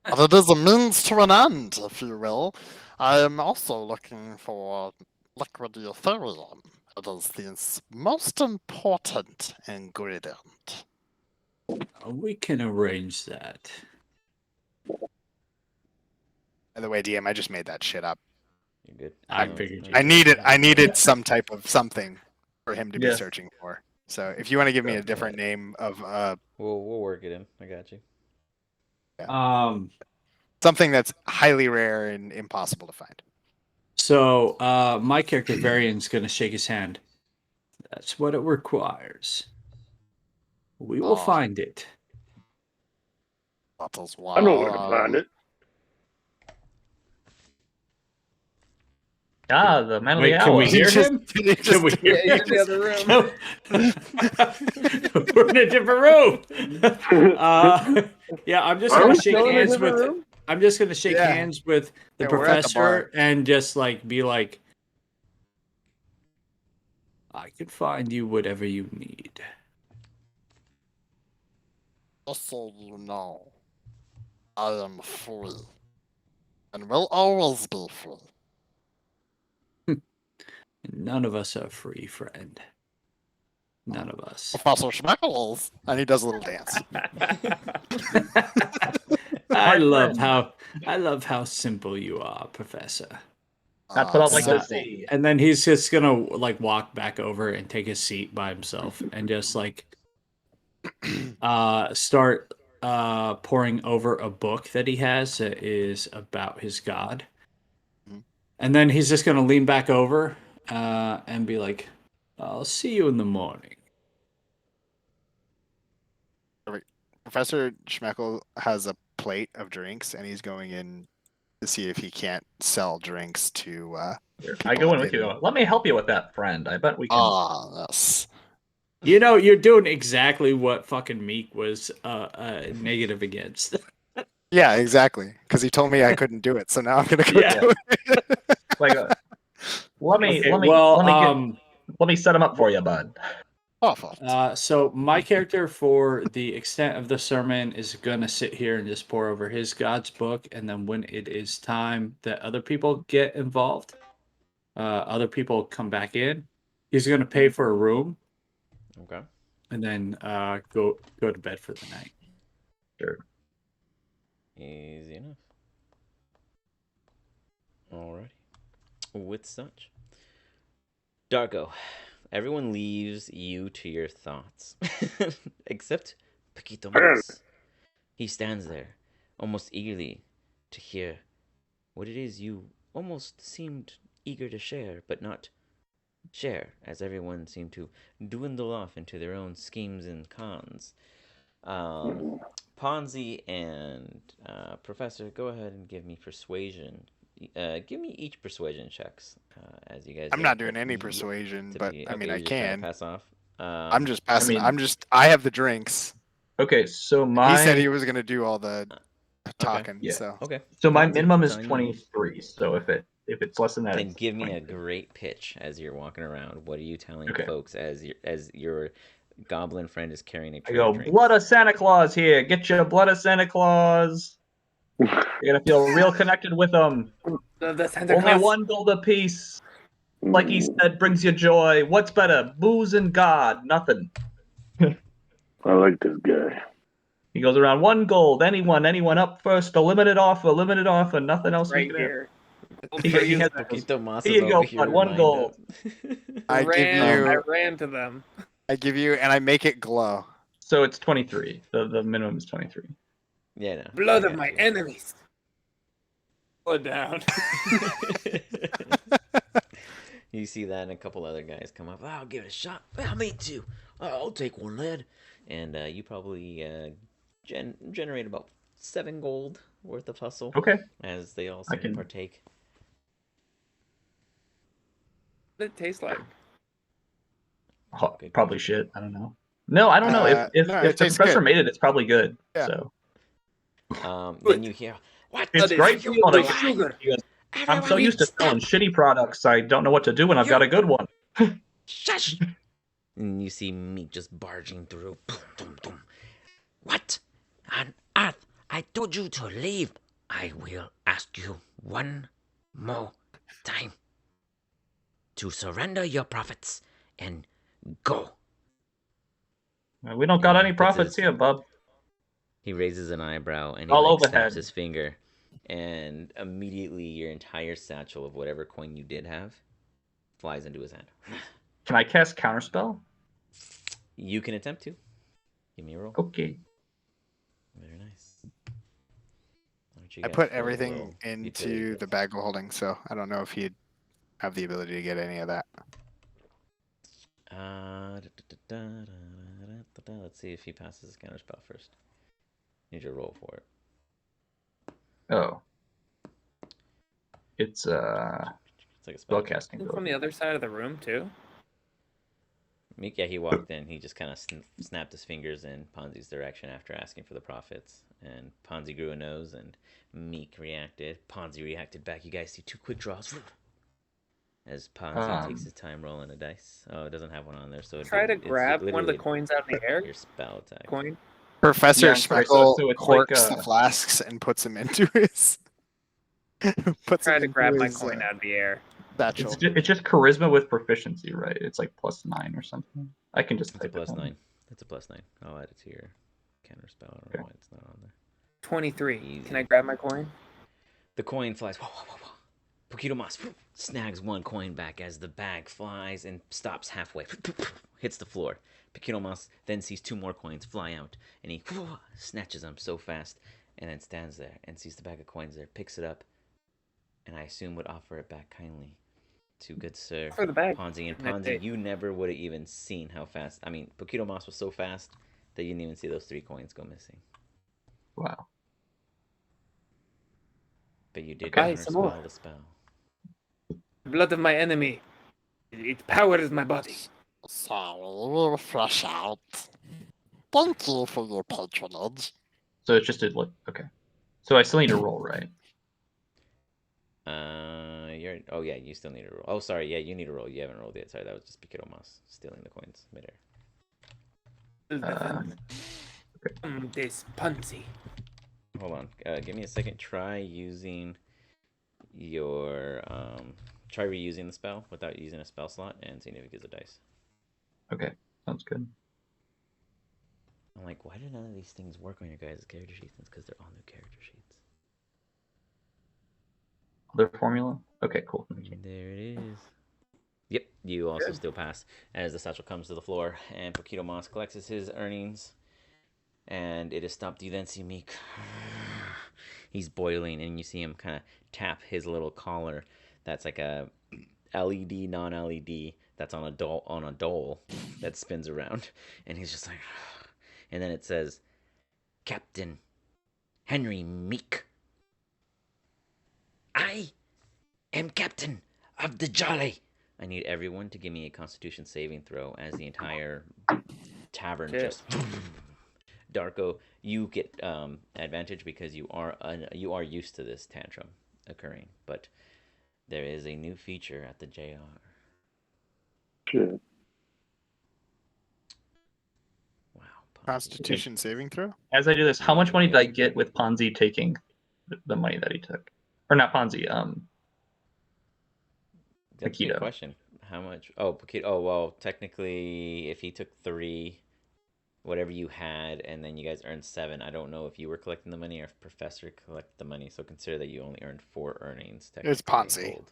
But it is a means to an end, if you will. I am also looking for liquid Ethereum. It is the most important ingredient. We can arrange that. By the way, DM, I just made that shit up. You're good. I figured you I needed some type of something for him to be Yes. searching for. So if you want to give me a different name of We'll work it in. I got you. something that's highly rare and impossible to find. So, my character Varian's gonna shake his hand. That's what it requires. We will find it. That is why I know where to find it. Ah, the man of Wait, the can hour. we hear him? Can we hear Yeah, he's in the other room. We're in a different room. Yeah, I'm just Are gonna we shake still in a hands different with. room? shake Yeah. hands with the Yeah, we're at the professor bar. and just like be like, I can find you whatever you need. Just so you know, I am free. And will always be free. None of us are free, friend. None of us. Professor Schmeckles. And he does a little dance. I My love how simple you are, Professor. That's what I'd like to Uh, see. And then he's just gonna like walk back over and take his seat by himself and just like start poring over a book that he has that is about his god. Mhm. And then he's just gonna lean back over and be like, I'll see you in the morning. Professor Schmeckle has a plate of drinks, and he's going in to see if he can't sell drinks to. Here, people I go in that with you. didn't- Let me help you with that, friend. I bet we can. Yes. You know, you're doing exactly what fucking Meek was negative against. Yeah, exactly. Because he told me I couldn't do it, so now I'm gonna go Yeah. do it. Like, let me Okay, let me set him up for you, bud. Awful. So my character, for the extent of the sermon, is gonna sit here and just pour over his God's book, and then when it is time that other people get involved, other people come back in. He's gonna pay for a room Okay. and then go to bed for the night. Sure. Easy enough. Alrighty. With such, Darko, everyone leaves you to your thoughts, except Paquito Mas. He stands there, almost eagerly to hear what it is you almost seemed eager to share, but not share, as everyone seemed to dwindle off into their own schemes and cons. Ponzi and Professor, go ahead and give me persuasion. Give me each persuasion checks as you guys. I'm not doing any persuasion, but I mean, I you're just trying to can. pass off. I'm just passing. I mean- I have the drinks. Okay, so He said he was gonna do all the talking. Yeah. So Okay. So my Ponzi, minimum is it's on you. 23. So if it's less than that, Then it's give me a 23. great pitch as you're walking around. What are you telling Okay. folks as your goblin friend is carrying a I tray go, of drinks? blood of Santa Claus here. Get your blood of Santa Claus. You're gonna feel real connected with them. The Santa Only Claus. one gold apiece. Like he said, brings you joy. What's better, booze and God? Nothing. I like this guy. He goes around 1 gold. Anyone up first. A limited offer. Nothing else. Right you can have. here. He has Poquito Mas Here is you go, over here bud, 1 lined gold. up. I I ran to them. and I make it glow. So it's 23. The minimum is 23. Yeah, no. Blood I of got my you. enemies. Blood down. You see that, and a couple other guys come up. I'll give it a shot. Well, me too. I'll take one lead. And you probably generate about 7 gold worth of hustle. Okay. As they all start to partake. What did it taste like? Oh, probably shit. I don't know. No, I don't know. If No, if it the tastes professor good. made it, it's probably good. Yeah. So Then you hear, what? it's That is great. filled Hold on, with sugar. he goes, I'm so Everyone used to selling shitty products. I don't know what to do when I've got a good one. Shush! And you see me just barging through. Boom, boom, boom. What on earth? I told you to leave. I will ask you one more time to surrender your profits and go. We don't got And any he puts profits his- here, bub. He raises an eyebrow and he All snaps overhead. his finger, and immediately your entire satchel of whatever coin you did have flies into his hand. Can I cast counterspell? You can attempt to. Give me a roll. Okay. Very nice. Why don't you I guys put roll everything utility into the checks? bag of holding, so I don't know if he'd have the ability to get any of that. Let's see if he passes his counterspell first. Need your roll for it. Oh. It's It's like a spell casting From ability. the other side of the room too. Meek, yeah, he walked in. He just kind of snapped his fingers in Ponzi's direction after asking for the profits. And Ponzi grew a nose, and Meek reacted. Ponzi reacted back. You guys see 2 quick draws. As Ponzi takes his time rolling a dice. Oh, it doesn't have one on there, so Try to grab one of the coins out of the air. Your spell attack. Coin. Professor Yeah, I'm sorry, Speckle so it's corks like, the flasks and puts them into his. Try to grab my coin out of the air. Satchel. It's just charisma with proficiency, right? It's like +9 or something. I can just It's a type it in. +9. It's a +9. I'll add it to your counter spell. I don't know why it's not on there. 23. Easy. Can I grab my coin? The coin flies. Whoa, whoa, whoa, whoa. Pokito Moss snags 1 coin back as the bag flies and stops halfway. Hits the floor. Pokito Moss then sees 2 more coins fly out, and he snatches them so fast, and then stands there and sees the bag of coins there, picks it up, and I assume would offer it back kindly to good sir For the bag. Ponzi. And Ponzi, you never would have even seen how fast. I mean, Pokito Moss was so fast that you didn't even see those 3 coins go missing. Wow. But you did Okay, some more. counterspell the spell. Blood of my enemy. It powers my body. So we will flush out. Thank you for your patronage. So it's just a look. Okay. So I still need to roll, right? Oh yeah, you still need to roll. Oh, sorry, yeah, you need to roll. You haven't rolled yet. Sorry, that was just Pokito Moss stealing the coins midair. This Ponzi. Hold on, give me a second. Try using your try reusing the spell without using a spell slot and seeing if it gives a dice. Okay, sounds good. I'm like, why do none of these things work on your guys' character sheets? It's because they're on their character sheets. Other formula? Okay, cool. There it is. Yep, you also still pass as the satchel comes to the floor and Pokito Moss collects his earnings and it is stopped. You then see Meek. He's boiling and you see him kind of tap his little collar that's like a LED, non-LED that's on a dole that spins around. And he's just like, and then it says, Captain Henry Meek. I am captain of the Jolly. I need everyone to give me a Constitution saving throw as the entire tavern just. Darko, you get advantage because you are used to this tantrum occurring, but there is a new feature at the JR. Shit. Wow. Constitution saving throw? As I do this, how much money did I get with Ponzi taking the money that he took? Or not Ponzi, That's a good Pokito. question. How much? Oh, Pokito. Oh, well, technically, if he took 3, whatever you had, and then you guys earned 7, I don't know if you were collecting the money or if Professor collected the money. So consider that you only earned 4 earnings. It's Ponzi. Gold.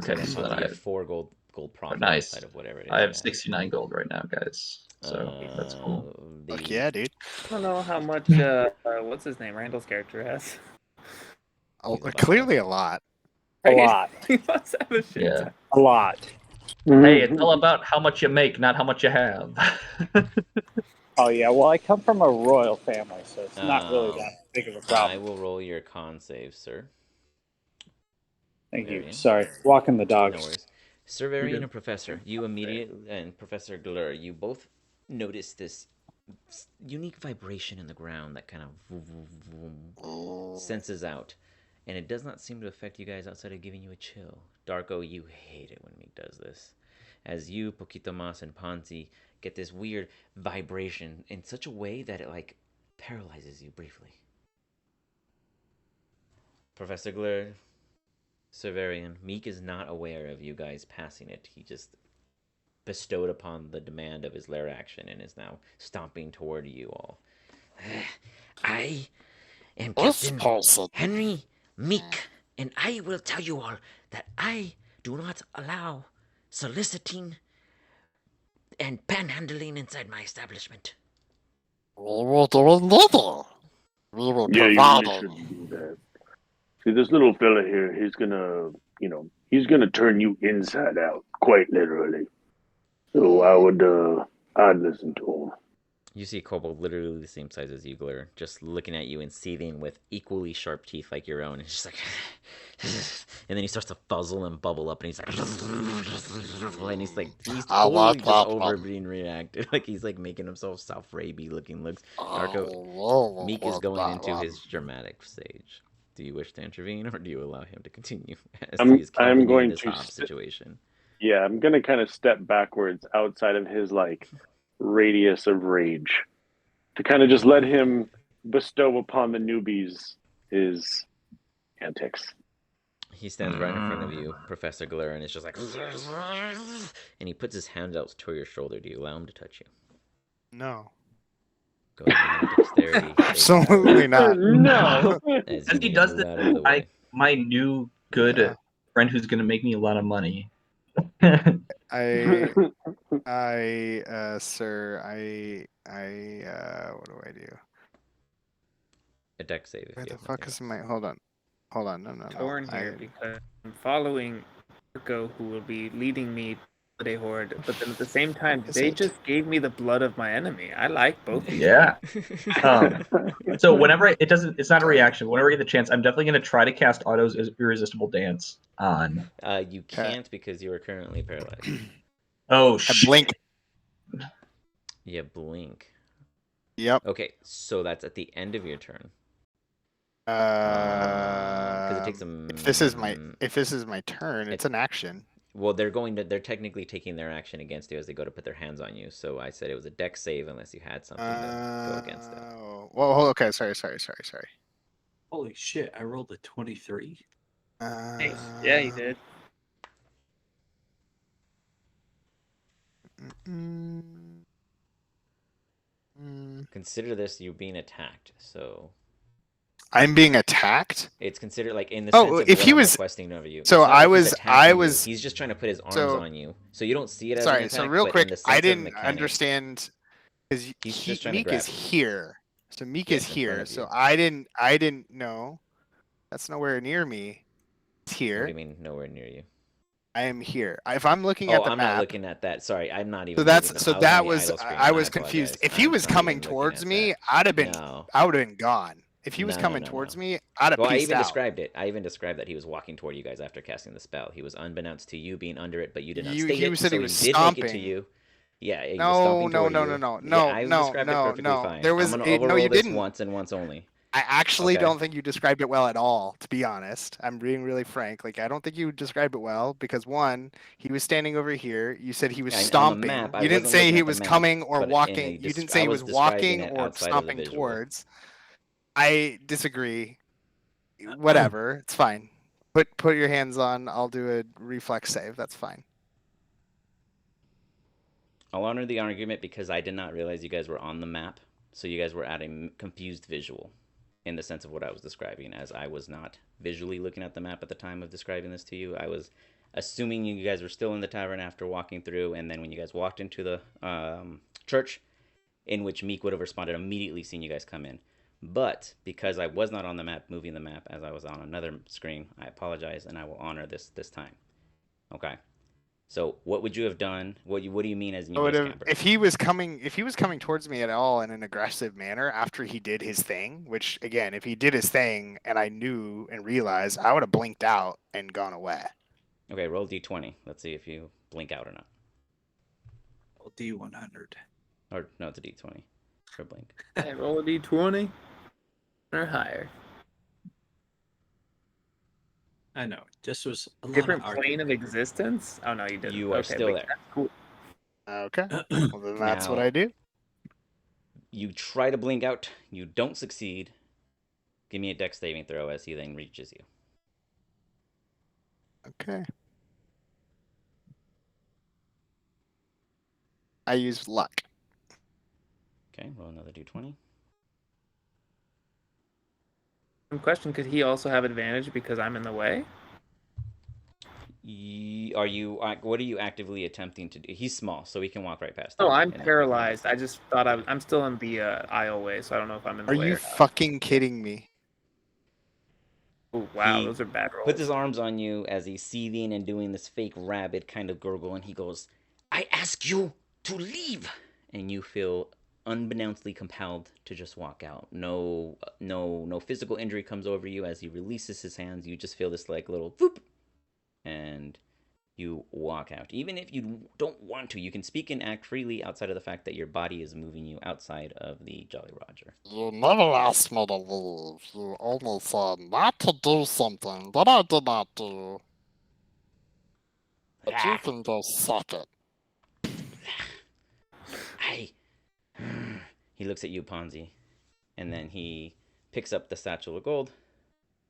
Okay, so then I have 4 gold profit nice. outside of whatever it is. I have 69 gold right now, guys. So that's cool. Fuck yeah, dude. I don't know how much, what's his name? Randall's character has. Oh, clearly a lot. A lot. He must have a shit. Yeah. A lot. Hey, it's all about how much you make, not how much you have. Oh yeah, well I come from a royal family, so it's not really that big of a problem. I will roll your con save, sir. Thank you. Varian. Sorry, walking the dog. No worries. Sir Varian and Professor, you immediately, and Professor Glur, you both notice this unique vibration in the ground that kind of senses out. And it does not seem to affect you guys outside of giving you a chill. Darko, you hate it when Meek does this. As you, Pokito Moss, and Ponzi get this weird vibration in such a way that it, like, paralyzes you briefly. Professor Glur, Severian, Meek is not aware of you guys passing it. He just bestowed upon the demand of his lair action and is now stomping toward you all. I am Captain Henry Meek, and I will tell you all that I do not allow soliciting and panhandling inside my establishment. We will do nothing. We will Yeah, you provide really it. shouldn't do that. See, this little fella here, he's gonna turn you inside out, quite literally. So I'd listen to him. You see a kobold literally the same size as you, Glare, just looking at you and seething with equally sharp teeth like your own. It's just like, and then he starts to fuzzle and bubble up, and he's like, he's totally just over being reacted. Like he's like making himself South Raby looking looks. Darko, Meek is going into his dramatic stage. Do you wish to intervene, or do you allow him to continue as he is I'm going this to Hobbs situation? Yeah, I'm gonna kind of step backwards outside of his like radius of rage to kind of just let him bestow upon the newbies his antics. He stands right in front of you, Professor Glare, and it's just like, and he puts his hand out to your shoulder. Do you allow him to touch you? No. Go ahead and make a dexterity. Absolutely not. No. As As he does this, my new good friend who's gonna make me a lot of money. Sir, what do I do? A dex save. Where the fuck is my? Hold on, no. Torn here because I'm following Darko, who will be leading me to the horde, but then at the same time, they just gave me the blood of my enemy. I like both of Yeah. So whenever it's not a reaction. Whenever I get the chance, I'm definitely going to try to cast Otto's Irresistible Dance on. You can't because you are currently paralyzed. Oh shit! Blink. Yeah, blink. Yep. Okay, so that's at the end of your turn. Because it takes them. If this is my turn, it's an action. Well, they're technically taking their action against you as they go to put their hands on you. So I said it was a dex save unless you had something to go against that. Well, okay, sorry. Holy shit! I rolled a 23. Yeah, you did. Consider this you being attacked. So I'm being attacked. It's considered like in the sense of if what he I'm was requesting of you. So I was. He's just trying to put his arms on you, so you don't see it as an attack. So real but quick, in the sense I of didn't mechanics, understand because Meek is here. So Meek is in front here. of So you. I didn't know. That's nowhere near me. It's here. What do you mean nowhere near you? I am here. If I'm looking at the I'm map, not looking at that. Sorry, I'm not even. I was confused. If he was coming towards me, I would have been gone. If he was coming towards me, I'd have I peaced even out. described it. I even described that he was walking toward you guys after casting the spell. He was unbeknownst to you being under it, but you did not state it. Said so he was did stomping. make it to you. Yeah, he was No. stomping toward you. I described it perfectly fine. There was I'm gonna overroll this once and once only. I actually don't think you described it well at all, to be honest. I'm being really frank. Like, I don't think you described it well because, one, he was standing over here. You said he was stomping. Map, you didn't say he was coming or walking. You didn't say he was walking or stomping towards. I disagree. Whatever. It's fine. Put your hands on. I'll do a reflex save. That's fine. I'll honor the argument because I did not realize you guys were on the map. So you guys were at a confused visual. In the sense of what I was describing, as I was not visually looking at the map at the time of describing this to you. I was assuming you guys were still in the tavern after walking through, and then when you guys walked into the church, in which Meek would have responded immediately seeing you guys come in. But because I was not on the map, moving the map as I was on another screen, I apologize, and I will honor this time. Okay. So what would you have done? What do you mean as new camper? If he was coming towards me at all in an aggressive manner after he did his thing, which again, if he did his thing and I knew and realized, I would have blinked out and gone away. Okay, roll D20. Let's see if you blink out or not. Roll D100. Or no, it's a D20 for blink. Hey, roll a D20 or higher. I know. Just was a different plane of existence. Oh no, you didn't. You are still there. Cool. Okay. Well, then that's what I do. You try to blink out. You don't succeed. Give me a dex saving throw as he then reaches you. Okay. I use luck. Okay, roll another D20. Question: could he also have advantage because I'm in the way? What are you actively attempting to do? He's small, so he can walk right past. Oh, I'm paralyzed. I just thought I'm still in the aisle way, so I don't know if I'm in the way. Are you fucking kidding me? Oh wow, those are bad rolls. Puts his arms on you as he's seething and doing this fake rabid kind of gurgle, and he goes, "I ask you to leave," and you feel unbeknownstly compelled to just walk out. No physical injury comes over you as he releases his hands. You just feel this like little whoop, and you walk out. Even if you don't want to, you can speak and act freely outside of the fact that your body is moving you outside of the Jolly Roger. You never asked me to leave. You only said not to do something that I did not do. But you can go suck it. I. He looks at you, Ponzi, and then he picks up the satchel of gold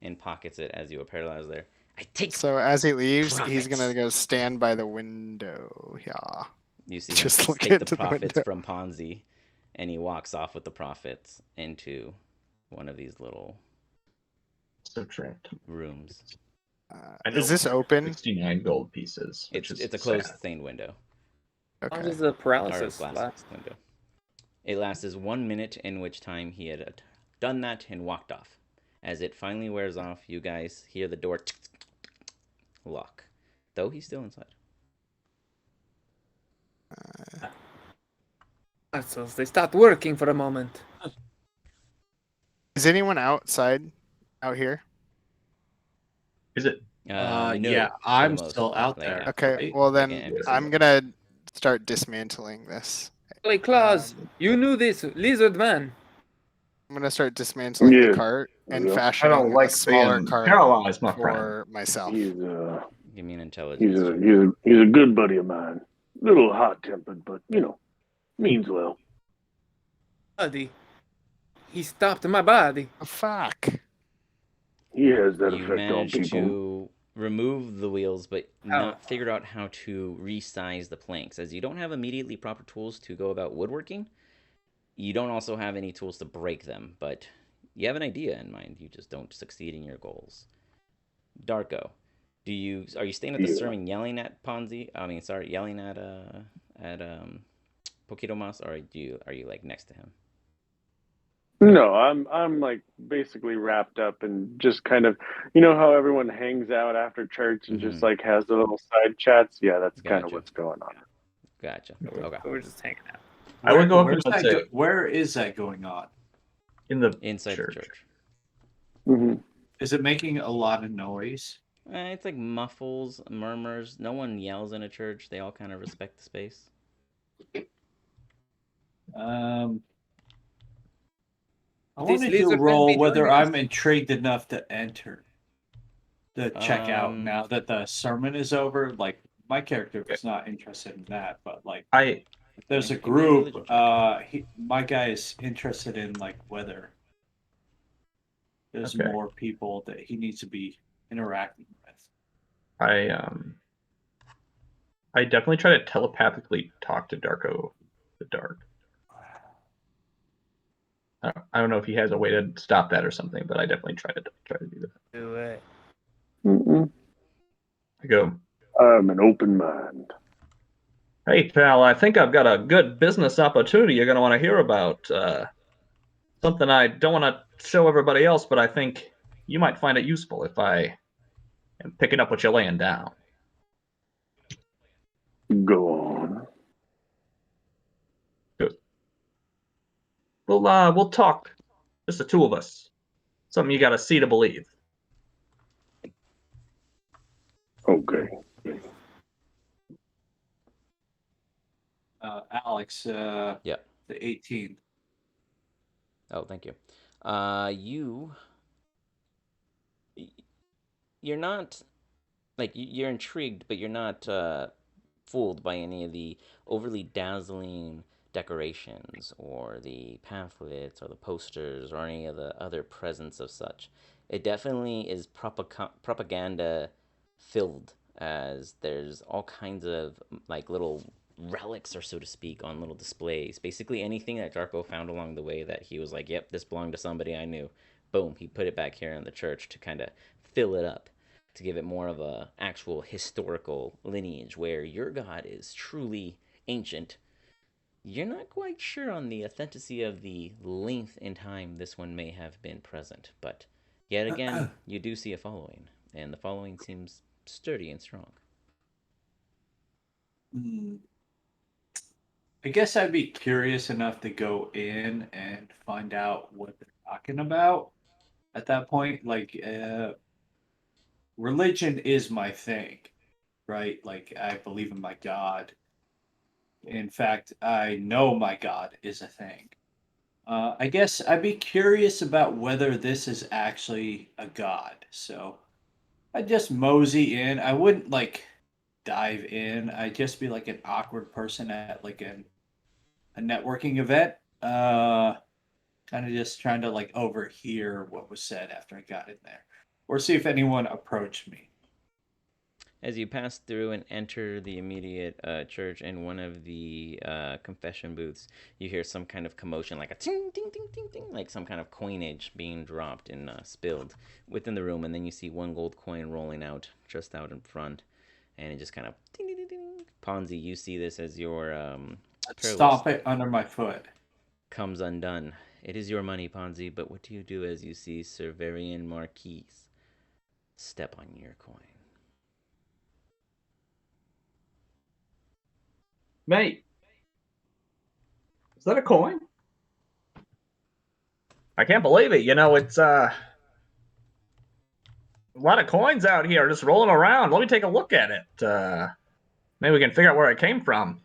and pockets it as you are paralyzed there. I take. So as he leaves, he's profits. gonna go stand by the window. Yeah. You see Just him look take the into the profits window. from Ponzi, and he walks off with the profits into one of these little Subtract. rooms. I know Is this open? 69 gold pieces, which It's is a closed sad. stained window. How Okay. does the Or paralysis glass last? window. It lasts 1 minute, in which time he had done that and walked off. As it finally wears off, you guys hear the door lock, though he's still inside. So they stopped working for a moment. Is anyone outside out here? Is it? No, Yeah, for the I'm most, still out like, there. half, Okay, right? well like then an NPC. I'm gonna start dismantling this. Holy Claus, you knew this, lizard man. I'm gonna start dismantling Yeah. the cart and Yeah. I fashioning don't like a smaller being cart paralyzed, my friend. for myself. He's Give me an intelligence. he's a good buddy of mine. Little hot tempered, but means well. Buddy, he stopped my body. Oh, fuck. He has that You effect on managed people. to remove the wheels, but How? not figured out how to resize the planks. As you don't have immediately proper tools to go about woodworking, you don't also have any tools to break them, but you have an idea in mind. You just don't succeed in your goals. Darko, are you staying at the Yeah. sermon yelling at Ponzi? I mean, sorry, yelling at Poquito Mas, or are you like next to him? No, I'm like basically wrapped up and just kind of, how everyone hangs out after church and just like has the little side chats. Yeah, that's kind of Gotcha. what's going on. Gotcha. Okay. We're just hanging out. I would go up Where's and that say- where is that going on? In the Inside church. the church. Mm-hmm. Is it making a lot of noise? It's like muffles, murmurs. No one yells in a church. They all kind of respect the space. I This wanted to lizard man roll be whether joining us? I'm intrigued enough to enter. To check out now that the sermon is over. Like my character was not interested in that, but like I if there's a Give me a group, religion check. my guy is interested in like whether there's Okay. more people that he needs to be interacting with. I definitely try to telepathically talk to Darko the Dark. I don't know if he has a way to stop that or something, but I definitely try to do that. Do it. Mm-mm. I go, I'm an open mind. hey pal, I think I've got a good business opportunity you're gonna want to hear about. Something I don't want to show everybody else, but I think you might find it useful if I am picking up what you're laying down. Go on. We'll talk. Just the two of us. Something you gotta see to believe. Okay. Alex, Yeah. the 18th. Oh, thank you. You're not like you're intrigued, but you're not fooled by any of the overly dazzling decorations or the pamphlets or the posters or any of the other presents of such. It definitely is propaganda filled, as there's all kinds of like little relics, or so to speak, on little displays. Basically anything that Darko found along the way that he was like, yep, this belonged to somebody I knew. Boom, he put it back here in the church to kind of fill it up, to give it more of a actual historical lineage where your god is truly ancient. You're not quite sure on the authenticity of the length in time this one may have been present, but yet again, you do see a following, and the following seems sturdy and strong. I guess I'd be curious enough to go in and find out what they're talking about at that point. Like, religion is my thing, right? Like, I believe in my God. In fact, I know my God is a thing. I guess I'd be curious about whether this is actually a god. So I'd just mosey in. I wouldn't like dive in. I'd just be like an awkward person at like a networking event. Kind of just trying to like overhear what was said after I got in there, or see if anyone approached me. As you pass through and enter the immediate church, in one of the confession booths, you hear some kind of commotion, like a ting, ting, ting, ting, ting, like some kind of coinage being dropped and spilled within the room, and then you see one gold coin rolling out just out in front, and it just kind of ding, ding, ding, ding. Ponzi, you see this as your prayer Stomp list it under my foot. comes undone. It is your money, Ponzi, but what do you do as you see Sir Varian Marquis step on your coin? Mate, is that a coin? I can't believe it. You know, it's a lot of coins out here just rolling around. Let me take a look at it. Maybe we can figure out where it came from.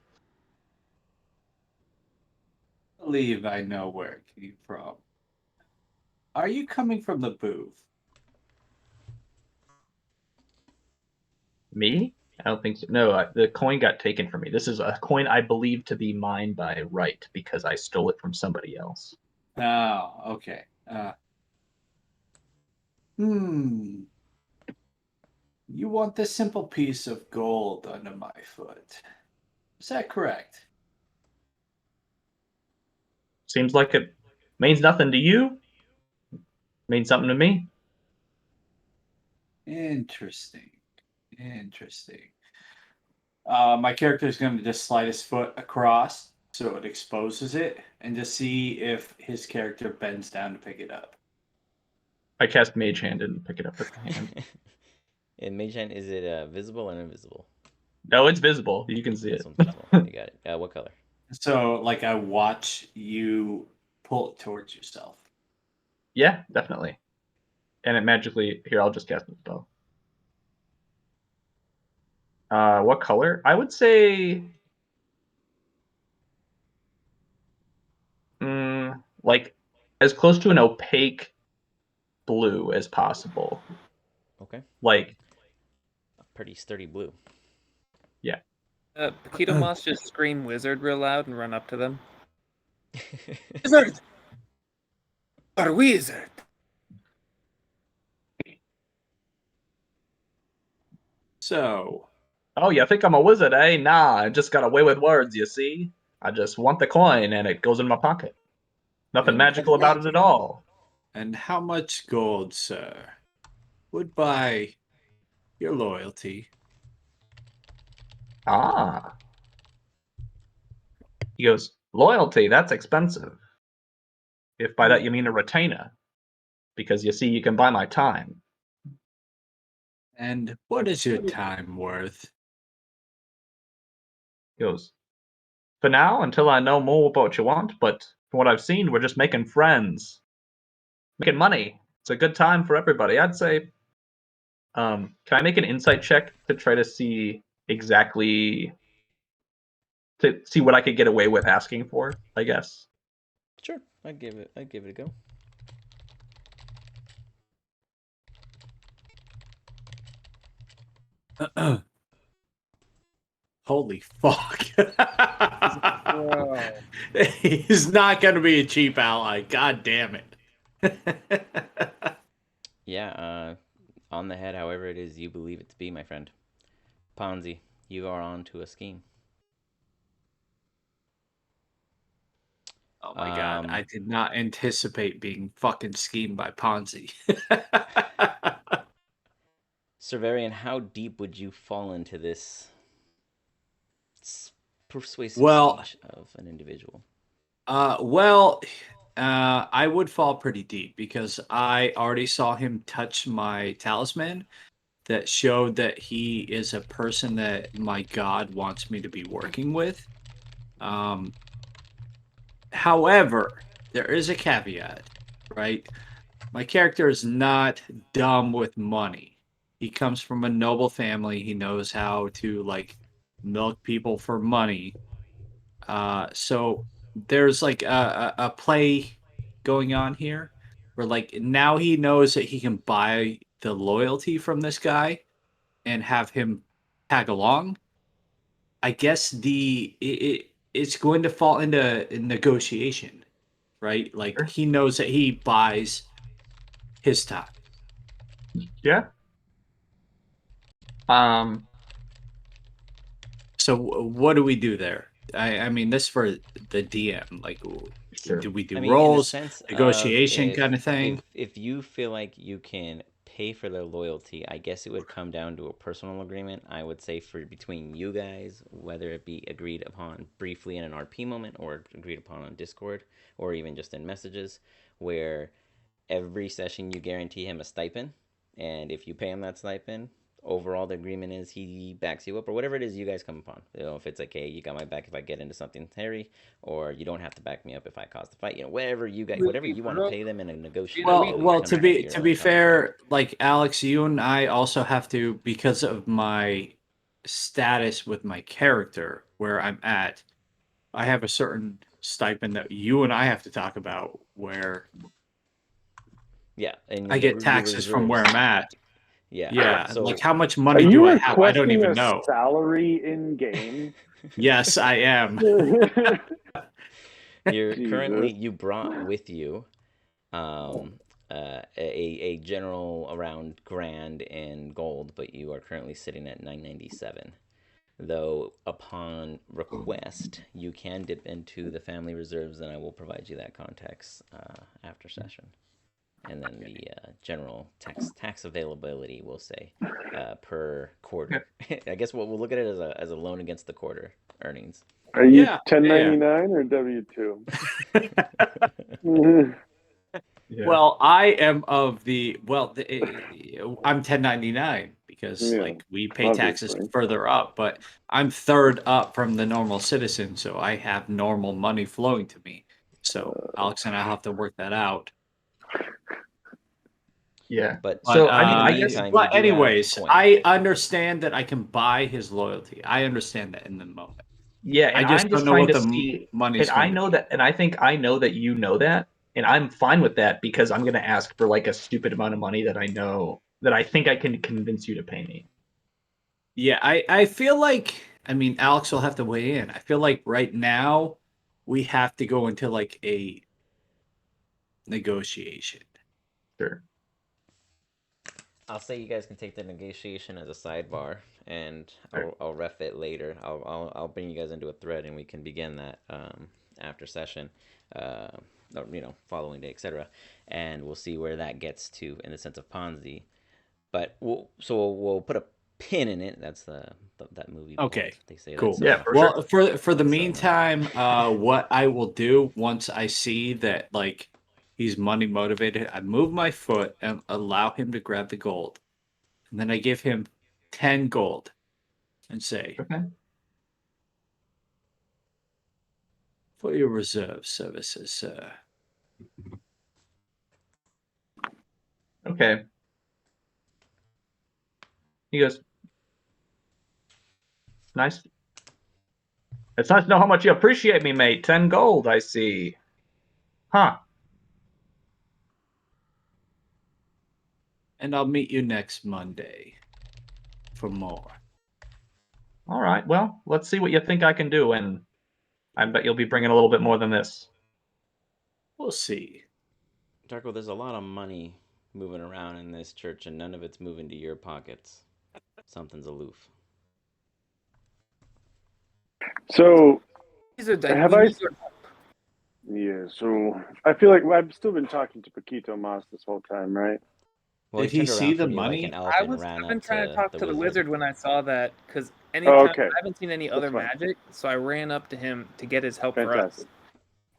I believe I know where it came from. Are you coming from the booth? Me? I don't think so. No, the coin got taken from me. This is a coin I believe to be mine by right because I stole it from somebody else. Oh, okay. Hmm. You want this simple piece of gold under my foot. Is that correct? Seems like it means nothing to you. Means something to me. Interesting. Interesting. My character is going to just slide his foot across so it exposes it and just see if his character bends down to pick it up. I cast Mage Hand and pick it up with the hand. In Mage Hand, is it visible or invisible? No, it's visible. You can see This it. one's visible. You got it. What color? So, like, I watch you pull it towards yourself. Yeah, definitely. And it magically here. I'll just cast the spell. What color? I would say, like as close to an opaque blue as possible. Okay. Like, A pretty sturdy blue. yeah. Paquito Moss just scream wizard real loud and run up to them. Wizard! Or wizard! So, Oh, you think I'm a wizard, eh? Nah, I just got away with words, you see? I just want the coin and it goes in my pocket. Nothing And- magical about it at all. and how much gold, sir, would buy your loyalty? Ah. He goes, loyalty, that's expensive. If by that you mean a retainer. Because you see, you can buy my time. And what is your time worth? He goes, for now, until I know more about what you want, but from what I've seen, we're just making friends. Making money. It's a good time for everybody. I'd say, can I make an insight check to try to see exactly, to see what I could get away with asking for, I guess? Sure, I'd give it a go. Holy fuck. Whoa. He's not going to be a cheap ally. God damn it. Yeah, on the head, however it is you believe it to be, my friend. Ponzi, you are on to a scheme. Oh my god, I did not anticipate being fucking schemed by Ponzi. Servarian, how deep would you fall into this persuasive Well, speech of an individual? I would fall pretty deep because I already saw him touch my talisman that showed that he is a person that my god wants me to be working with. However, there is a caveat, right? My character is not dumb with money. He comes from a noble family. He knows how to like milk people for money. So there's like a play going on here where like now he knows that he can buy the loyalty from this guy and have him tag along. I guess it's going to fall into negotiation, right? Like Sure. he knows that he buys his time. Yeah. So what do we do there? I mean, this for the DM. Like, Sure. do we do I mean, in the roles, sense of negotiation kind of thing? if you feel like you can pay for their loyalty, I guess it would come down to a personal agreement. I would say for between you guys, whether it be agreed upon briefly in an RP moment or agreed upon on Discord or even just in messages, where every session you guarantee him a stipend, and if you pay him that stipend, overall the agreement is he backs you up or whatever it is you guys come upon. You know, if it's like, hey, you got my back if I get into something hairy, or you don't have to back me up if I cause the fight. You know, whatever you guys, whatever you want to pay them in a negotiation. Well, to be fair, like Alex, you and I also have to, because of my status with my character where I'm at, I have a certain stipend that you and I have to talk about where yeah, and I get taxes from where I'm at. Yeah. So, like how much Are money do you I have? I don't requesting even a know. salary in game? Yes, I am. you're currently Jesus. you brought with you a general around grand in gold, but you are currently sitting at 997. Though upon request, you can dip into the family reserves, and I will provide you that context after session. And then the general tax availability, we'll say, per quarter. I guess we'll look at it as a loan against the quarter earnings. Are you 1099 or W2? Yeah. Well, I am of the I'm 1099 because Yeah, like we pay taxes obviously. further up, but I'm third up from the normal citizen, so I have normal money flowing to me. So Alex and I have to work that out. Yeah. But So I mean, I guess. meantime, But you do have anyways, coin. I understand that I can buy his loyalty. I understand that in the moment. Yeah, I and just I'm don't just know trying what to the see, money's and I going to know be. that, and I think I know that you know that, and I'm fine with that because I'm going to ask for like a stupid amount of money that I know that I think I can convince you to pay me. Yeah, I feel like, I mean, Alex will have to weigh in. I feel like right now we have to go into like a negotiation. Sure. I'll say you guys can take the negotiation as a sidebar, and Sure. I'll ref it later. I'll bring you guys into a thread, and we can begin that after session, or, following day, etc. And we'll see where that gets to in the sense of Ponzi. But we'll put a pin in it. That's that movie. Okay, Bolt. They say cool. that's Yeah, for Well, sure. for the meantime, what I will do once I see that like he's money motivated, I move my foot and allow him to grab the gold, and then I give him 10 gold, and say, Okay. for your reserve services, sir. Okay. He goes, nice. It's nice to know how much you appreciate me, mate. 10 gold, I see. Huh. And I'll meet you next Monday for more. All right. Well, let's see what you think I can do, and I bet you'll be bringing a little bit more than this. We'll see. Darko, there's a lot of money moving around in this church, and none of it's moving to your pockets. Something's aloof. So, Have I? Yeah, so I feel like I've still been talking to Paquito Mas this whole time, right? Well, Did he he turned see around the from you like money? an elf and ran I've been up trying to talk to the wizard. wizard when I saw that because anytime okay. I haven't seen any That's other fine. magic, so I ran up to him to get his help for Fantastic. us.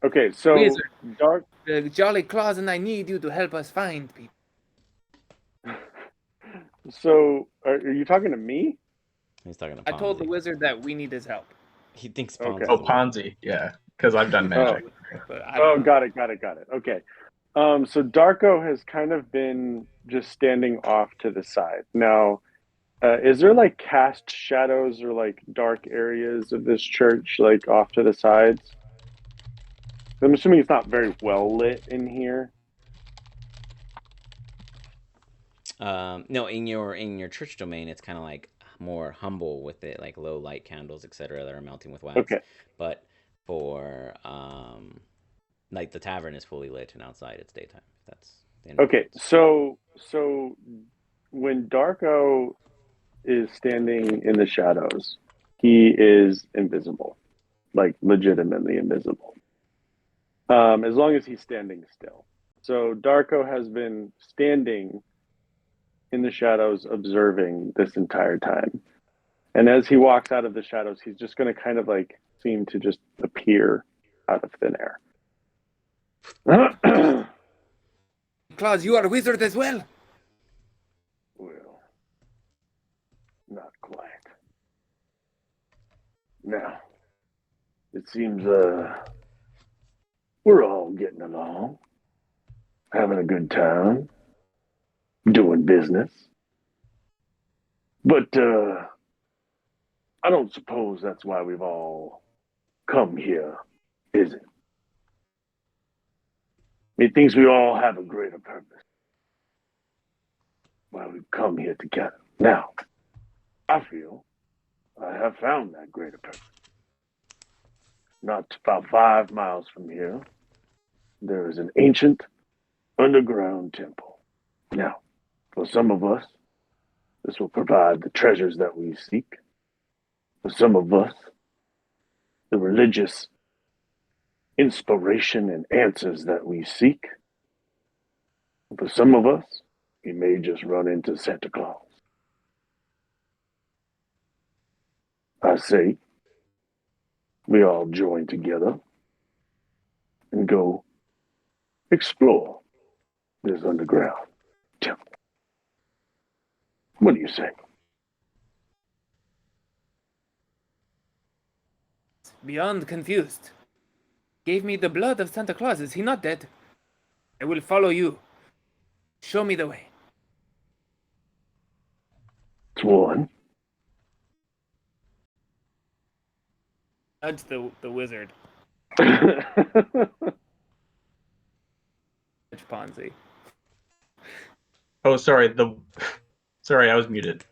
Okay, so Wizard, Dark. the Jolly Claus and I need you to help us find people. So, are you talking to me? He's talking to I told the Ponzi. wizard that we need his help. He thinks Okay. Ponzi. Oh, Ponzi. Yeah, because I've done magic. But I don't know. Got it. Okay. So Darko has kind of been just standing off to the side. Now, is there like cast shadows or like dark areas of this church, like off to the sides? I'm assuming it's not very well lit in here. No, in your church domain, it's kind of like more humble with it, like low light candles, etc., that are melting with wax. Okay. But for like the tavern is fully lit and outside it's daytime. That's the Okay. So when Darko is standing in the shadows, he is invisible, like legitimately invisible. As long as he's standing still. So Darko has been standing in the shadows observing this entire time. And as he walks out of the shadows, he's just going to kind of like seem to just appear out of thin air. Claus, you are a wizard as well? Well, not quite. Now, it seems we're all getting along, having a good time, doing business. But I don't suppose that's why we've all come here, is it? Methinks we all have a greater purpose. Why we've come here together. Now, I feel I have found that greater purpose. Not about 5 miles from here, there is an ancient underground temple. Now, for some of us, this will provide the treasures that we seek. For some of us, the religious inspiration and answers that we seek. For some of us, we may just run into Santa Claus. I say, we all join together and go explore this underground temple. What do you say? Beyond confused. Gave me the blood of Santa Claus. Is he not dead? I will follow you. Show me the way. It's one. Nudge the wizard. Well, Nudge Ponzi. Oh, sorry. Sorry, I was muted.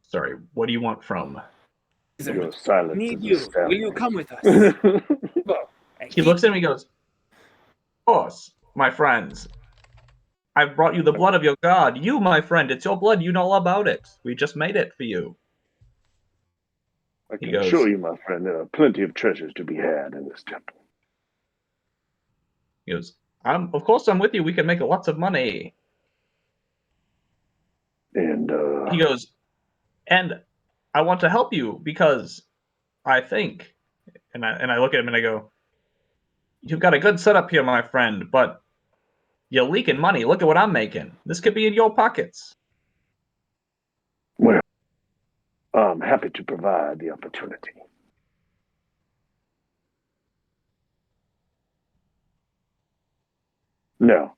Sorry. What do you want from? your silence Need is you. Will astounding. you come with us? Well, He looks at me and goes, "Of course, my friends. I've brought you the blood of your god. You, my friend, it's your blood. You know all about it. We just made it for you." I He can goes, assure you, my friend, there are plenty of treasures to be had in this temple. He goes, Of course I'm with you. We can make lots of money. And He goes, and I want to help you because I think, and I look at him and I go, you've got a good setup here, my friend, but you're leaking money. Look at what I'm making. This could be in your pockets. well, I'm happy to provide the opportunity. Now,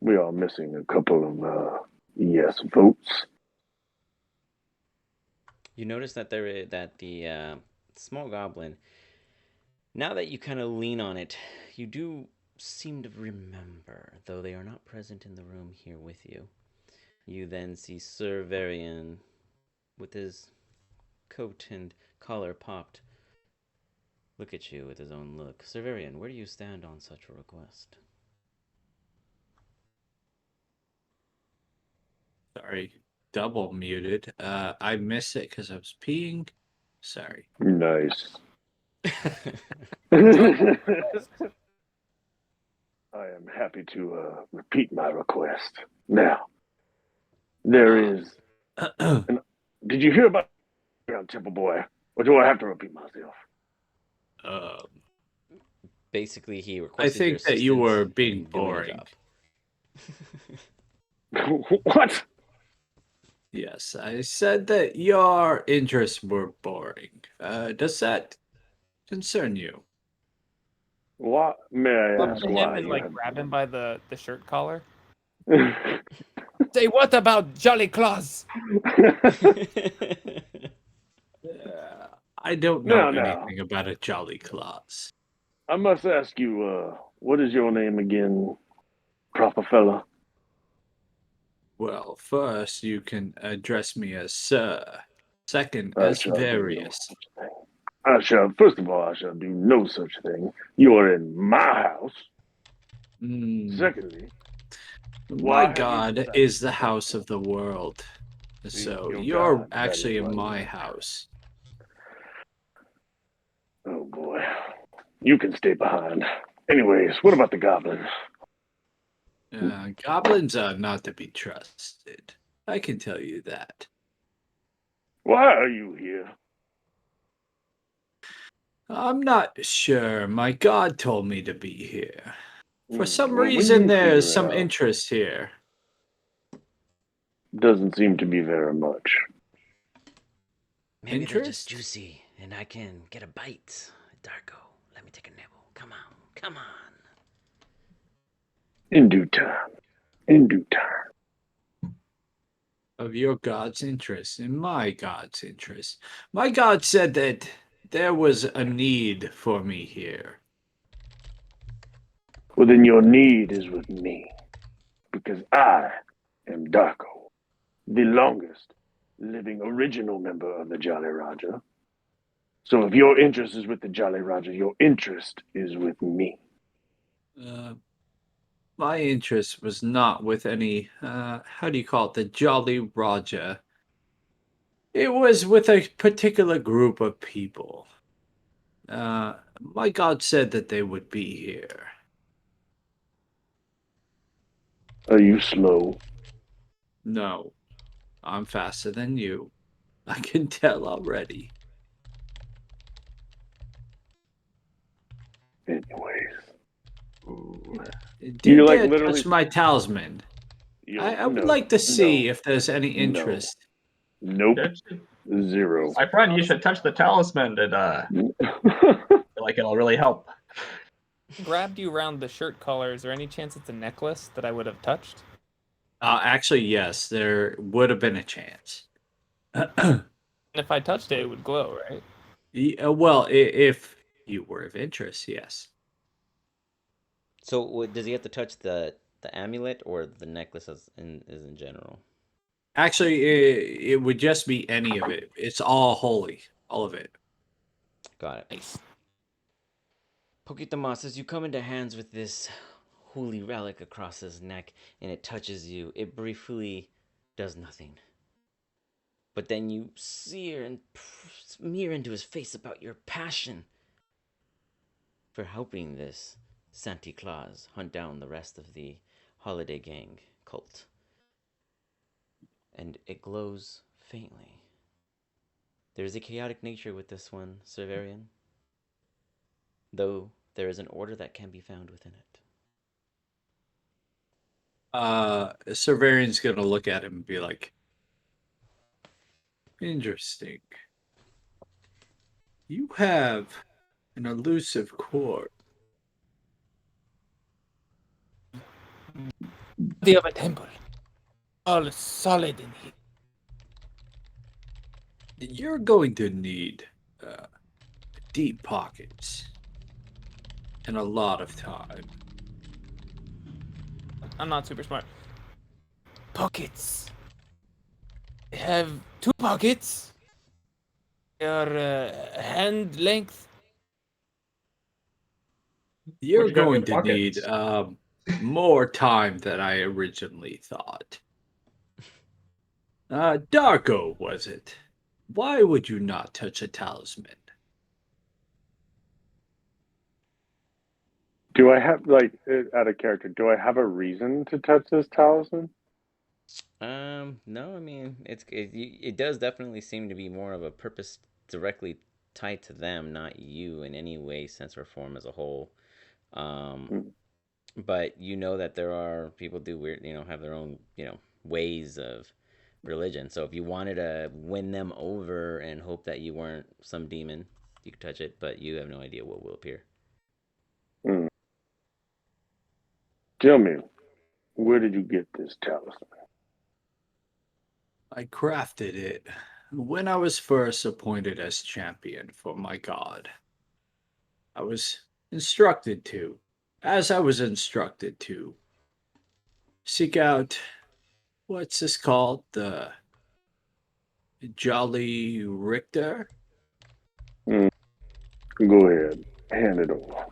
we are missing a couple of yes votes. You notice that the small goblin, now that you kind of lean on it, you do seem to remember, though they are not present in the room here with you. You then see Sir Varian with his coat and collar popped look at you with his own look. Sir Varian, where do you stand on such a request? Sorry, double muted. I missed it because I was peeing. Sorry. Nice. I am happy to repeat my request. Now, there is. Did you hear about Temple Boy? Or do I have to repeat myself? Basically, he I requested think that you were being doing a boring. job. What? Yes, I said that your interests were boring. Does that concern you? What may I Up ask to him why and you like have? grab him by the shirt collar. Yeah, Say, what about Jolly Claus? I don't know Now, anything about a Jolly Claus. I must ask you, what is your name again, proper fella? Well, first you can address me as Sir. Second, I as shall do no Various. such thing. First of all, I shall do no such thing. You are in my house. Secondly, My why have you God decided is the to touch house me? of the world. So Your you're God, that actually is in right. my house. Oh boy. You can stay behind. Anyways, what about the goblins? Goblins are not to be trusted. I can tell you that. Why are you here? I'm not sure. My God told me to be here. For some Well, when reason, you there's figure it some out, interest here. doesn't seem to be very much. Maybe they're Interest? just juicy, and I can get a bite. Darko, let me take a nibble. Come on, come on. In due time. In due time. Of your God's interest in my God's interest. My God said that there was a need for me here. Well, then your need is with me. Because I am Darko, the longest living original member of the Jolly Roger. So if your interest is with the Jolly Roger, your interest is with me. My interest was not with any, how do you call it, the Jolly Roger. It was with a particular group of people. My God said that they would be here. Are you slow? No, I'm faster than you. I can tell already. Anyways. Did You like they literally touch my talisman? I would like to see if there's any interest. Nope. Zero. My friend, you should touch the talisman. And like it'll really help. Grabbed you around the shirt collar. Is there any chance it's a necklace that I would have touched? Actually, yes, there would have been a chance. And if I touched it, it would glow, right? Well, if you were of interest, yes. So, does he have to touch the amulet or the necklace as in general? Actually, it would just be any of it. It's all holy, all of it. Got it. Nice. Pokitamas, as you come into hands with this holy relic across his neck and it touches you, it briefly does nothing. But then you sear and smear into his face about your passion for helping this Santa Claus hunt down the rest of the Holiday Gang cult. And it glows faintly. There is a chaotic nature with this one, Severian, though there is an order that can be found within it. Servarian's gonna look at him and be like, interesting. You have an elusive core. The of a temple. All solid in here. You're going to need deep pockets and a lot of time. I'm not super smart. Pockets. I have 2 pockets. They are hand length. You're you got going in to pockets? need more time than I originally thought. Darko, was it? Why would you not touch a talisman? Do I have, like, out of character, do I have a reason to touch this talisman? No, I mean, it does definitely seem to be more of a purpose directly tied to them, not you in any way, sense, or form as a whole. But you know that there are people do weird, have their own, ways of religion. So if you wanted to win them over and hope that you weren't some demon, you could touch it, but you have no idea what will appear. Tell me, where did you get this talisman? I crafted it when I was first appointed as champion for my god. I was instructed to, as I was instructed to, seek out what's this called? The Jolly Richter? Go ahead, hand it over.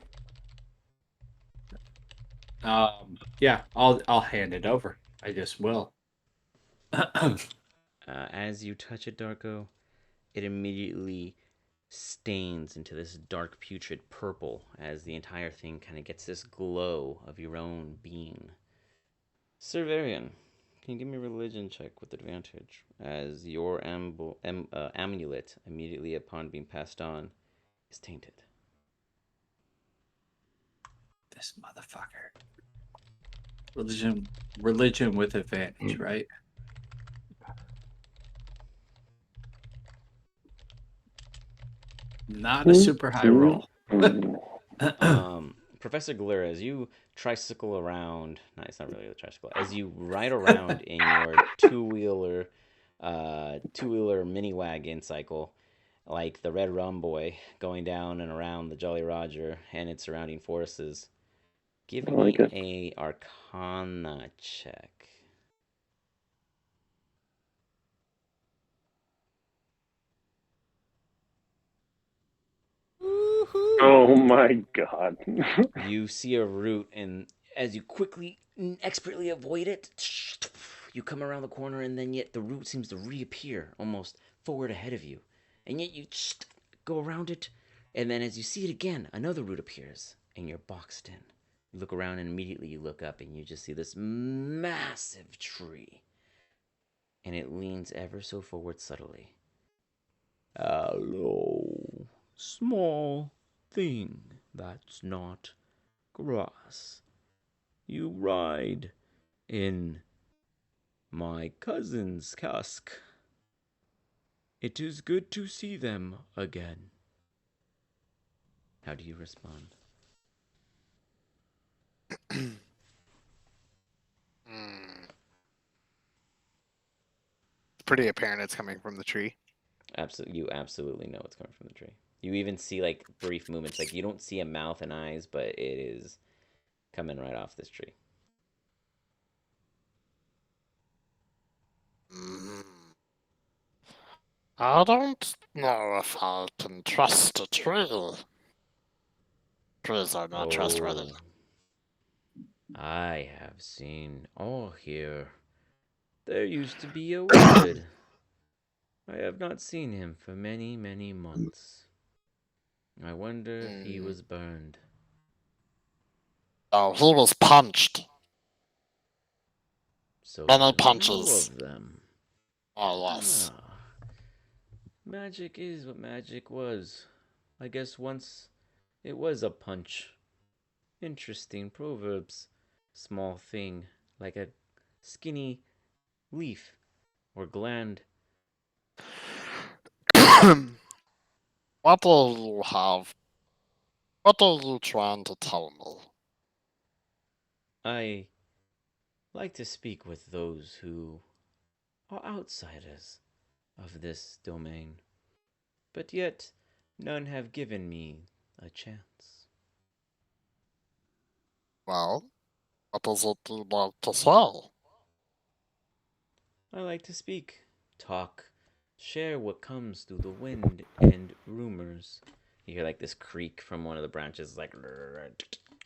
Yeah, I'll hand it over. I just will. As you touch it, Darko, it immediately stains into this dark putrid purple as the entire thing kind of gets this glow of your own being. Servarian, can you give me a religion check with advantage as your amulet, immediately upon being passed on, is tainted? This motherfucker. Religion with advantage, right? Not a super high roll. Professor Galera, as you tricycle around, no, it's not really a tricycle, as you ride around in your two-wheeler mini wagon cycle, like the Red Rum Boy, going down and around the Jolly Roger and its surrounding forces, give me a Arcana check. Oh my god. You see a root, and as you quickly, expertly avoid it, you come around the corner, and then yet the root seems to reappear almost forward ahead of you. And yet you go around it, and then as you see it again, another root appears, and you're boxed in. You look around, and immediately you look up, and you just see this massive tree. And it leans ever so forward subtly. Hello, small thing that's not grass. You ride in my cousin's cask. It is good to see them again. How do you respond? Pretty apparent it's coming from the tree. You absolutely know it's coming from the tree. You even see like brief movements, like you don't see a mouth and eyes, but it is coming right off this tree. I don't know if I can trust a tree. Trees are not trustworthy. I have seen all here. There used to be a wizard. I have not seen him for many, many months. I wonder if he was burned. Oh, he was punched. So Many there punches. were of them. Oh, yes. Magic is what magic was. I guess once it was a punch. Interesting proverbs. Small thing, like a skinny leaf or gland. What do you have? What are you trying to tell me? I like to speak with those who are outsiders of this domain, but yet none have given me a chance. Well, what is it you want to say? I like to speak, talk, share what comes through the wind and rumors. You hear like this creak from one of the branches, like.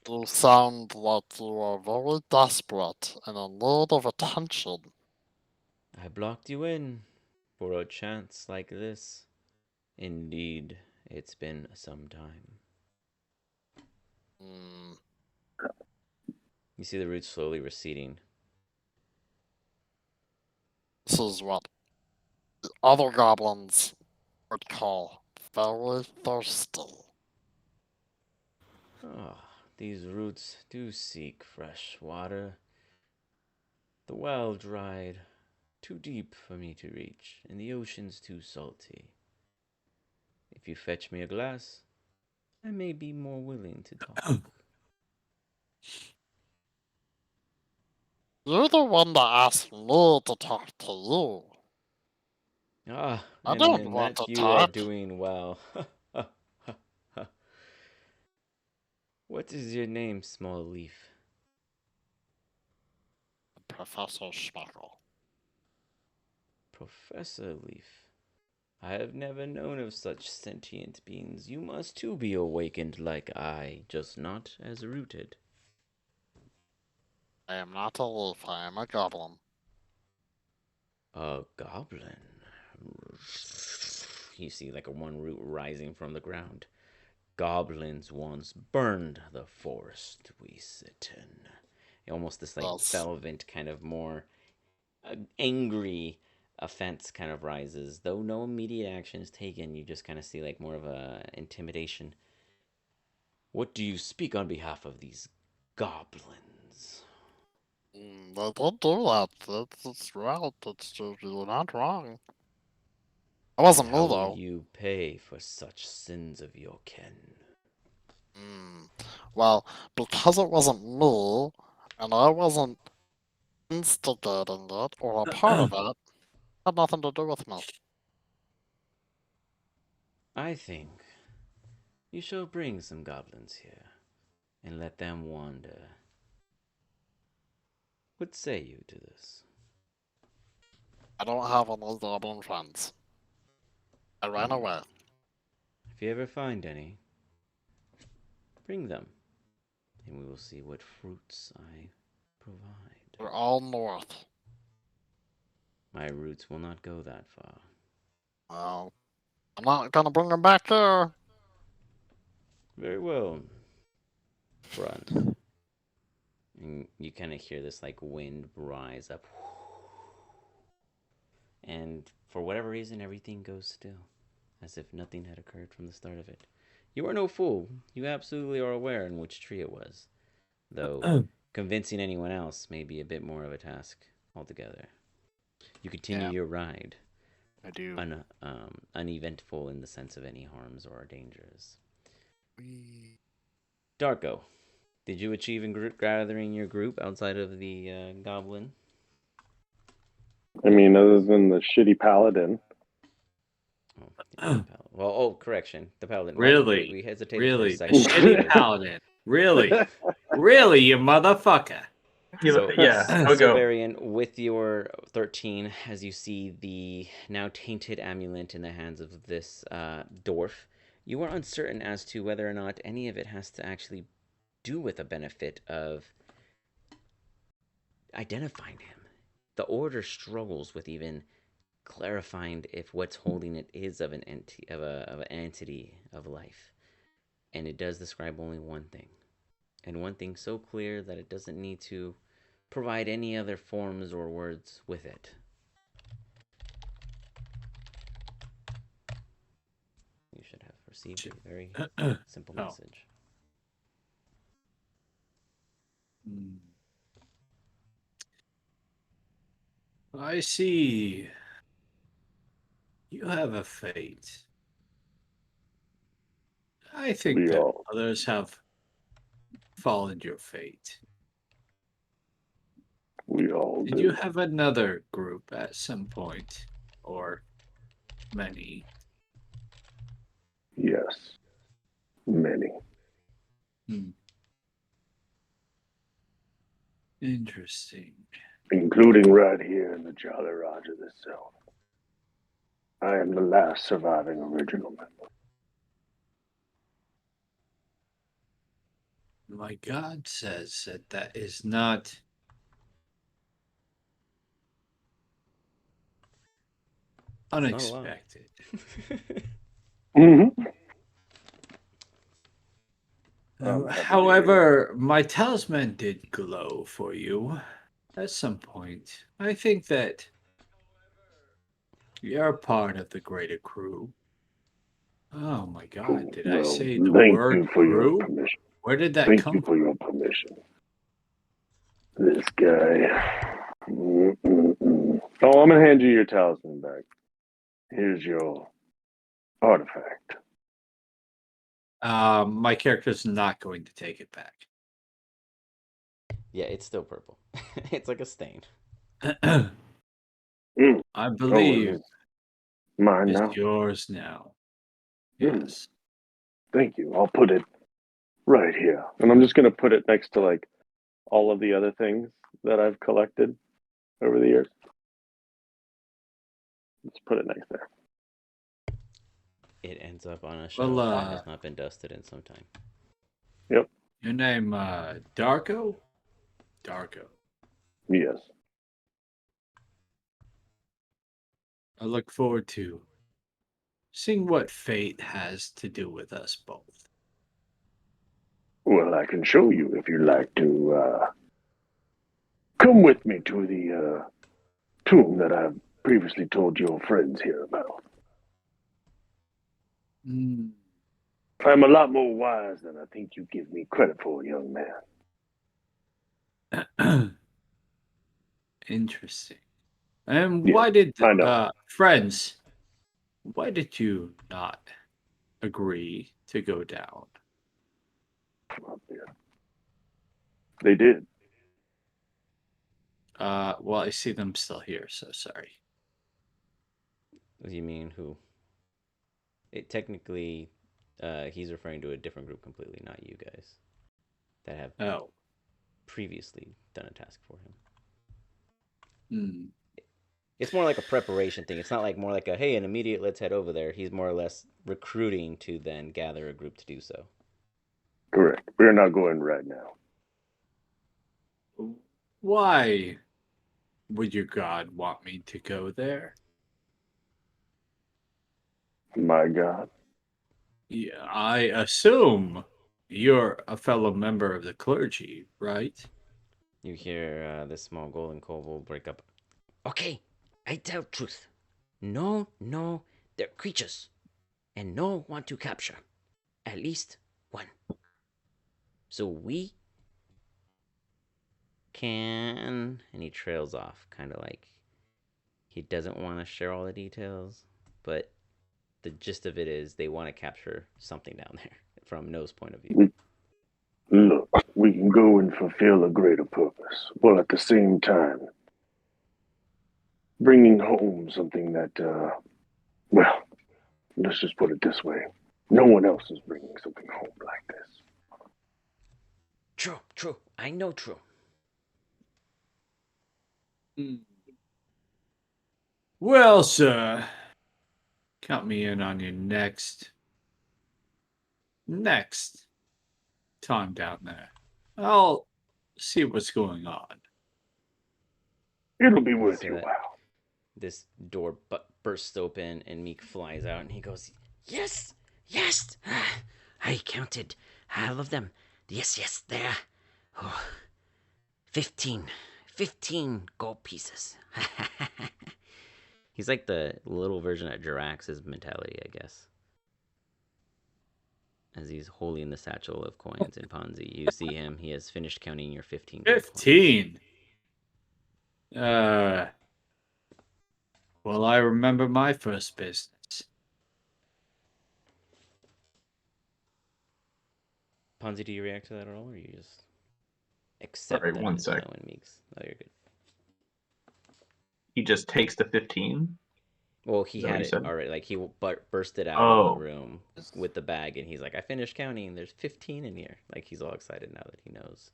You sound like you are very desperate and in need of attention. I blocked you in for a chance like this. Indeed, it's been some time. You see the roots slowly receding. This is what the other goblins would call very thirsty. Ah, these roots do seek fresh water. The well dried too deep for me to reach, and the ocean's too salty. If you fetch me a glass, I may be more willing to talk. You're the one that asked me to talk to you. Ah, I and don't in want that to you are talk. doing well. What is your name, small leaf? Professor Schmeckle. Professor Leaf. I have never known of such sentient beings. You must too be awakened like I, just not as rooted. I am not a leaf, I am a goblin. A goblin. You see like a one root rising from the ground. Goblins once burned the forest we sit in. Almost this like Yes. velvet kind of more angry offense kind of rises. Though no immediate action is taken, you just kind of see like more of a intimidation. What do you speak on behalf of these goblins? They did do that. It's right. You're not wrong. It wasn't And me, how though. will you pay for such sins of your kin? Well, because it wasn't me, and I wasn't instigating it or a part of it, had nothing to do with me. I think you shall bring some goblins here and let them wander. What say you to this? I don't have any goblin friends. I ran away. If you ever find any, bring them, and we will see what fruits I provide. They're all north. My roots will not go that far. Well, I'm not gonna bring them back here. Very well, friend. And you kind of hear this like wind rise up. And for whatever reason, everything goes still, as if nothing had occurred from the start of it. You are no fool. You absolutely are aware in which tree it was, though convincing anyone else may be a bit more of a task altogether. You continue your ride. I do. Uneventful in the sense of any harms or dangers. Darko, did you achieve in gathering your group outside of the goblin? I mean, other than the shitty paladin. Well, correction. The paladin. Really? We hesitated Really? for a The second. shitty paladin. Really? Really, you motherfucker. So, Yeah, I'll go. Silverian, with your 13, as you see the now tainted amulet in the hands of this dwarf, you are uncertain as to whether or not any of it has to actually do with a benefit of identifying him. The order struggles with even clarifying if what's holding it is of an entity of life, and it does describe only one thing, and one thing so clear that it doesn't need to provide any other forms or words with it. You should have received a very simple message. I see. You have a fate. I think that others have followed your fate. We all Did you have another group at some point? Or many? Yes. Many. Interesting. Including right here in the Jolly Roger this zone. I am the last surviving original member. My God says that is not unexpected. However, my talisman did glow for you at some point. I think that you're part of the greater crew. Oh my God, did I say the word crew? Where did that come from? Thank you for your permission. This guy. Oh, I'm gonna hand you your talisman back. Here's your artifact. My character's not going to take it back. Yeah, it's still purple. It's like a stain. I Oh, believe it's mine it's now. yours now. Mm. Yes. Thank you. I'll put it right here, and I'm just gonna put it next to like all of the other things that I've collected over the years. Let's put it next there. It ends up on a Well, shelf that has not been dusted in some time. Yep. Your name, Darko? Darko. Yes. I look forward to seeing what fate has to do with us both. Well, I can show you if you'd like to come with me to the tomb that I've previously told your friends here about. Mm. I'm a lot more wise than I think you give me credit for, young man. Interesting. And Yeah, why did I know. friends? Why did you not agree to go down? They did. Well, I see them still here, so sorry. What do you mean who? It technically, he's referring to a different group completely, not you guys, that have previously done a task for him. Hmm. It's more like a preparation thing. It's not like more like a, hey, an immediate let's head over there. He's more or less recruiting to then gather a group to do so. Correct. We're not going right now. Why would your god want me to go there? My God. Yeah, I assume you're a fellow member of the clergy, right? You hear this small golden kobold break up. Okay, I tell truth. No, they're creatures. And no want to capture. At least one. So we can... And he trails off, kind of like he doesn't want to share all the details, but the gist of it is they want to capture something down there from No's point of view. Look, we can go and fulfill a greater purpose, while at the same time bringing home something that, well, let's just put it this way. No one else is bringing something home like this. True. I know true. Well, sir, count me in on your next time down there. I'll see what's going on. It'll be worth your while. This door bursts open and Meek flies out and he goes, Yes! I counted all of them. Yes, there. Oh, 15 gold pieces. He's like the little version of Jirax's mentality, I guess. As he's holding the satchel of coins in Ponzi, you see him. He has finished counting your 15 gold 15? Well, I remember my first business. Ponzi, do you react to that at all, or you just accept Sorry, that one it's sec. No and Meeks? Oh, you're good. He just takes the 15. Well, he Is that what had you it said? already. Like, he bursted out of the room with the bag, and he's like, I finished counting. There's 15 in here. Like, he's all excited now that he knows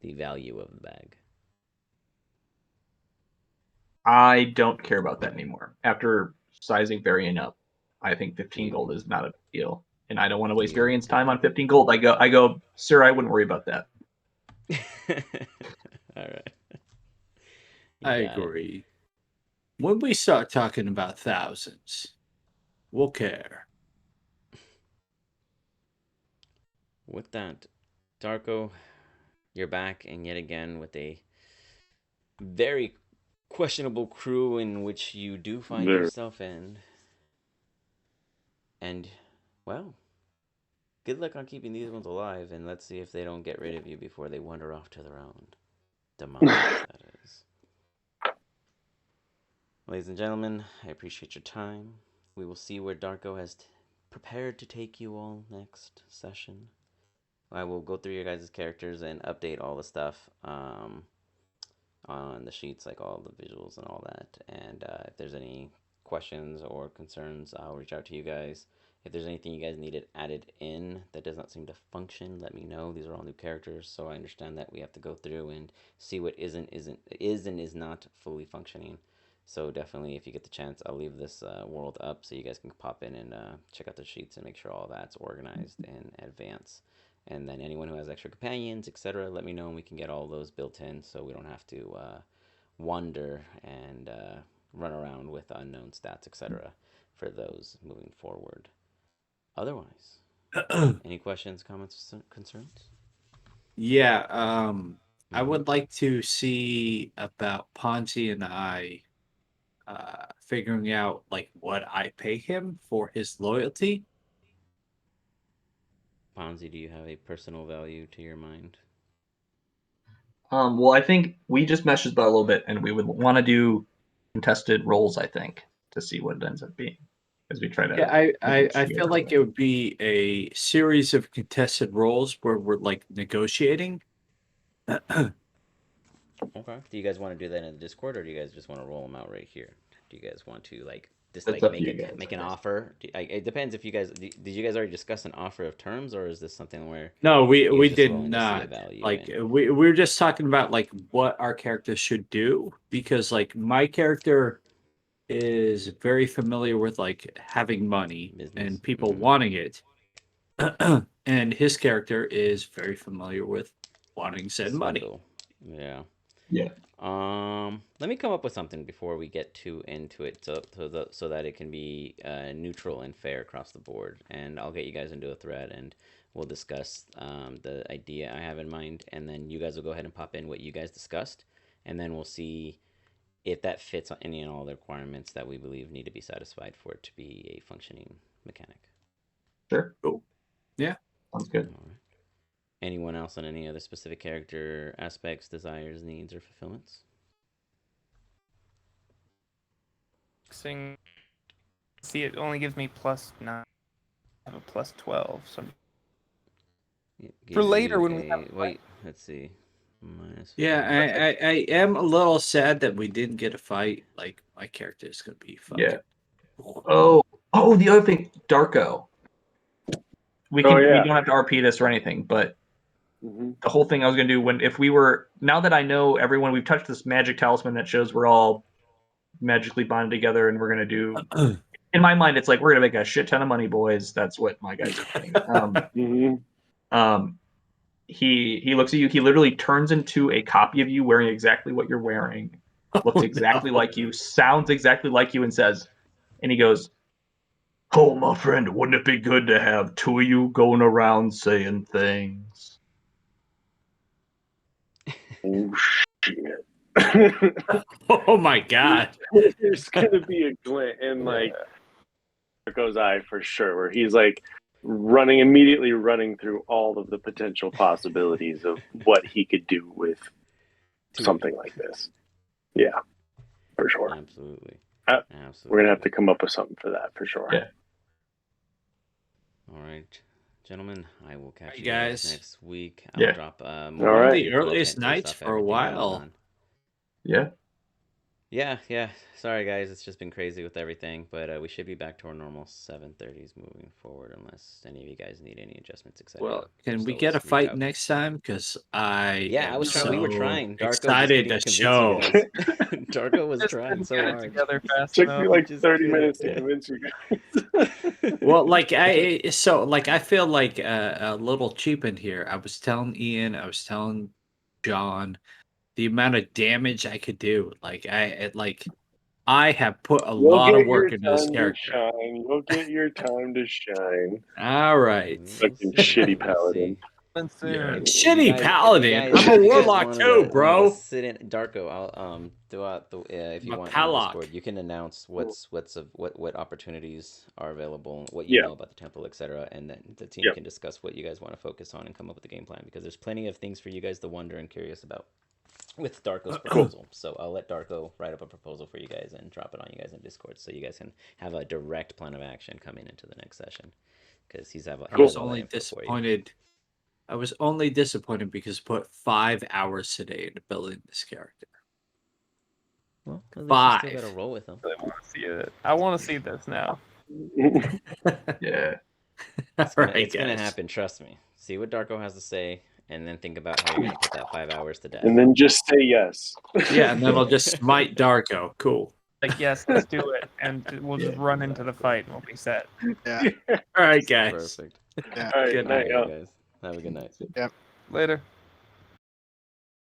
the value of the bag. I don't care about that anymore. After sizing Varian up, I think 15 gold is not a big deal. And I don't want to waste Varian's time on 15 gold. I go, sir, I wouldn't worry about that. All right. I agree. When we start talking about thousands, we'll care. With that, Darko, you're back, and yet again with a very questionable crew in which you do find yourself in. And, well, good luck on keeping these ones alive, and let's see if they don't get rid of you before they wander off to their own demise, that is. Ladies and gentlemen, I appreciate your time. We will see where Darko has prepared to take you all next session. I will go through your guys' characters and update all the stuff on the sheets, like all the visuals and all that. And if there's any questions or concerns, I'll reach out to you guys. If there's anything you guys needed added in that does not seem to function, let me know. These are all new characters, so I understand that we have to go through and see what is and is not fully functioning. So definitely, if you get the chance, I'll leave this world up so you guys can pop in and check out the sheets and make sure all that's organized in advance. And then anyone who has extra companions, etc., let me know and we can get all those built in so we don't have to wander and run around with unknown stats, etc., for those moving forward. Otherwise, any questions, comments, concerns? Yeah, I would like to see about Ponzi and I figuring out like what I pay him for his loyalty. Ponzi, do you have a personal value to your mind? Well, I think we just meshed about a little bit, and we would want to do contested roles, I think, to see what it ends up being as we try to. Yeah, I feel like it would be a series of contested roles where we're like negotiating. Okay. Do you guys want to do that in the Discord, or do you guys just want to roll them out right here? Do you guys want to like just That's like up make to you it guys, make I an guess. offer? It depends if you guys did you guys already discuss an offer of terms, or is this something where No, we you guys just did rolling to see a not. value Like in? we're just talking about like what our characters should do because like my character is very familiar with like having money Business? and people Mhm. wanting it. And his character is very familiar with wanting said money. Swindle. Yeah. Yeah. Let me come up with something before we get too into it, so that it can be neutral and fair across the board. And I'll get you guys into a thread, and we'll discuss the idea I have in mind, and then you guys will go ahead and pop in what you guys discussed, and then we'll see if that fits any and all the requirements that we believe need to be satisfied for it to be a functioning mechanic. Sure. Cool. Yeah. Sounds good. All right. Anyone else on any other specific character aspects, desires, needs, or fulfillments? See, it only gives me +9. I have a +12. So It for gives later you when we have wait, let's see. Minus Yeah, five. I am a little sad that we didn't get a fight. Like my character is gonna be fucking. Yeah. Oh, the other thing, Darko. We Oh, we yeah. don't have to RP this or anything, but Mhm. the whole thing I was gonna do now that I know everyone, we've touched this magic talisman that shows we're all magically bonded together, and we're gonna do. In my mind, it's like we're gonna make a shit ton of money, boys. That's what my guys are saying. Mhm. He looks at you. He literally turns into a copy of you, wearing exactly what you're wearing, looks exactly like you, sounds exactly like you, and says, and he goes, "Oh, my friend, wouldn't it be good to have two of you going around saying things?" Oh shit! Oh my god! There's gonna be a glint in like Marco's eye for sure, where he's like immediately running through all of the potential possibilities of what he could do with something like this. Yeah, for sure. Absolutely. Absolutely. We're gonna have to come up with something for that for sure. Yeah. All right, gentlemen. I will catch you guys. guys next week. Yeah. I'll drop All right. The earliest nights for a while. Yeah. Yeah. Sorry, guys. It's just been crazy with everything, but we should be back to our normal 7:30s moving forward, unless any of you guys need any adjustments, etc. Well, can Just we always get a reach fight out. next time? Because Yeah, I was trying. We were trying. Darko excited just to couldn't show. convince you guys. Darko was just trying couldn't so get it hard. together fast Took enough. me like just 30 couldn't, minutes to yeah. convince you guys. Well, like I feel like a little cheapened here. I was telling Ian, I was telling John, the amount of damage I could do. Like I have put a You'll lot of get your work into this time to character. shine. You'll get your time to shine. All right. Fucking shitty paladin. Soon. Shitty If paladin. you guys- I'm a if you guys warlock wanted too, to bro. sit in Darko. I'll throughout the if you I'm a want in Palak. Discord, you can announce what opportunities are available, what you Yeah. know about the temple, etc., and then the team Yep. can discuss what you guys want to focus on and come up with a game plan because there's plenty of things for you guys to wonder and curious about. with Darko's proposal. So I'll let Darko write up a proposal for you guys and drop it on you guys in Discord, so you guys can have a direct plan of action coming into the next session. Because I was only disappointed. I was only disappointed because I put 5 hours today into building this character. Well, at least you 5. still gotta roll with them. I want to see it. I want to see this now. Yeah. It's gonna happen. Trust me. See what Darko has to say, and then think about how you're gonna put that 5 hours to death. And then just say yes. Yeah, and then I'll just smite Darko. Cool. Like, yes, let's do it, and we'll just run into the fight and we'll be set. Yeah. All right, guys. Perfect. Yeah. All right, Good night, All right, y'all. guys. Have a good night. Later.